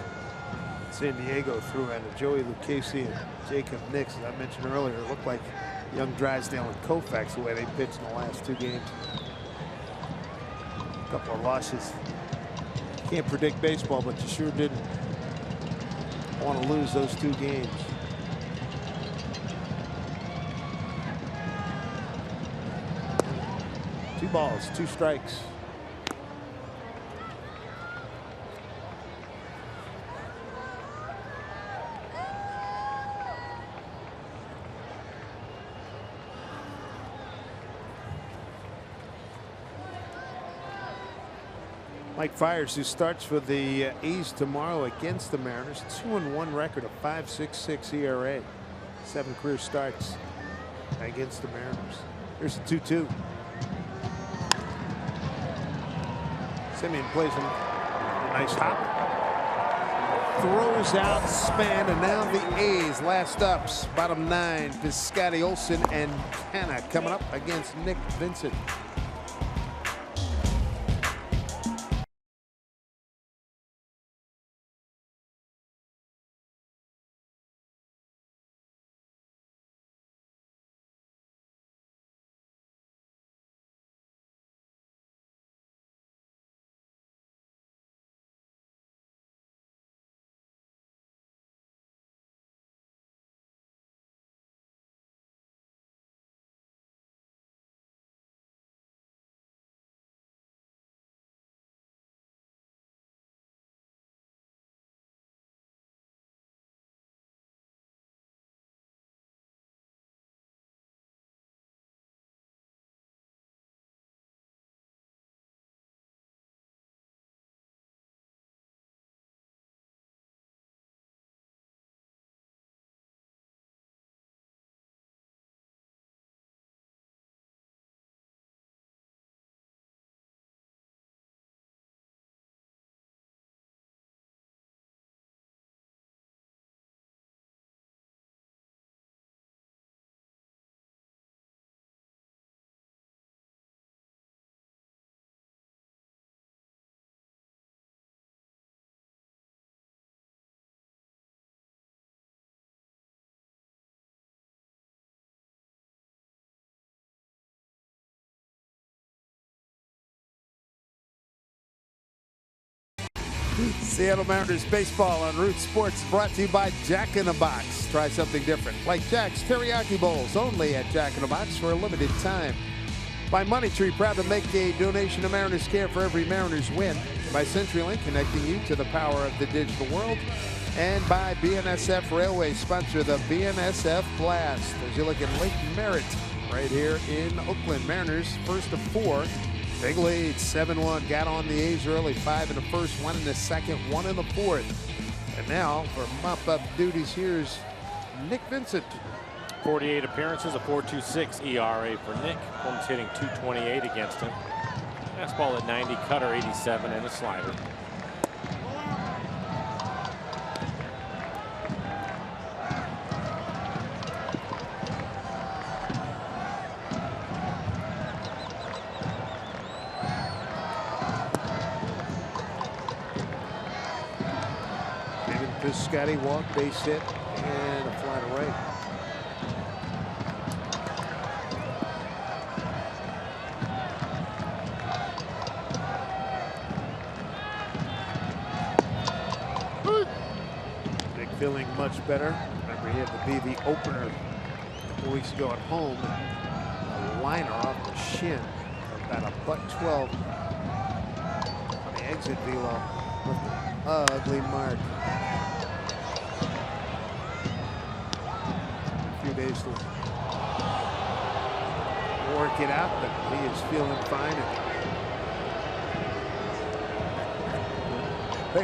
San Diego threw out of Joey Lucchesi and Jacob Nix. As I mentioned earlier, it looked like young Drysdale and Koufax the way they pitched in the last 2 games. A couple of losses. Can't predict baseball, but you sure didn't want to lose those 2 games. Two balls, 2 strikes. Mike Fires, who starts for the A's tomorrow against the Mariners, 2-1 record, a 5.66 ERA, 7 career starts against the Mariners. Here's a 2-2. Simeon plays him a nice hop. Throws out Span, and now the A's last ups, bottom 9, Piscotty, Olson, and Canna coming up against Nick Vincent. Seattle Mariners baseball on Root Sports, brought to you by Jack in the Box. Try something different, like Jack's Teriyaki Bowls, only at Jack in the Box for a limited time. By Money Tree, proud to make a donation to Mariners Care for every Mariners win. By CenturyLink, connecting you to the power of the digital world. And by BNSF Railway, sponsor the BNSF Blast. As you look at Lake Merritt right here in Oakland. Mariners first of 4. Big lead, 7-1. Got on the A's early, 5 in the first, 1 in the second, 1 in the fourth. And now for mop-up duties, here's Nick Vincent. 48 appearances, a 4.26 ERA for Nick. Holmes hitting .228 against him. Fastball at 90, cutter 87, and a slider. Piscotty walk, base hit, and a fly to right. Nick feeling much better. Remember, he had to be the opener a couple weeks ago at home. A liner off the shin, about $112 on the exit velo. Ugly mark. Days to work it out, but he is feeling fine.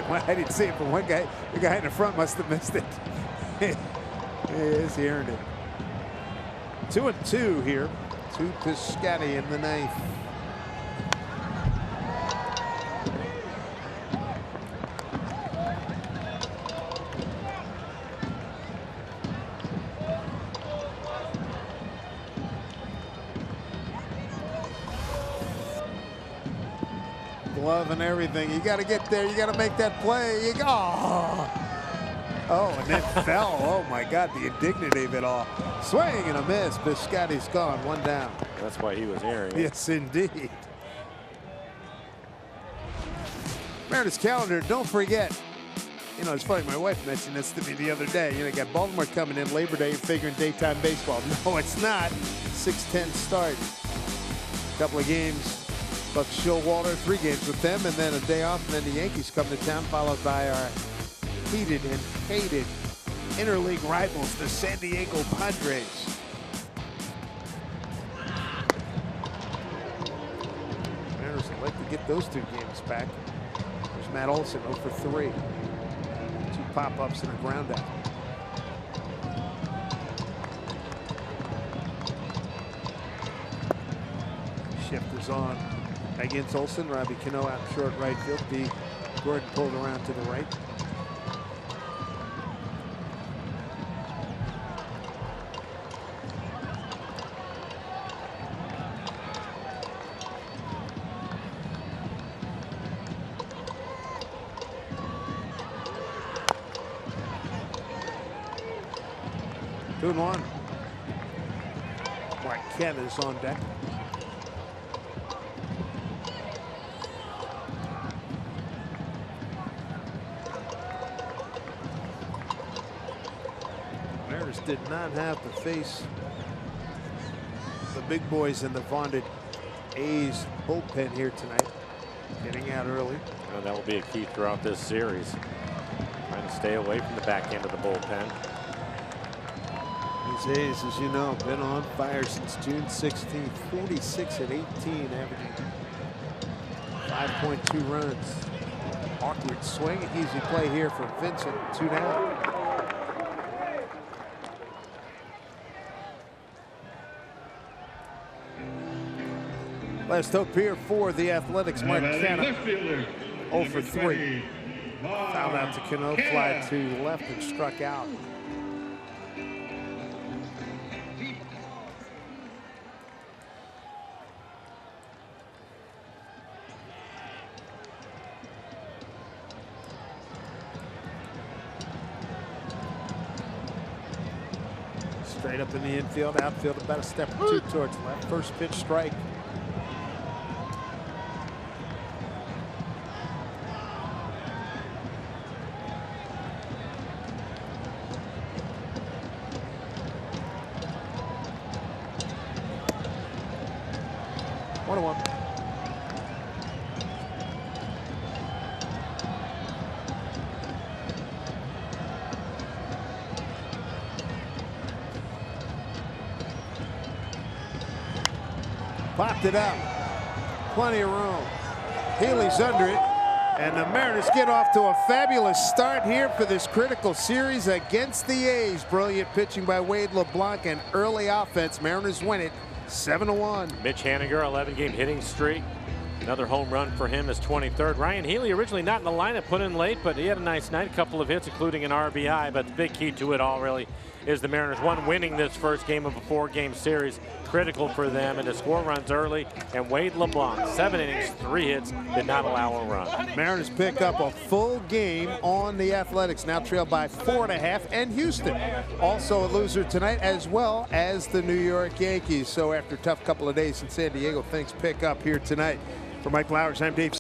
I didn't see it from one guy. The guy in the front must have missed it. Yes, he earned it. 2-2 here. To Piscotty in the ninth. Glove and everything. You got to get there. You got to make that play. You go. Oh, and then fell. Oh my God, the indignity of it all. Swing and a miss. Piscotty's gone. 1 down. That's why he was here. Yes, indeed. Mariners calendar. Don't forget. You know, it's funny. My wife mentioned this to me the other day. You know, you got Baltimore coming in Labor Day. You're figuring daytime baseball. No, it's not. 6:10 start. Couple of games. Buck Showalter, 3 games with them, and then a day off, and then the Yankees come to town, followed by our heated and hated interleague rivals, the San Diego Padres. Mariners would like to get those 2 games back. There's Matt Olson, 0 for 3. 2 pop-ups and a ground out. Shifters on against Olson. Robbie Cano out short right field. B. Gordon pulled around to the right. Two and one. Marquette is on deck. Mariners did not have to face the big boys in the vaunted A's bullpen here tonight. Getting out early. And that will be a key throughout this series. Trying to stay away from the back end of the bullpen. These A's, as you know, been on fire since June 16th. 46 at 18, averaging 5.2 runs. Awkward swing. Easy play here from Vincent. 2 down. Last hope here for the Athletics. Mark Canna, 0 for 3. Fouled out to Cano, fly to left and struck out. Straight up in the infield, outfield about a step or 2 towards left. First pitch strike. 1-1. Popped it up. Plenty of room. Healy's under it. And the Mariners get off to a fabulous start here for this critical series against the A's. Brilliant pitching by Wade LeBlanc and early offense. Mariners win it 7-1. Mitch Haniger, 11-game hitting streak. Another home run for him, his 23rd. Ryan Healy, originally not in the lineup, put in late, but he had a nice night, a couple of hits, including an RBI. But the big key to it all really is the Mariners, one, winning this first game of a 4-game series. Critical for them, and to score runs early. And Wade LeBlanc, 7 innings, 3 hits, did not allow a run. Mariners pick up a full game on the Athletics, now trailed by 4.5, and Houston also a loser tonight, as well as the New York Yankees. So after a tough couple of days in San Diego, things pick up here tonight. For Mike Flowers, I'm Dave.